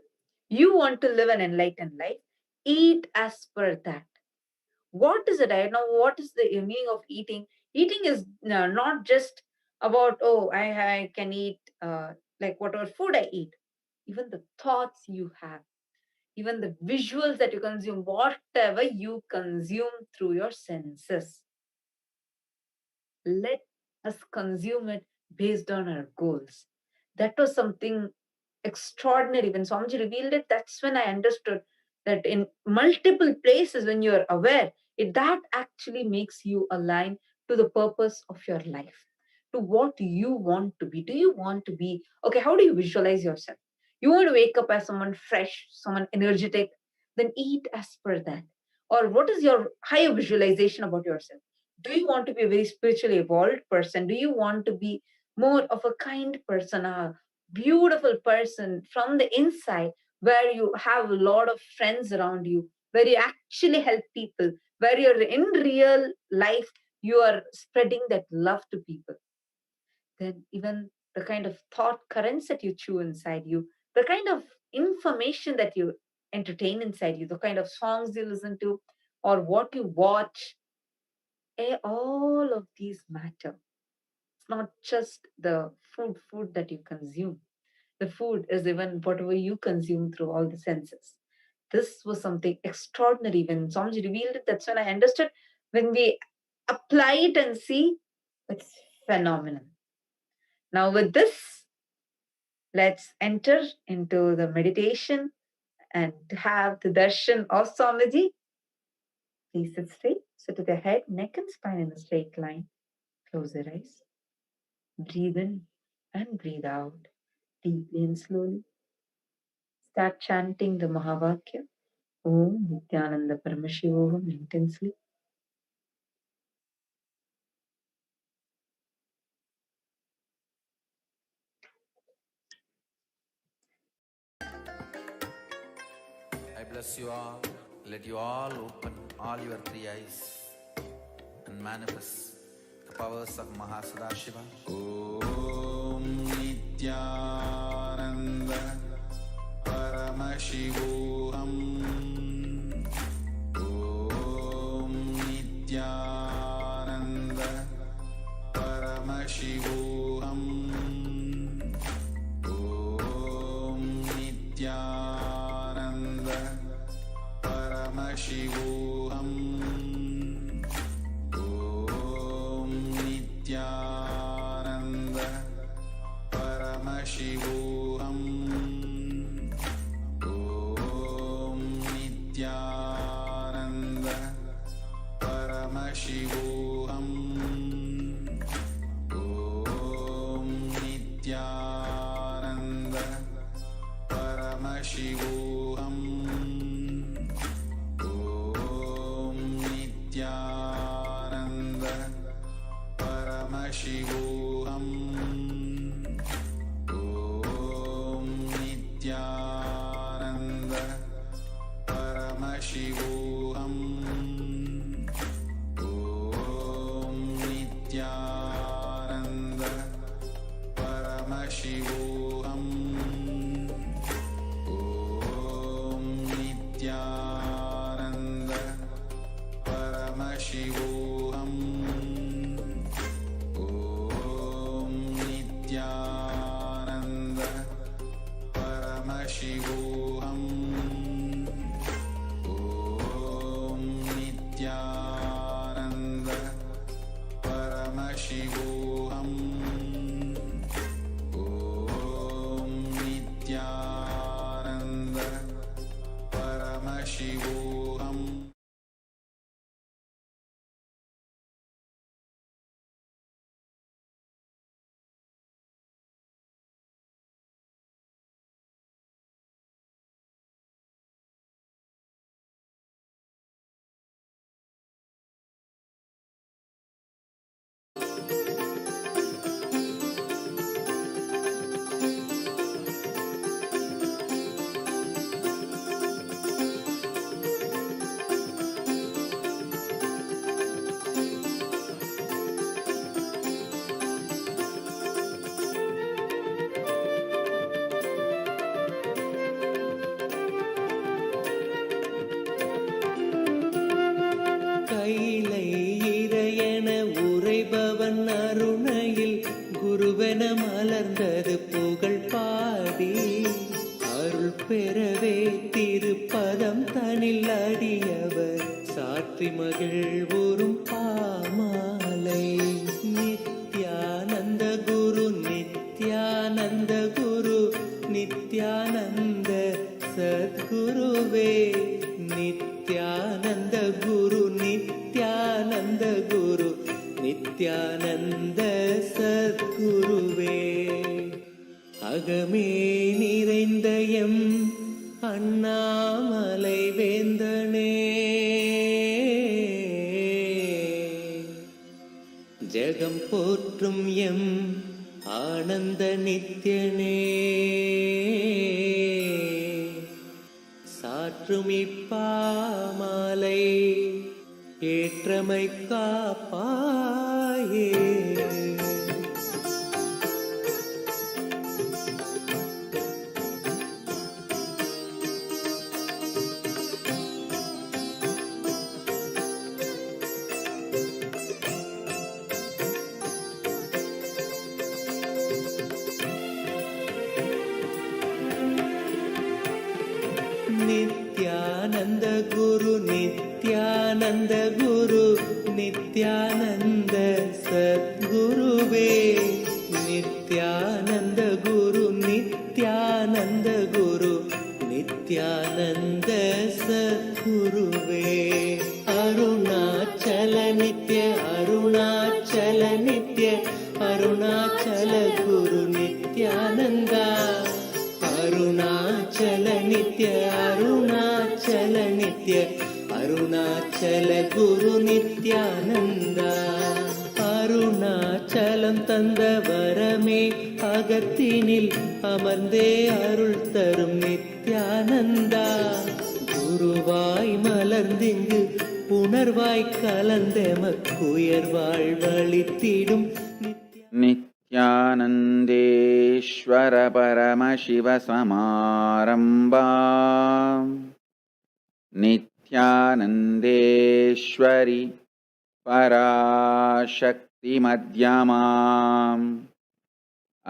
you want to live an enlightened life, eat as per that. What is it? I know what is the meaning of eating. Eating is not just about, oh, I can eat like whatever food I eat. Even the thoughts you have, even the visuals that you consume, whatever you consume through your senses. Let us consume it based on our goals. That was something extraordinary. When Swamiji revealed it, that's when I understood that in multiple places, when you're aware, that actually makes you align to the purpose of your life, to what you want to be. Do you want to be, okay, how do you visualize yourself? You want to wake up as someone fresh, someone energetic, then eat as per that. Or what is your higher visualization about yourself? Do you want to be a very spiritually evolved person? Do you want to be more of a kind person, a beautiful person from the inside, where you have a lot of friends around you, where you actually help people, where you're in real life, you are spreading that love to people? Then even the kind of thought currents that you chew inside you, the kind of information that you entertain inside you, the kind of songs you listen to, or what you watch, all of these matter. It's not just the food that you consume. The food is even whatever you consume through all the senses. This was something extraordinary. When Swamiji revealed it, that's when I understood. When we apply it and see. It's phenomenal. Now with this, let's enter into the meditation and have the darshan of Swamiji. Please sit straight. Sit with your head, neck and spine in a straight line. Close your eyes. Breathe in and breathe out deeply and slowly. Start chanting the Mahavakya. Om Nithyananda Paramashivoham intensely. I bless you all. Let you all open all your three eyes and manifest the powers of Mahasadashiva. Om Nithyananda Paramashivoham. Om Nithyananda Paramashivoham. Om Nithyananda Paramashivoham. Om Nithyananda Paramashivoham. Om Nithyananda Paramashivoham. Om Nithyananda Paramashivoham. Om Nithyananda Paramashivoham. Om Nithyananda Paramashivoham. Om Nithyananda Paramashivoham. Om Nithyananda Paramashivoham. Om Nithyananda Paramashivoham. Om Nithyananda Paramashivoham. Om Nithyananda Paramashivoham. கைலை இறையென உரைபவன் அருணையில் குருவென மலர்ந்தது புகழ் பாடி அருள் பெறவே திருப்பதம் தனில் அடியவர் சாற்றி மகிழ்வுறும் பாமாலை. நித்யானந்த குரு நித்யானந்த குரு நித்யானந்த சத்குருவே. நித்யானந்த குரு நித்யானந்த குரு நித்யானந்த சத்குருவே. அகமே நிறைந்த M Annamalai வேந்தனே, Jegam போற்றும் M ஆனந்த நித்யனே, சாற்றும் இப்பாமாலை ஏற்றமை காப்பாயே. நித்யானந்த குரு நித்யானந்த குரு नित्यानंद सद्गुरुवे नित्यानंद गुरु नित्यानंद गुरु नित्यानंद सद्गुरुवे अरुणाचल नित्य अरुणाचल नित्य अरुणाचल गुरु नित्यानंद अरुणाचल नित्य अरुणाचल नित्य अरुणाचल गुरु नित्यानंद அருணாச்சலம் தந்த வரமே அகத்தினில் அமர்ந்தே அருள் தரும் நித்யானந்தா குருவாய் மலர்ந்திங்கு உணர்வாய் கலந்தெமக்குயர்வாழ் வழித்திடும் नित्यानन्देश्वर परमशिव समारम्भाम् नित्यानन्देश्वरि पराशक्ति मध्यमाम्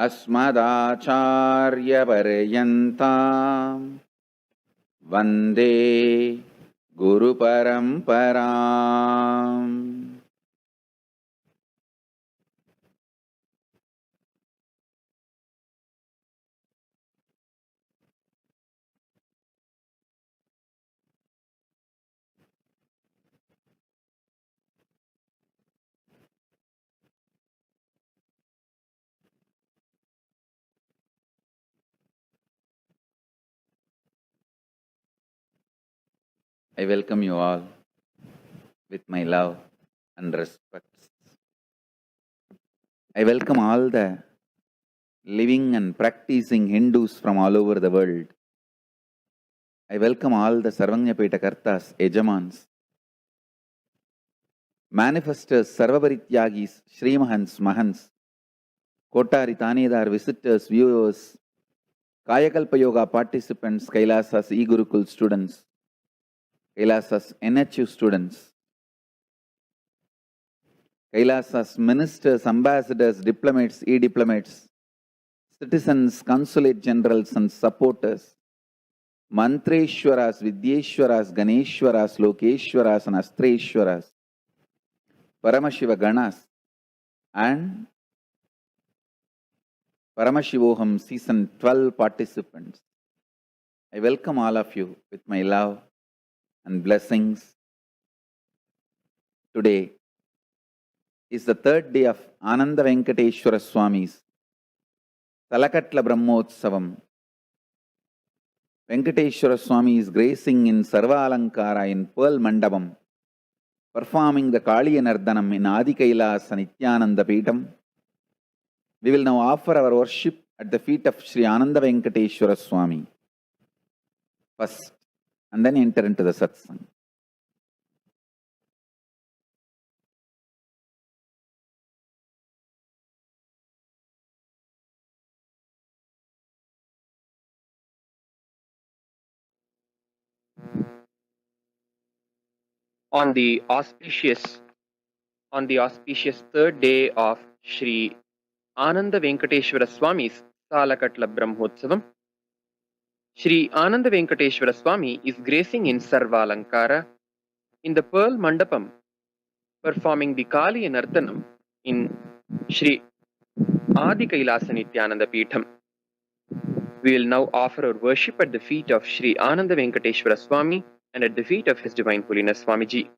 अस्मदाचार्यपर्यन्ताम् वन्दे गुरुपरम्पराम्. I welcome you all with my love and respect. I welcome all the living and practicing Hindus from all over the world. I welcome all the Sarvanyapeta Kartas, Ejamans, manifestors, Sarvabarityagis, Srimahans, Mahans, Kotari Tanedar, visitors, viewers, Kayakalpa Yoga participants, Kailasas E-Gurukul students, Kailasas NHU students, Kailasas ministers, ambassadors, diplomats, e-diplomats, citizens, consulate generals and supporters, Mantreshwaras, Vidyeshwaras, Ganeshwaras, Lokeshwaras and Astreshwaras, Paramashiva Ganas and Paramashivoham season 12 participants. I welcome all of you with my love and blessings. Today is the third day of Ananda Venkateshwara Swami's Talakatla Brahmotsavam. Venkateshwara Swami is gracing in Sarva Alankara in Pearl Mandapam, performing the Kaliya Nardhanam in Adi Kailasa Nithyananda Peetham. We will now offer our worship at the feet of Sri Ananda Venkateshwara Swami first, and then enter into the Satsang. On the auspicious third day of Sri Ananda Venkateshwara Swami's Salakatla Brahmotsavam, Sri Ananda Venkateshwara Swami is gracing in Sarvalankara in the Pearl Mandapam, performing the Kaliya Nardhanam in Sri Adi Kailasa Nithyananda Peetham. We will now offer our worship at the feet of Sri Ananda Venkateshwara Swami and at the feet of His Divine Holiness Swamiji.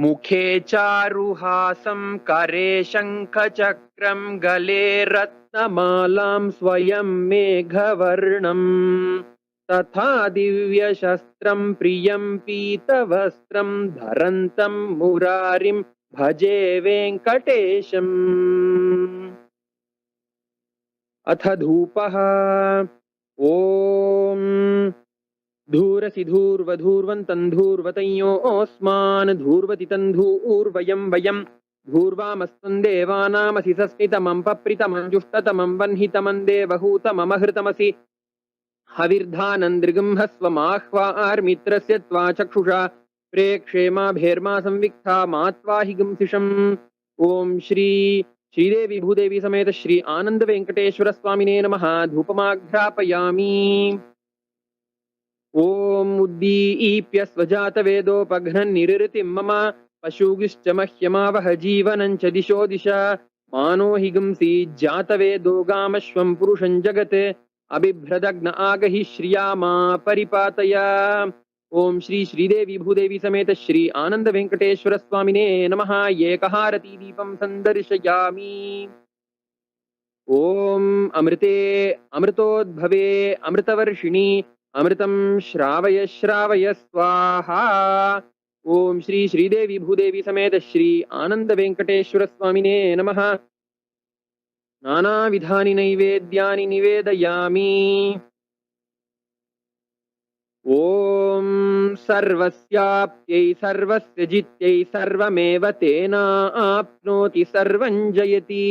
मुखे चारुहासं करे शङ्खचक्रं गले रत्नमालां स्वयं मेघवर्णं तथा दिव्यशस्त्रं प्रियं पीतवस्त्रं धरन्तं मुरारिं भजे वेङ्कटेशम्. अथ धूपः. ॐ धूरसि धूर्वधूर्वन्तन्धूर्वतयोऽस्मान् धूर्वति तन्धूर्वयं वयं धूर्वामस्त्वं देवानामसि सस्मितमं पप्रितमं जुष्टतमं वह्नितमं देवहूतममहृतमसि हविर्धानन्दृगंहस्वमाह्वार्मित्रस्य त्वा चक्षुषा प्रेक्षेमा भेर्मा संविक्था मात्वा हि गुंसिषम्. ॐ श्री श्रीदेवी भूदेवी समेत श्री आनंद वेंकटेश्वर स्वामिने नमः धूपमाघ्रापयामि। ओम उद्दीप्य स्वजातवेदोपघ्नन् निरृतिं मम पशुगिश्च मह्यमावह जीवनं च दिशो दिशा मानो हिगंसि जातवेदो गामश्वं पुरुषं जगत् अबिभ्रदग्न आगहि श्रियामा परिपातय। ओम श्री श्रीदेवी भूदेवी समेत श्री आनंद वेंकटेश्वर स्वामिने नमः एकहारती दीपं संदर्शयामि। ओम अमृते अमृतोद्भवे अमृतवर्षिणि अमृतं श्रावय श्रावय स्वाहा। ओम श्री श्रीदेवी भूदेवी समेत श्री आनंद वेंकटेश्वर स्वामिने नमः नानाविधानि नैवेद्यानि निवेदयामि। ओम सर्वस्याप्त्यै सर्वस्य जित्यै सर्वमेव तेनाप्नोति सर्वं जयति।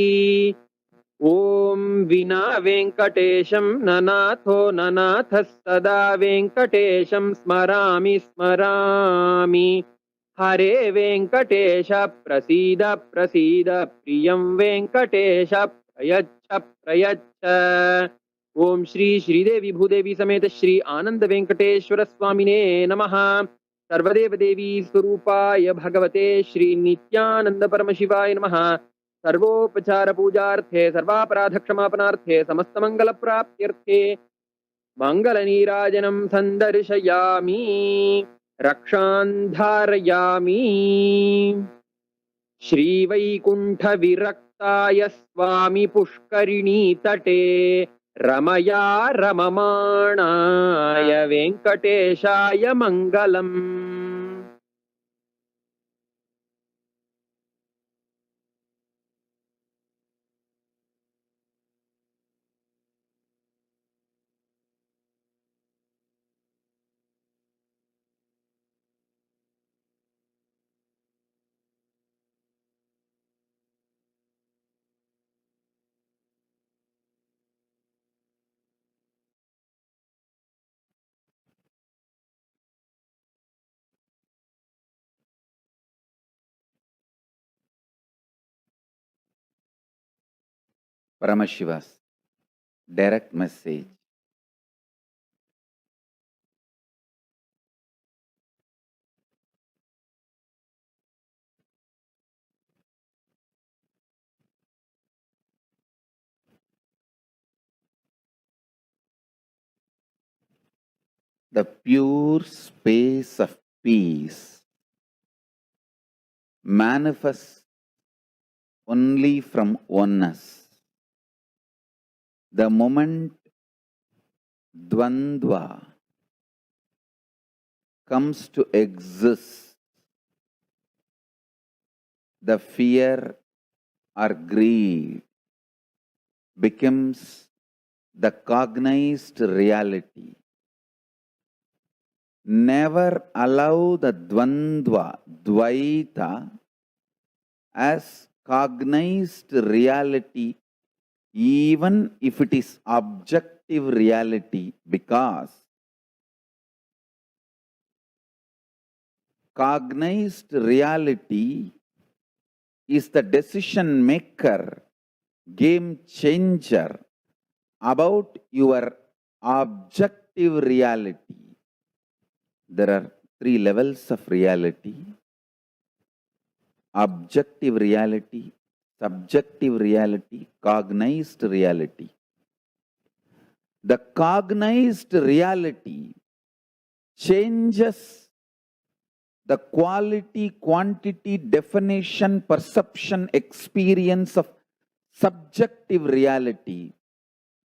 ओम विना वेंकटेशं ननाथो ननाथः सदा वेंकटेशं स्मरामि स्मरामि। हरे वेंकटेश प्रसीद प्रसीद प्रियं वेंकटेश प्रयच्छ प्रयच्छ। ओम श्री श्रीदेवी भूदेवी समेत श्री आनंद वेंकटेश्वर स्वामिने नमः सर्वदेव देवी स्वरूपाय भगवते श्री नित्यानंद परमशिवाय नमः सर्वोपचार पूजार्थे सर्वापराध क्षमापणार्थे समस्त मंगल प्राप्त्यर्थे मंगल नीराजनं संदर्शयामि रक्षान् धारयामि। श्रीवैकुंठ विरक्ताय स्वामी पुष्करिणी तटे रमया रममाणाय वेंकटेशाय मंगलम्। Paramashiva's direct message. The pure space of peace manifests only from oneness. The moment Dvandva comes to exist, the fear or greed becomes the cognized reality. Never allow the Dvandva, Dvaita, as cognized reality, even if it is objective reality, because cognized reality is the decision maker, game changer about your objective reality. There are 3 levels of reality: objective reality, subjective reality, cognized reality. The cognized reality changes the quality, quantity, definition, perception, experience of subjective reality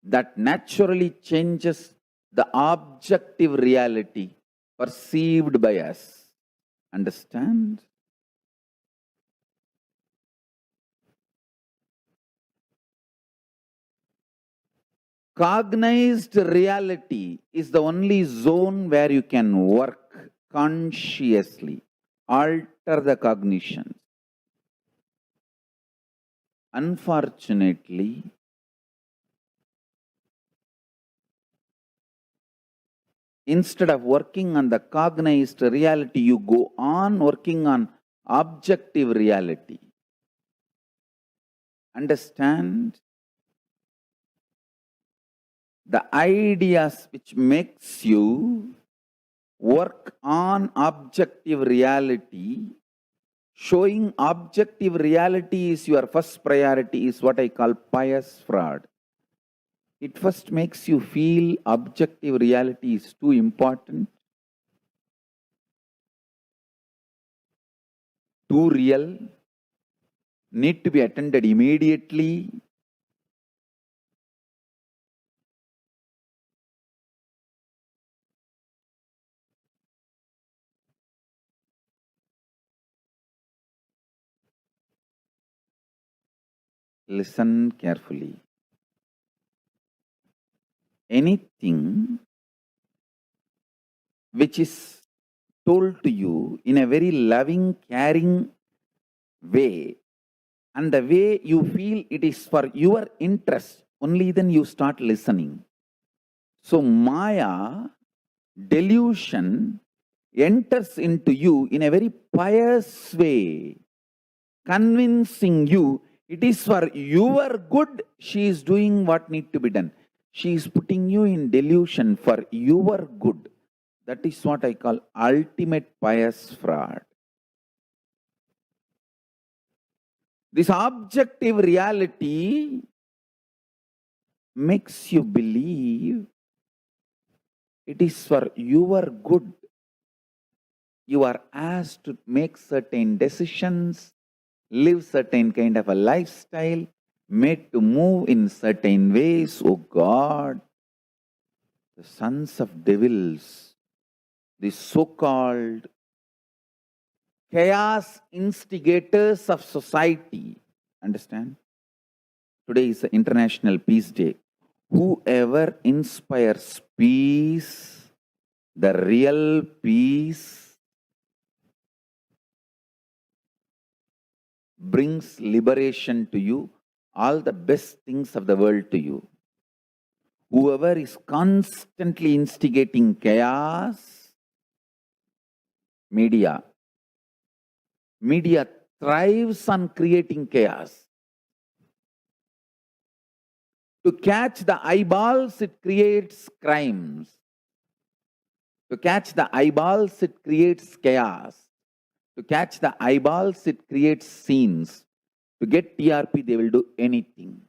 that naturally changes the objective reality perceived by us. Understand? Cognized reality is the only zone where you can work consciously, alter the cognition. Unfortunately, instead of working on the cognized reality, you go on working on objective reality. understand the ideas which makes you work on objective reality. Showing objective reality is your first priority is what I call pious fraud. It first makes you feel objective reality is too important, too real, need to be attended immediately. Listen carefully. Anything which is told to you in a very loving, caring way, and the way you feel it is for your interest, only then you start listening. So Maya, delusion, enters into you in a very pious way, convincing you it is for your good she is doing what need to be done. She is putting you in delusion for your good. That is what I call ultimate pious fraud. This objective reality makes you believe it is for your good. You are asked to make certain decisions, live certain kind of a lifestyle, made to move in certain ways. Oh God, the sons of devils, the so-called chaos instigators of society. Understand? Today is the International Peace Day. Whoever inspires peace, the real peace, brings liberation to you, all the best things of the world to you. Whoever is constantly instigating chaos, media thrives on creating chaos. To catch the eyeballs, it creates crimes. To catch the eyeballs, it creates chaos. To catch the eyeballs, it creates scenes. To get TRP, they will do anything.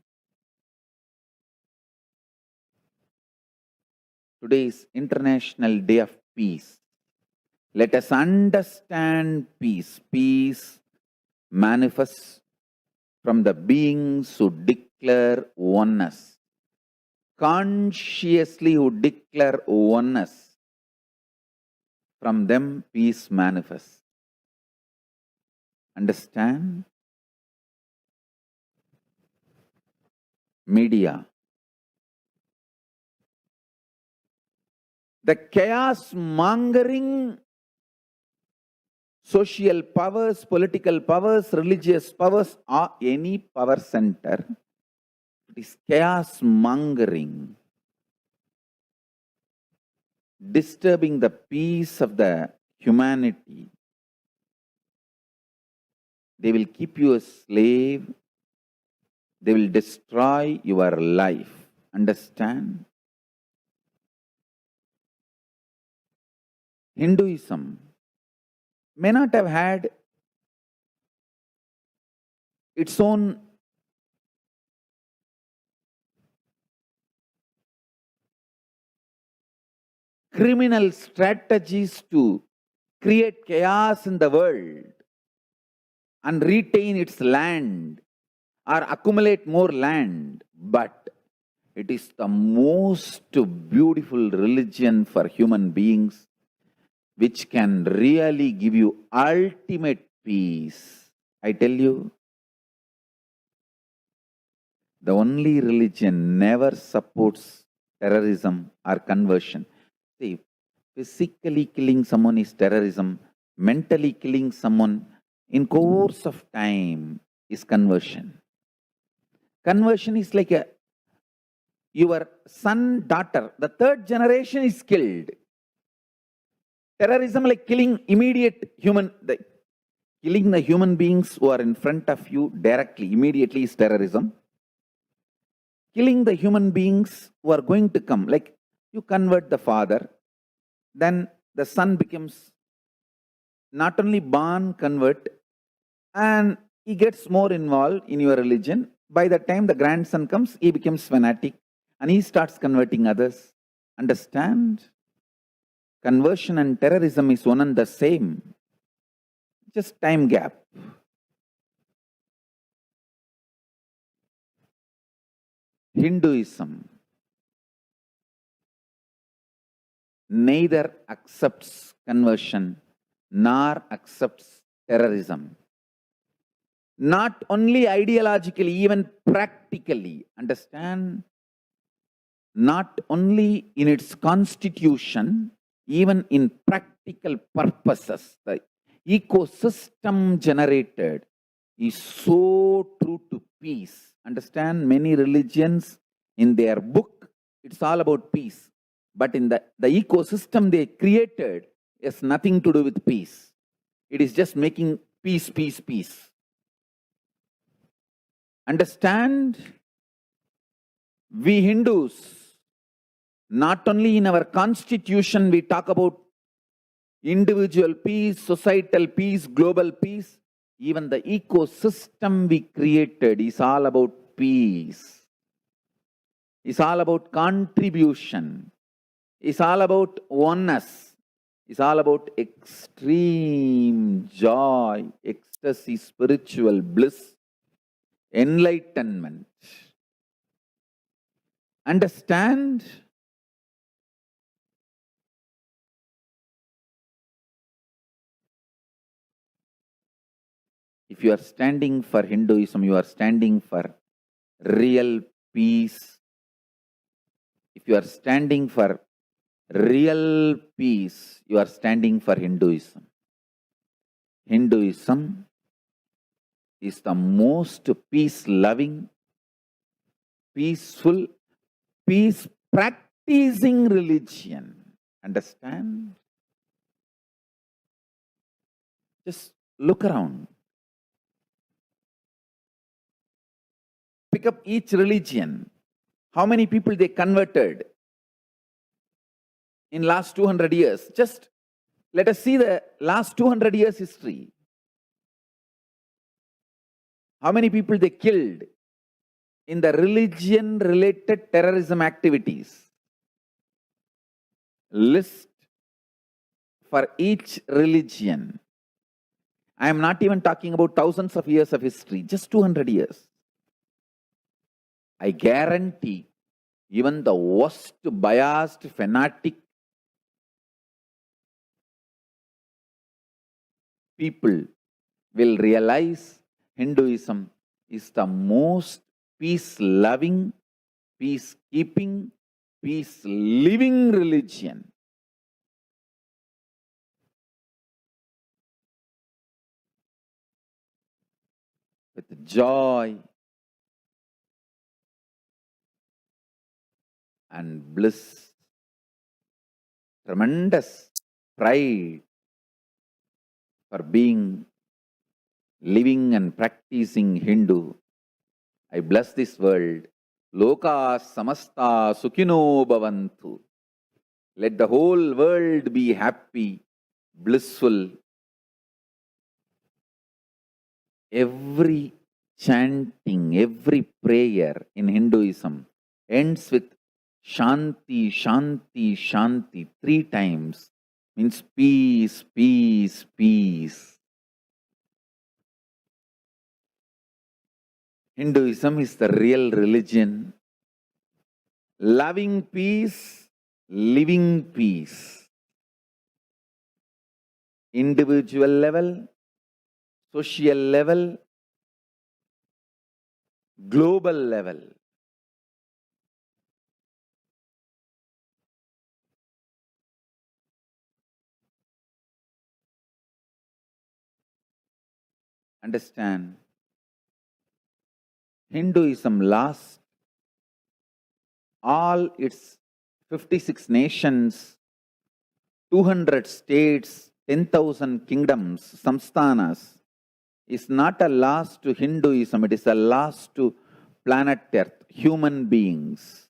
Today is International Day of Peace. Let us understand peace. Peace manifests from the beings who declare oneness. Consciously who declare oneness. From them peace manifests. Understand? Media. The chaos mongering social powers, political powers, religious powers, or any power center, it is chaos mongering, disturbing the peace of the humanity. They will keep you a slave. They will destroy your life. Understand? Hinduism may not have had its own criminal strategies to create chaos in the world and retain its land or accumulate more land, but it is the most beautiful religion for human beings, which can really give you ultimate peace. I tell you, the only religion never supports terrorism or conversion. See, physically killing someone is terrorism. Mentally killing someone in course of time is conversion. Conversion is like your son, daughter, the third generation is killed. Terrorism like killing immediate human, Killing the human beings who are in front of you directly, immediately is terrorism. Killing the human beings who are going to come, like you convert the father, then the son becomes not only born convert, and he gets more involved in your religion. By the time the grandson comes, he becomes fanatic and he starts converting others. Understand? Conversion and terrorism is one and the same. Just time gap. Hinduism neither accepts conversion nor accepts terrorism. Not only ideologically, even practically. Understand? Not only in its constitution, even in practical purposes. The ecosystem generated is so true to peace. Understand? Many religions in their book, it's all about peace. But in the ecosystem they created has nothing to do with peace. It is just making peace, peace, peace. Understand? We Hindus, not only in our constitution we talk about individual peace, societal peace, global peace, even the ecosystem we created is all about peace. It's all about contribution. It's all about oneness. It's all about extreme joy, ecstasy, spiritual bliss, enlightenment. Understand? If you are standing for Hinduism, you are standing for real peace. If you are standing for real peace, you are standing for Hinduism. Hinduism is the most peace-loving, peaceful, peace-practicing religion. Understand? Just look around. Pick up each religion. How many people they converted in last 200 years? Just let us see the last 200 years history. How many people they killed in the religion-related terrorism activities? List for each religion. I am not even talking about thousands of years of history, just 200 years. I guarantee even the worst biased fanatic people will realize Hinduism is the most peace-loving, peace-keeping, peace-living religion. With joy and bliss, tremendous pride for being living and practicing Hindu. I bless this world. Loka samasta sukhino bhavantu. Let the whole world be happy, blissful. Every chanting, every prayer in Hinduism ends with Shanti, Shanti, Shanti 3 times. Means peace, peace, peace. Hinduism is the real religion. Loving peace, living peace. Individual level, social level, global level. Understand? Hinduism lost all its 56 nations, 200 states, 10,000 kingdoms, samsthanas, is not a loss to Hinduism, it is a loss to planet Earth, human beings.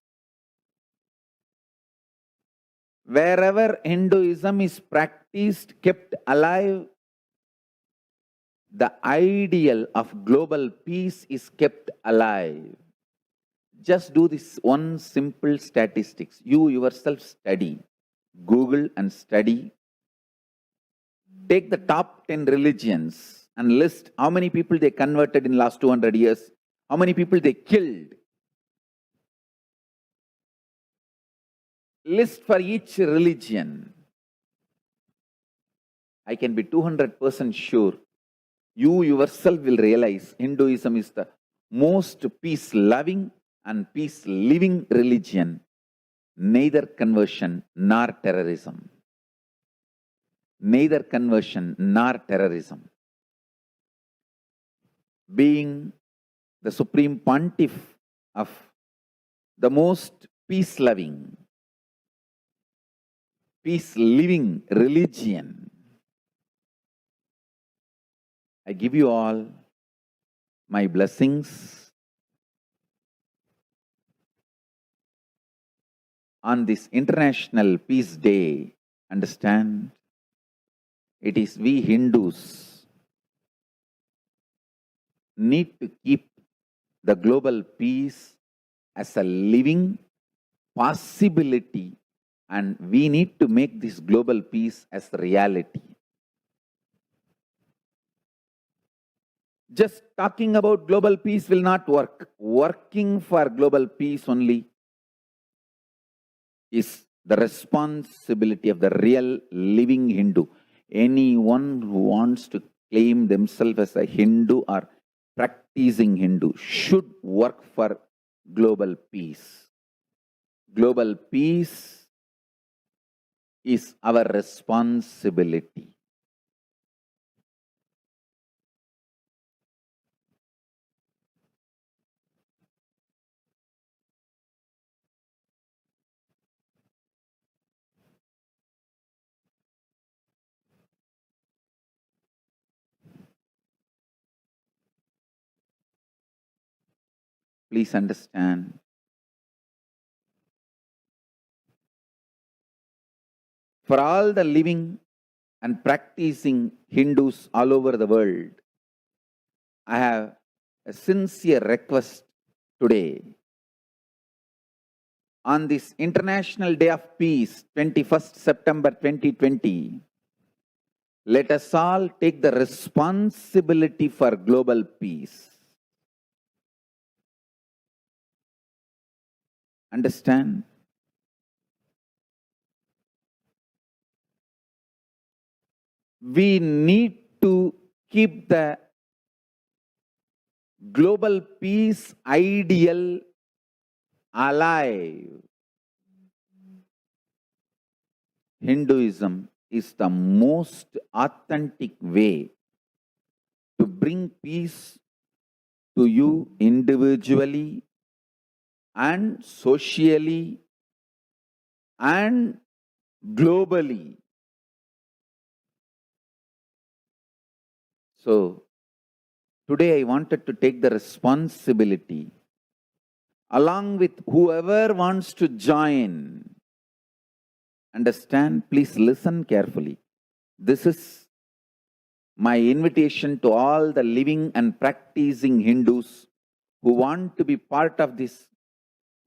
Wherever Hinduism is practiced, kept alive, the ideal of global peace is kept alive. Just do this one simple statistics. You yourself study, Google and study. Take the top 10 religions and list how many people they converted in last 200 years, how many people they killed. List for each religion. I can be 200% sure you yourself will realize Hinduism is the most peace-loving and peace-living religion, neither conversion nor terrorism. Neither conversion nor terrorism. Being the supreme pontiff of the most peace-loving, peace-living religion, I give you all my blessings on this International Peace Day. Understand, it is we Hindus need to keep the global peace as a living possibility, and we need to make this global peace as reality. Just talking about global peace will not work. Working for global peace only is the responsibility of the real living Hindu. Anyone who wants to claim themselves as a Hindu or practicing Hindu should work for global peace. Global peace is our responsibility. Please understand, for all the living and practicing Hindus all over the world, I have a sincere request today. On this International Day of Peace, 21st September 2020, let us all take the responsibility for global peace. Understand? We need to keep the global peace ideal alive. Hinduism is the most authentic way to bring peace to you individually and socially and globally. So, today I wanted to take the responsibility along with whoever wants to join. Understand? Please listen carefully. This is my invitation to all the living and practicing Hindus who want to be part of this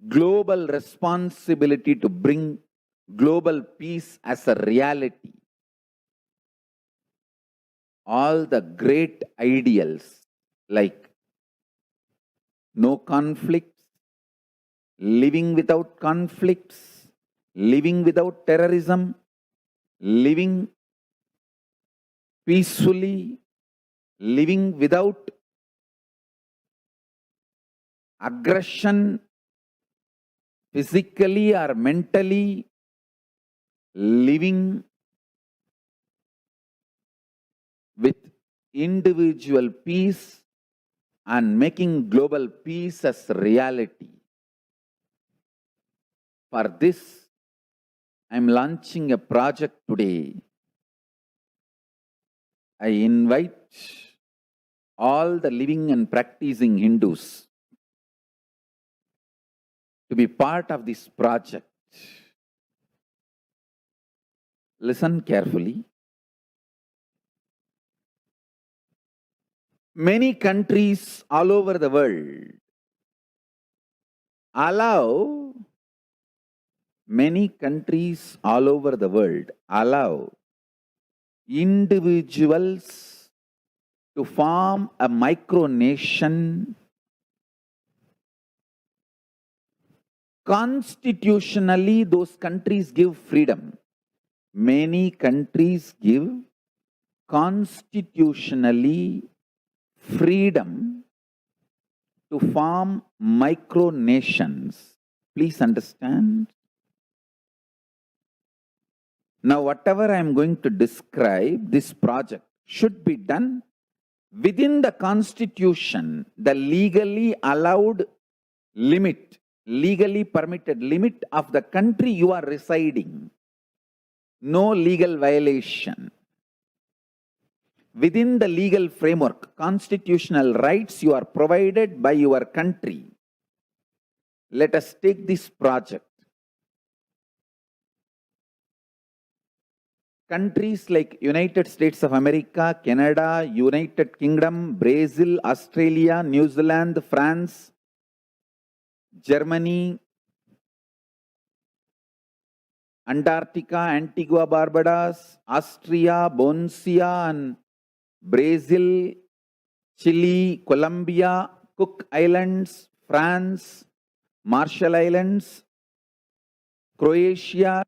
global responsibility to bring global peace as a reality. All the great ideals like no conflicts, living without conflicts, living without terrorism, living peacefully, living without aggression, physically or mentally, living with individual peace and making global peace as reality. For this, I am launching a project today. I invite all the living and practicing Hindus to be part of this project. Listen carefully. Many countries all over the world allow individuals to form a micronation. Constitutionally, those countries give freedom. Many countries give constitutionally freedom to form micronations. Please understand. Now, whatever I am going to describe, this project should be done within the constitution, the legally allowed limit, legally permitted limit of the country you are residing. No legal violation. Within the legal framework, constitutional rights you are provided by your country. Let us take this project. Countries like United States of America, Canada, United Kingdom, Brazil, Australia, New Zealand, France, Germany, Antarctica, Antigua, Barbados, Austria, Bosnia, and Brazil, Chile, Colombia, Cook Islands, France, Marshall Islands, Croatia,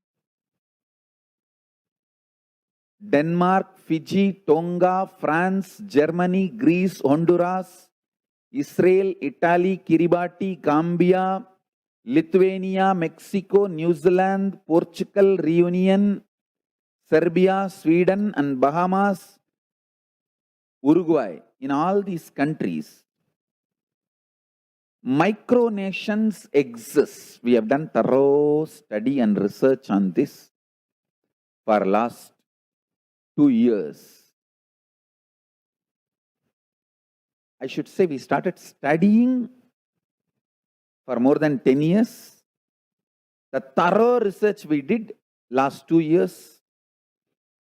Denmark, Fiji, Tonga, France, Germany, Greece, Honduras, Israel, Italy, Kiribati, Gambia, Lithuania, Mexico, New Zealand, Portugal, Reunion, Serbia, Sweden, and Bahamas, Uruguay. In all these countries, micronations exist. We have done thorough study and research on this for last 2 years. I should say we started studying for more than 10 years. The thorough research we did last 2 years.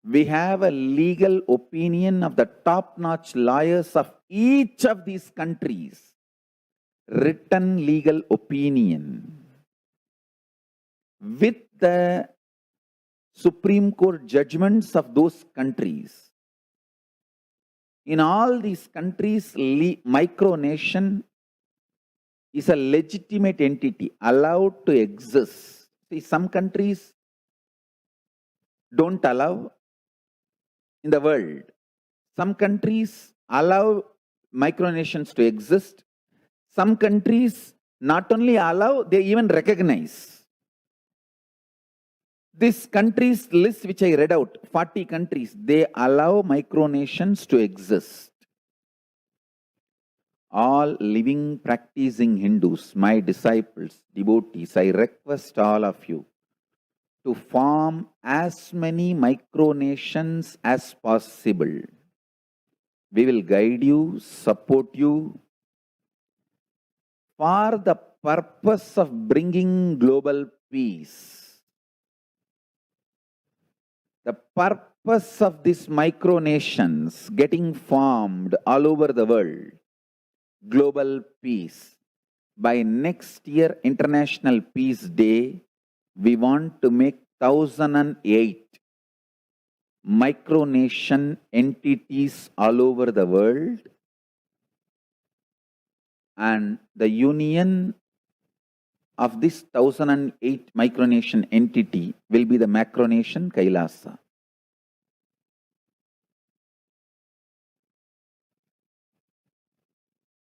We have a legal opinion of the top-notch lawyers of each of these countries. Written legal opinion. With the Supreme Court judgments of those countries. In all these countries, micronation is a legitimate entity allowed to exist. See, some countries don't allow in the world. Some countries allow micronations to exist. Some countries not only allow, they even recognize. This countries list which I read out, 40 countries, they allow micronations to exist. All living, practicing Hindus, my disciples, devotees, I request all of you to form as many micronations as possible. We will guide you, support you for the purpose of bringing global peace. The purpose of these micronations getting formed all over the world, global peace. By next year, International Peace Day, we want to make 1008 micronation entities all over the world, and the union of this 1008 micronation entity will be the macronation Kailasa.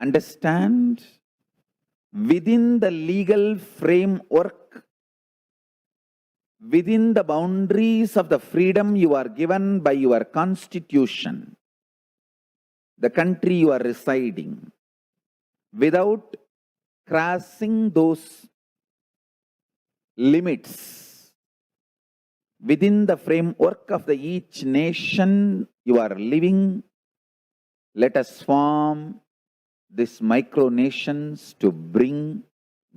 Understand, within the legal framework, within the boundaries of the freedom you are given by your constitution, the country you are residing, without crossing those limits, within the framework of the each nation you are living, Let us form these micronations to bring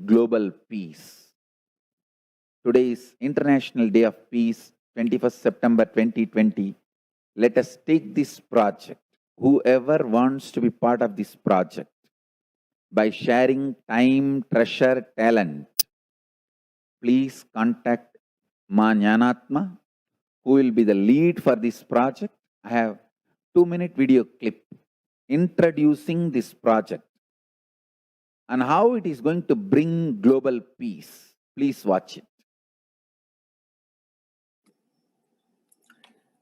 global peace. Today is International Day of Peace, 21st September 2020. Let us take this project, whoever wants to be part of this project, by sharing time, treasure, talent. Please contact Ma Jnanatma, who will be the lead for this project. I have 2-minute video clip introducing this project and how it is going to bring global peace. Please watch it.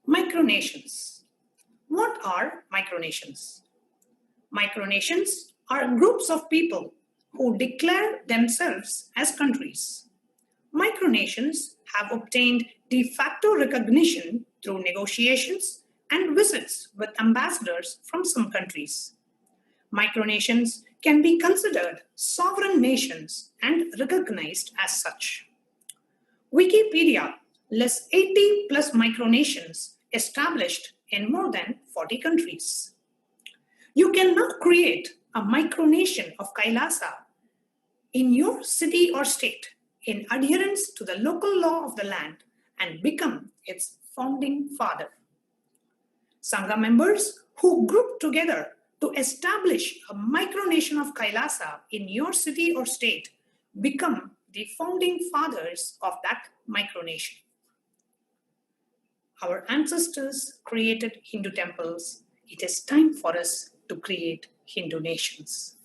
Micronations. What are micronations? Micronations are groups of people who declare themselves as countries. Micronations have obtained de facto recognition through negotiations and visits with ambassadors from some countries. Micronations can be considered sovereign nations and recognized as such. Wikipedia lists 80 plus micronations established in more than 40 countries. You cannot create a micronation of Kailasa in your city or state in adherence to the local law of the land and become its founding father. Sangha members who group together to establish a micronation of Kailasa in your city or state become the founding fathers of that micronation. Our ancestors created Hindu temples. It is time for us to create Hindu nations.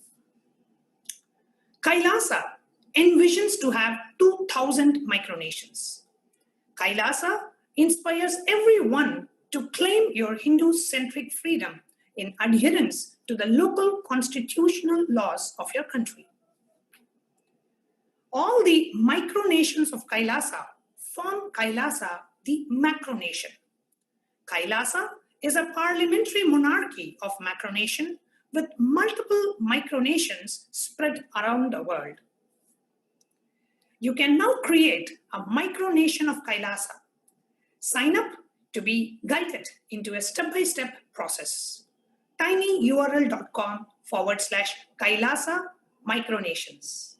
Kailasa envisions to have 2,000 micronations. Kailasa inspires everyone to claim your Hindu-centric freedom in adherence to the local constitutional laws of your country. All the micronations of Kailasa form Kailasa, the macronation. Kailasa is a parliamentary monarchy of macronation with multiple micronations spread around the world. You can now create a micronation of Kailasa. Sign up to be guided into a step-by-step process. tinyurl.com/Kailasa micronations.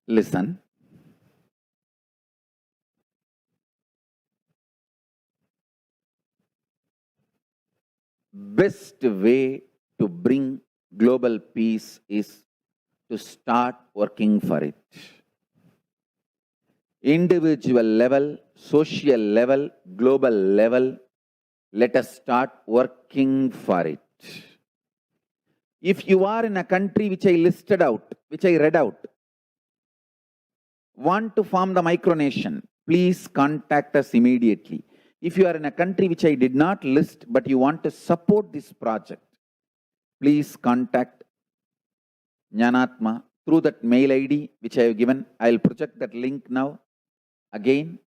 Listen. Best way to bring global peace is to start working for it. Individual level, social level, global level, let us start working for it. If you are in a country which I listed out, which I read out, want to form the micronation, please contact us immediately. If you are in a country which I did not list, but you want to support this project, please contact Jnanatma through that mail ID which I have given. I will project that link now. Again,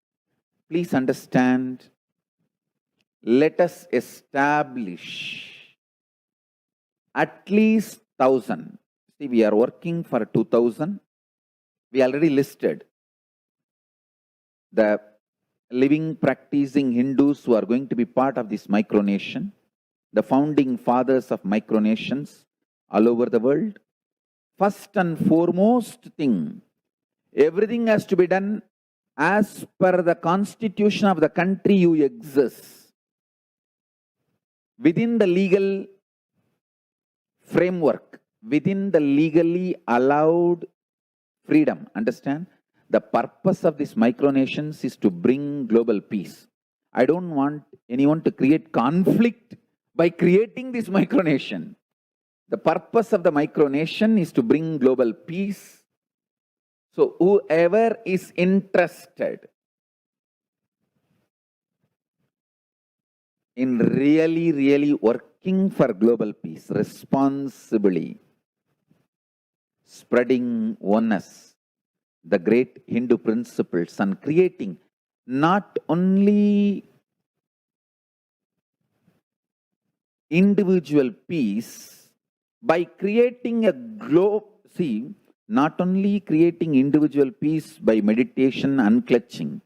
please understand, let us establish at least 1,000. See, we are working for 2,000. We already listed the living, practicing Hindus who are going to be part of this micronation, the founding fathers of micronations all over the world. First and foremost thing, everything has to be done as per the constitution of the country you exist, within the legal framework, within the legally allowed freedom. Understand? The purpose of these micronations is to bring global peace. I don't want anyone to create conflict by creating this micronation. The purpose of the micronation is to bring global peace. So whoever is interested in really working working for global peace responsibly, spreading oneness, the great Hindu principles, and creating not only individual peace by creating a not only creating individual peace by meditation, unclutching,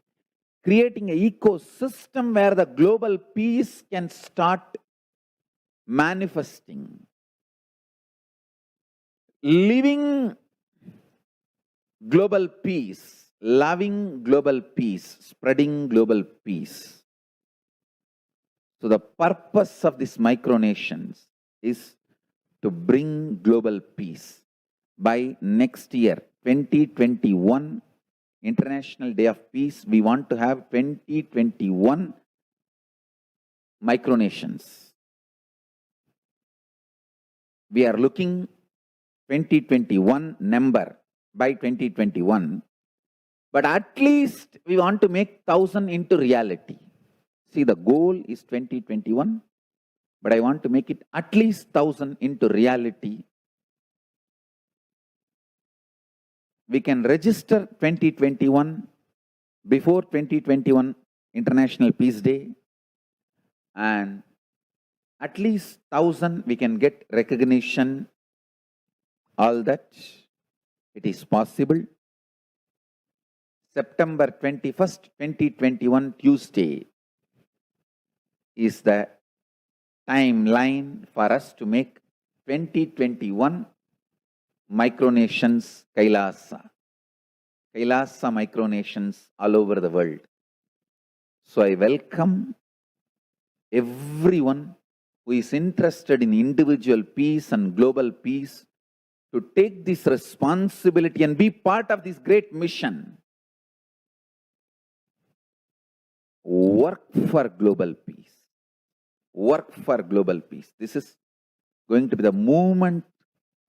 creating an ecosystem where the global peace can start manifesting. Living global peace, loving global peace, spreading global peace. So the purpose of these micronations is to bring global peace. By next year, 2021, International Day of Peace, we want to have 2021 micronations. We are looking 2021 number by 2021, but at least we want to make 1,000 into reality. See, the goal is 2021, but I want to make it at least 1,000 into reality. We can register 2021 before 2021 International Peace Day, and at least 1,000 we can get recognition. All that it is possible. September 21st, 2021, Tuesday, is the timeline for us to make 2021 micronations Kailasa. Kailasa micronations all over the world. So I welcome everyone who is interested in individual peace and global peace to take this responsibility and be part of this great mission. Work for global peace. Work for global peace. This is going to be the movement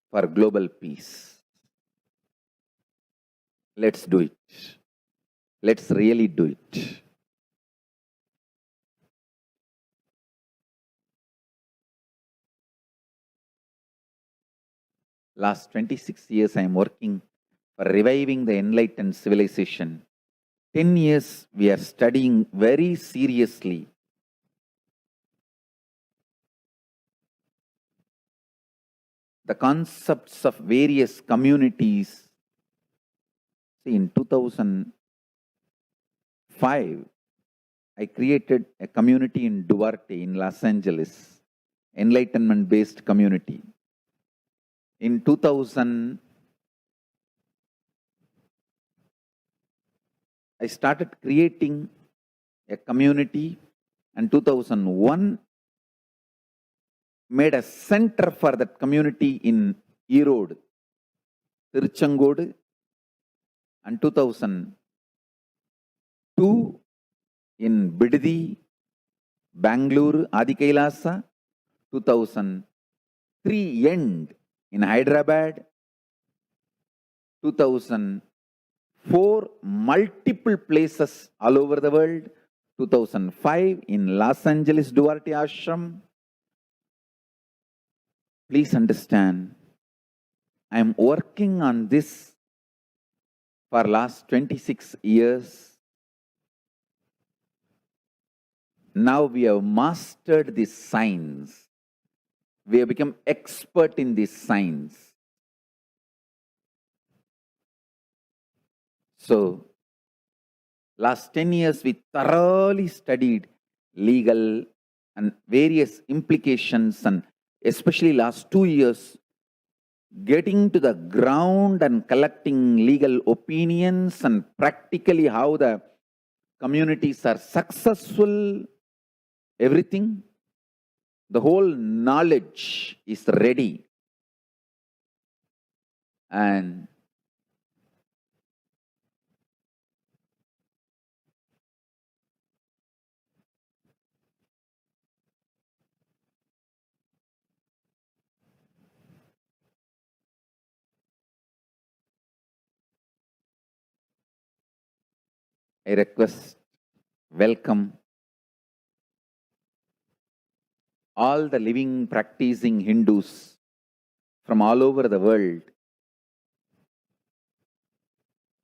for global peace. Let's do it. Let's really do it. Last 26 years I am working for reviving the enlightened civilization. 10 years we are studying very seriously the concepts of various communities. See, in 2005, I created a community in Duarte in Los Angeles, enlightenment-based community. In 2000, I started creating a community, and 2001 made a center for that community in Erode, Tiruchengodu, and 2002 in Bidadi, Bangalore, Adikailasa, 2003 end in Hyderabad, 2004 multiple places all over the world, 2005 in Los Angeles Duarte Ashram. Please understand, I am working on this for last 26 years. Now we have mastered this science. We have become expert in this science. So, last 10 years we thoroughly studied legal and various implications, and especially last 2 years, getting to the ground and collecting legal opinions and practically how the communities are successful, everything. The whole knowledge is ready. And I request, welcome all the living, practicing Hindus from all over the world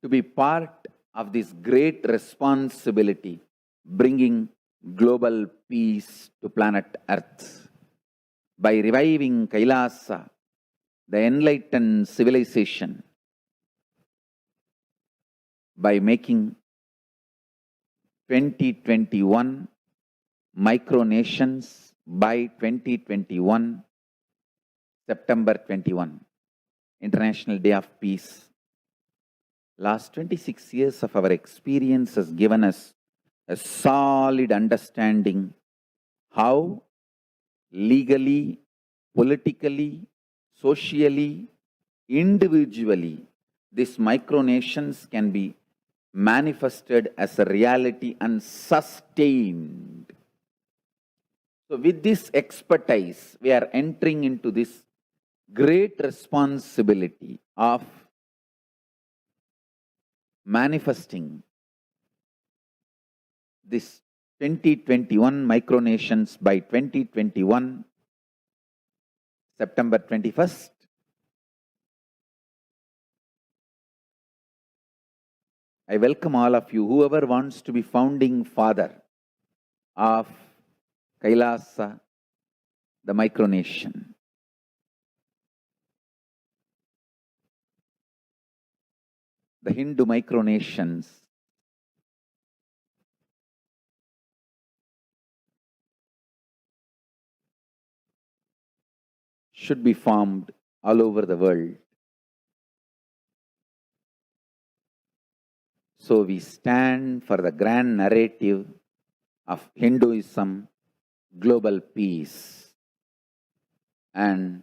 to be part of this great responsibility, bringing global peace to planet Earth by reviving Kailasa, the enlightened civilization, by making 2021 micronations by 2021, September 21, International Day of Peace. Last 26 years of our experience has given us a solid understanding how legally, politically, socially, individually, these micronations can be manifested as a reality and sustained. So with this expertise, we are entering into this great responsibility of manifesting this 2021 micronations by 2021, September 21st. I welcome all of you, whoever wants to be founding father of Kailasa, the micronation. The Hindu micronations should be formed all over the world. So we stand for the grand narrative of Hinduism, global peace, and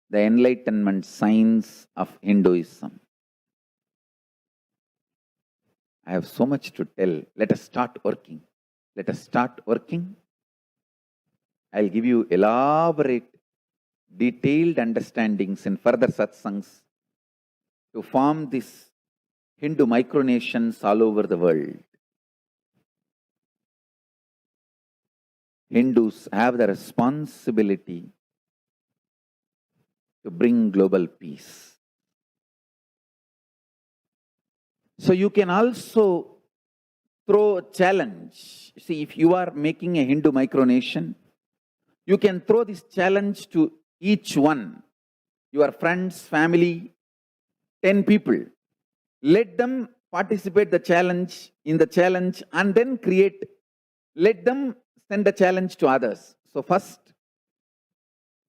the enlightenment signs of Hinduism. I have so much to tell. Let us start working. Let us start working. I'll give you elaborate, detailed understandings in further satsangs to form these Hindu micronations all over the world. Hindus have the responsibility to bring global peace. So you can also throw a challenge. See, if you are making a Hindu micronation, you can throw this challenge to each one, your friends, family, 10 people. Let them participate in the challenge and then create, let them send a challenge to others. So first,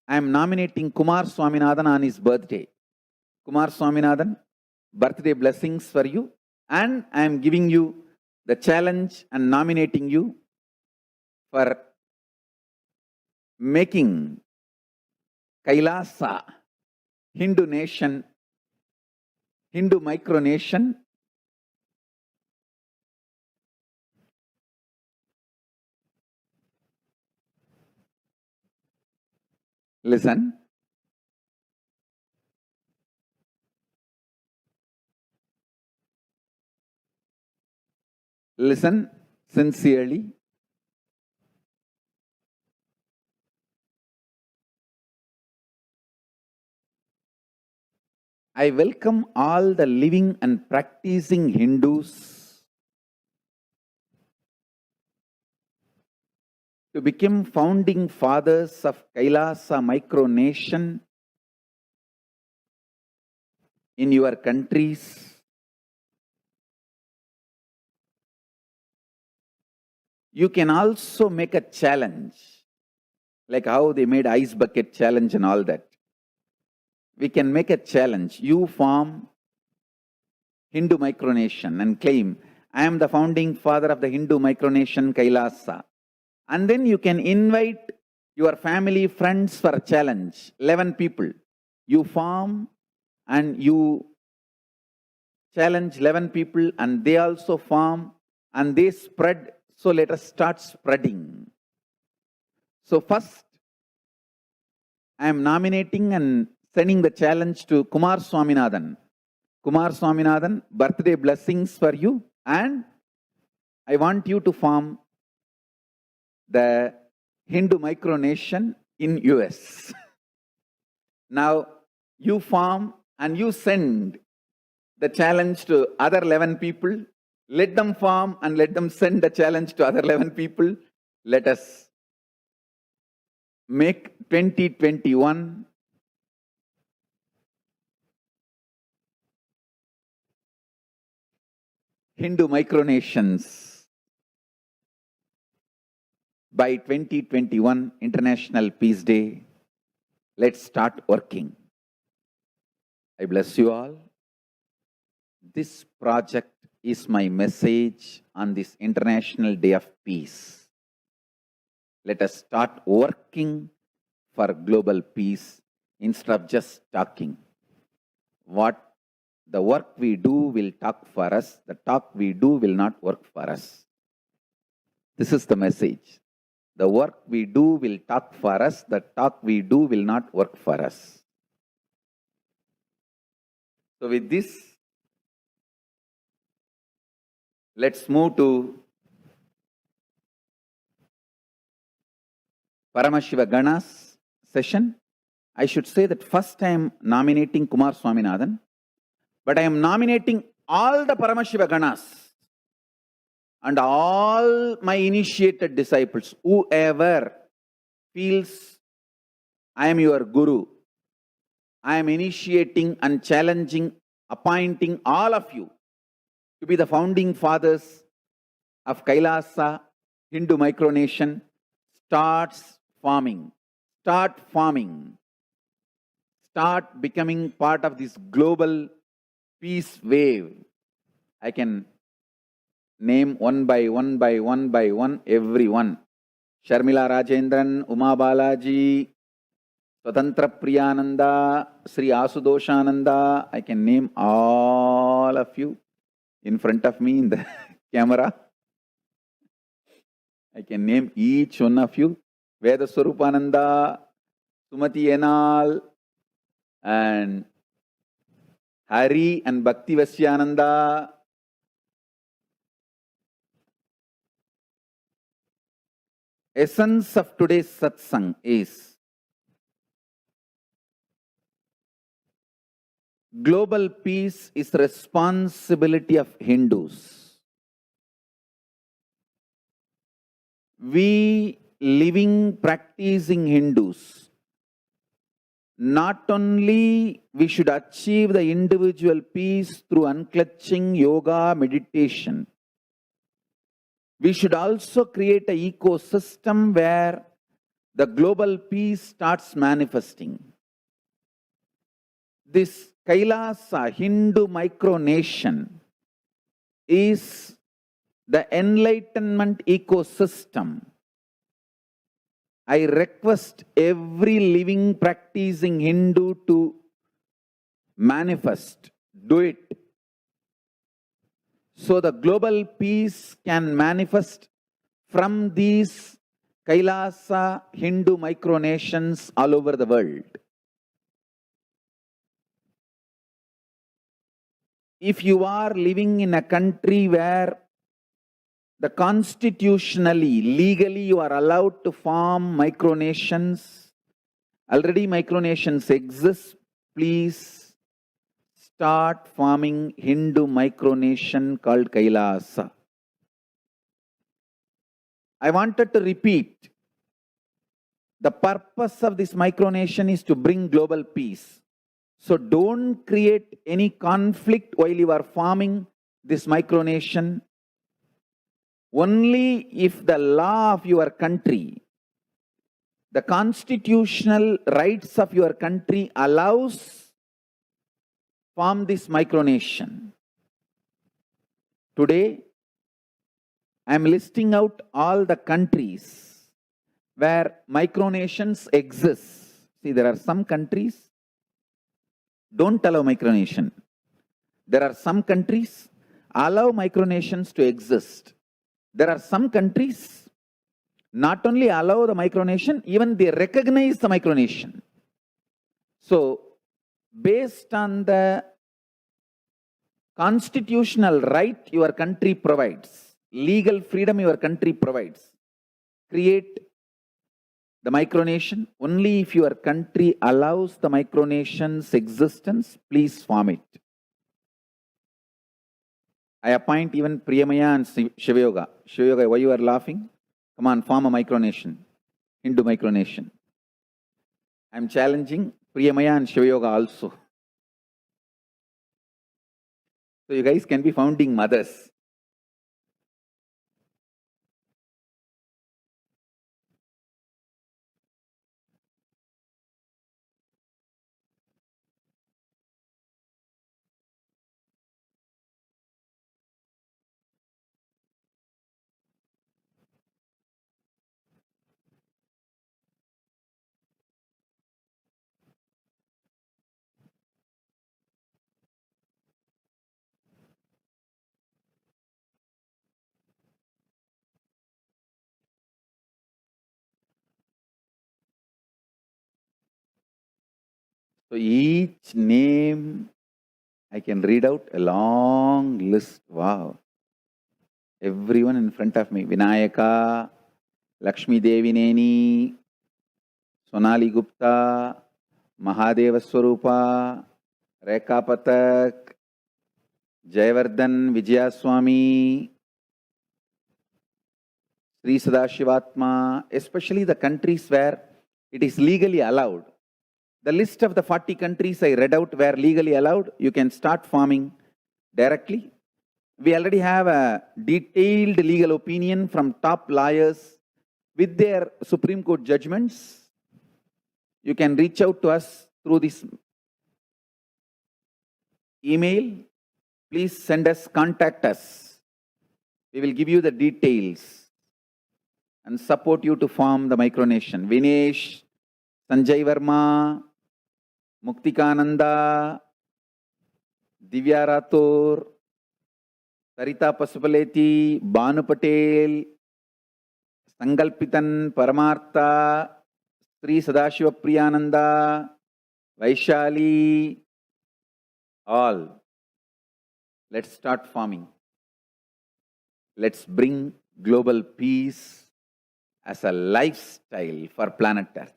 I am nominating Kumar Swaminathan on his birthday. Kumar Swaminathan, birthday blessings for you. And I am giving you the challenge and nominating you for making Kailasa, Hindu nation, Hindu micronation, listen. Listen sincerely. I welcome all the living and practicing Hindus to become founding fathers of Kailasa micronation in your countries. You can also make a challenge, like how they made ice bucket challenge and all that. We can make a challenge. You form Hindu micronation and claim, I am the founding father of the Hindu micronation Kailasa. And then you can invite your family, friends for a challenge, 11 people. You form and you challenge 11 people and they also form and they spread. So let us start spreading. So first, I am nominating and sending the challenge to Kumar Swaminathan. Kumar Swaminathan, birthday blessings for you. And I want you to form the Hindu micronation in US. Now, you form and you send the challenge to other 11 people. Let them form and let them send the challenge to other 11 people. Let us make 2021 Hindu micronations by 2021 International Peace Day. Let's start working. I bless you all. This project is my message on this International Day of Peace. Let us start working for global peace instead of just talking. The work we do will talk for us. The talk we do will not work for us. This is the message. The work we do will talk for us. The talk we do will not work for us. So with this, let's move to Paramashiva Gana's session. I should say that first I am nominating Kumar Swaminathan, but I am nominating all the Paramashiva Ganas and all my initiated disciples, whoever feels I am your Guru. I am initiating and challenging, appointing all of you to be the founding fathers of Kailasa Hindu micronation. Start forming, start becoming part of this global peace wave. I can name one by one everyone. Sharmila Rajendran, Uma Balaji, Swatantra Priyananda, Sri Asudoshananda. I can name all of you in front of me in the camera. I can name each one of you. Veda Swarupananda, Sumati Enal, and Hari and Bhakti Vasyananda. Essence of today's satsang is global peace is responsibility of Hindus. We living, practicing Hindus, not only we should achieve the individual peace through unclutching yoga, meditation, we should also create an ecosystem where the global peace starts manifesting. This Kailasa Hindu micronation is the enlightenment ecosystem. I request every living, practicing Hindu to manifest, do it. So the global peace can manifest from these Kailasa Hindu micronations all over the world. If you are living in a country where the constitutionally, legally you are allowed to form micronations, already micronations exist, please start forming Hindu micronation called Kailasa. I wanted to repeat, the purpose of this micronation is to bring global peace. So don't create any conflict while you are forming this micronation. Only if the law of your country, the constitutional rights of your country allows form this micronation. Today, I am listing out all the countries where micronations exist. See, there are some countries don't allow micronation. There are some countries allow micronations to exist. There are some countries not only allow the micronation, even they recognize the micronation. So, based on the constitutional right your country provides, legal freedom your country provides, create the micronation. Only if your country allows the micronation's existence, please form it. I appoint even Priyamaya and Shivayoga. Shivayoga, why you are laughing? Come on, form a micronation, Hindu micronation. I am challenging Priyamaya and Shivayoga also. So you guys can be founding mothers. So each name I can read out a long list. Wow. Everyone in front of me. Vinayaka, Lakshmi Devineni, Sonali Gupta, Mahadeva Swarupa, Rekha Patak, Jayavardhan Vijayaswamy, Sri Sadashivatma, especially the countries where it is legally allowed. The list of the 40 countries I read out where legally allowed, you can start forming directly. We already have a detailed legal opinion from top lawyers with their Supreme Court judgments. You can reach out to us through this email. Please send us, contact us. We will give you the details and support you to form the micronation. Vinesh, Sanjay Verma, Muktikananda, Divya Rathore, Sarita Pasupaleti, Banu Patel, Sangalpitan Paramartha, Sri Sadashiva Priyananda, Vaishali, all. Let's start forming. Let's bring global peace as a lifestyle for planet Earth.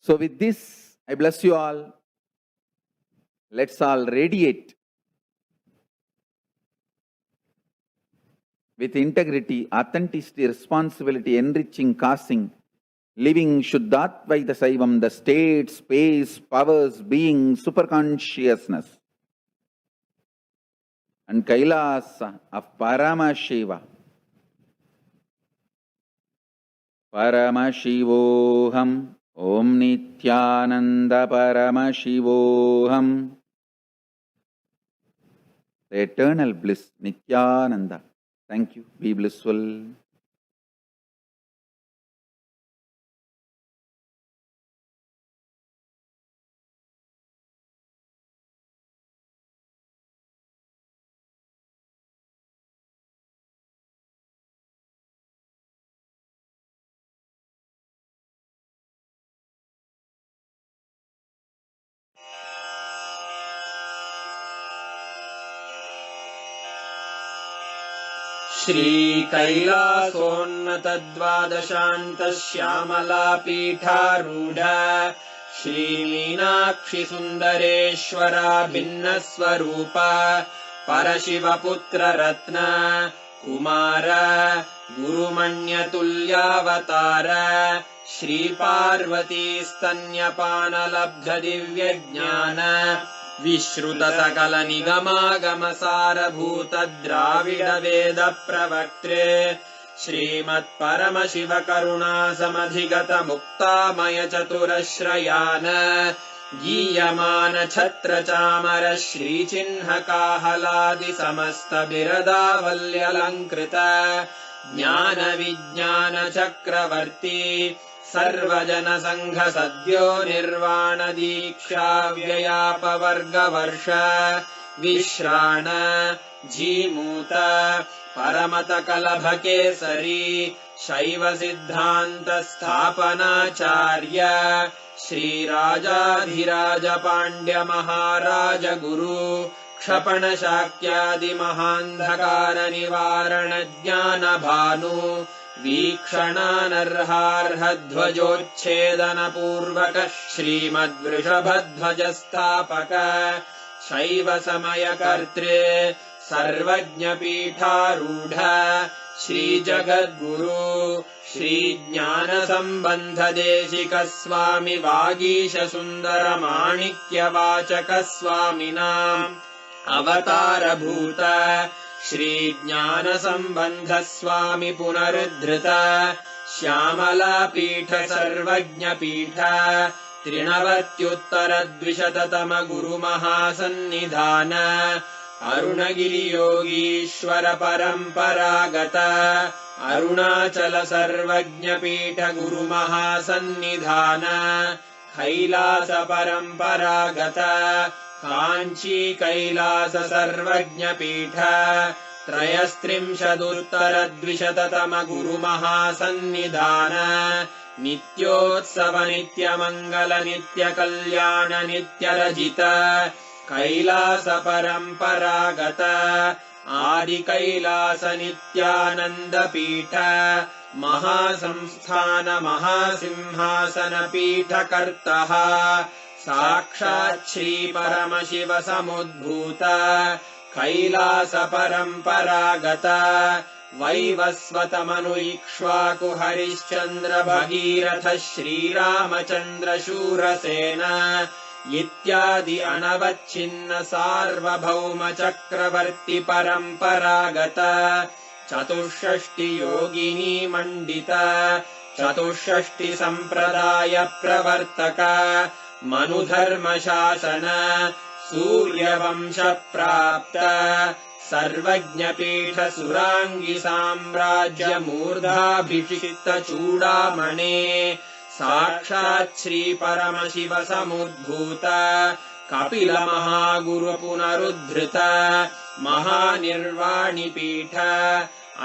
So with this, I bless you all. Let's all radiate with integrity, authenticity, responsibility, enriching, causing, living Shuddhatvaita Saivam, the state, space, powers, being, superconsciousness, and Kailasa of Paramashiva. Paramashivoham, Om Nithyananda Paramashivoham. The eternal bliss, Nithyananda. Thank you. Be blissful. Shri कैलासोन्नतद्वादशान्त Shyamala पीठारूढ Shri Meenakshi सुन्दरेश्वरा भिन्न स्वरूप परशिवपुत्र रत्न कुमार गुरुमण्यतुल्यावतार श्री पार्वती स्तन्यपानलब्ध दिव्य ज्ञान विश्रुत सकल निगमागम सारभूत द्राविड वेद प्रवक्त्रे श्रीमत् परमशिव करुणा समधिगत मुक्तामय चतुरश्रयान गीयमान छत्र चामर श्रीचिह्न काहलादि समस्त बिरदावल्यलङ्कृत ज्ञान विज्ञान चक्रवर्ती सर्वजन संघ सद्यो निर्वाण दीक्षा व्ययापवर्ग वर्ष विश्राण जीमूत परमत कलभ केसरी शैव सिद्धांत स्थापनाचार्य श्री राजाधिराज पांड्य महाराज गुरु क्षपण शाक्यादि महांधकार निवारण ज्ञान भानु वीक्षणानर्हार्हध्वजोच्छेदनपूर्वक श्रीमद्वृषभध्वजस्थापक शैव समयकर्तृ सर्वज्ञपीठारूढ श्रीजगद्गुरु श्रीज्ञानसम्बन्धदेशिक स्वामि वागीशसुन्दरमाणिक्यवाचक स्वामिनाम् अवतारभूत श्रीज्ञानसम्बन्ध स्वामि पुनरुद्धृत श्यामलापीठ सर्वज्ञपीठ 93 गुरुमहासन्निधान अरुणगिरियोगीश्वर परम्परागत अरुणाचल सर्वज्ञपीठ गुरुमहासन्निधान कैलास परम्परागत काञ्ची कैलास सर्वज्ञपीठ 33 गुरुमहासन्निधान नित्योत्सव नित्यमङ्गल नित्यकल्याण नित्यरजित कैलास परम्परागत आदि कैलास नित्यानन्दपीठ महासंस्थान महासिंहासन पीठकर्तः साक्षात् श्री परमशिव समुद्भूत कैलास परम्परागत वैवस्वतमनु इक्ष्वाकु हरिश्चन्द्र भगीरथ श्रीरामचन्द्र शूरसेन इत्यादि अनवच्छिन्न सार्वभौम चक्रवर्ति परम्परागत 64 योगिनी मण्डित 64 सम्प्रदाय प्रवर्तक मनुधर्मशासन सूर्यवंश प्राप्त सर्वज्ञपीठ सुराङ्गी साम्राज्य मूर्धाभिषिक्त चूडामणे साक्षात् श्री परमशिव समुद्भूत कपिल महागुरु पुनरुद्धृत महानिर्वाणिपीठ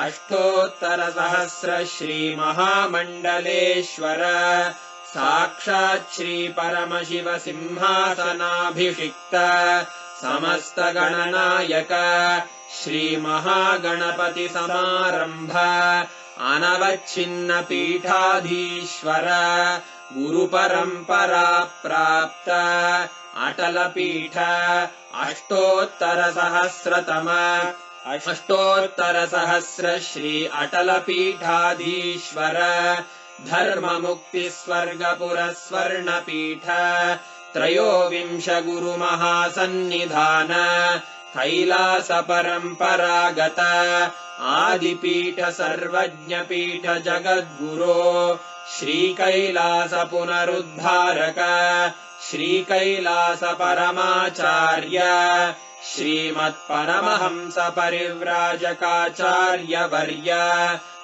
800 श्री महामण्डलेश्वर साक्षात् श्री परमशिव सिंहासनाभिषिक्त समस्त गणनायक श्री महागणपति समारंभ अनवच्छिन्न पीठाधीश्वर गुरु परंपरा प्राप्त अटल पीठ 800 श्री अटल पीठाधीश्वर धर्म मुक्ति स्वर्गपुर स्वर्ण पीठ 23 गुरु महासन्निधान कैलास परम्परागत आदिपीठ सर्वज्ञपीठ जगद्गुरो श्री कैलास पुनरुद्धारक श्री कैलास परमाचार्य श्रीमत्परमहंस परिव्राजकाचार्य वर्य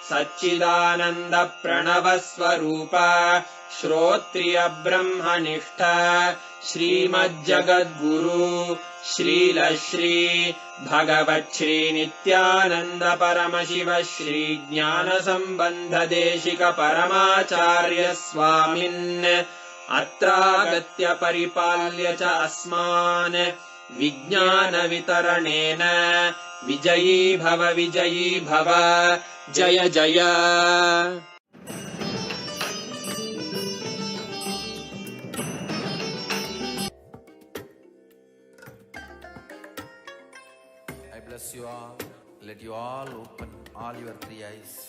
सच्चिदानंद प्रणव स्वरूप श्रोत्रिय ब्रह्मनिष्ठ श्रीमज्जगद्गुरु श्रील श्री भगवत् श्री नित्यानंद परमशिव श्री ज्ञान संबंध देशिक परमाचार्य स्वामिन् अत्रागत्य परिपाल्य च अस्मान् विज्ञान वितरणेन विजयी भव जय जय I bless you all. Let you all open all your 3 eyes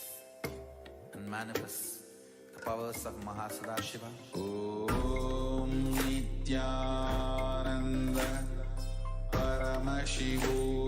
and manifest the powers of Mahasadashiva. Om Nithyananda Paramashivoham.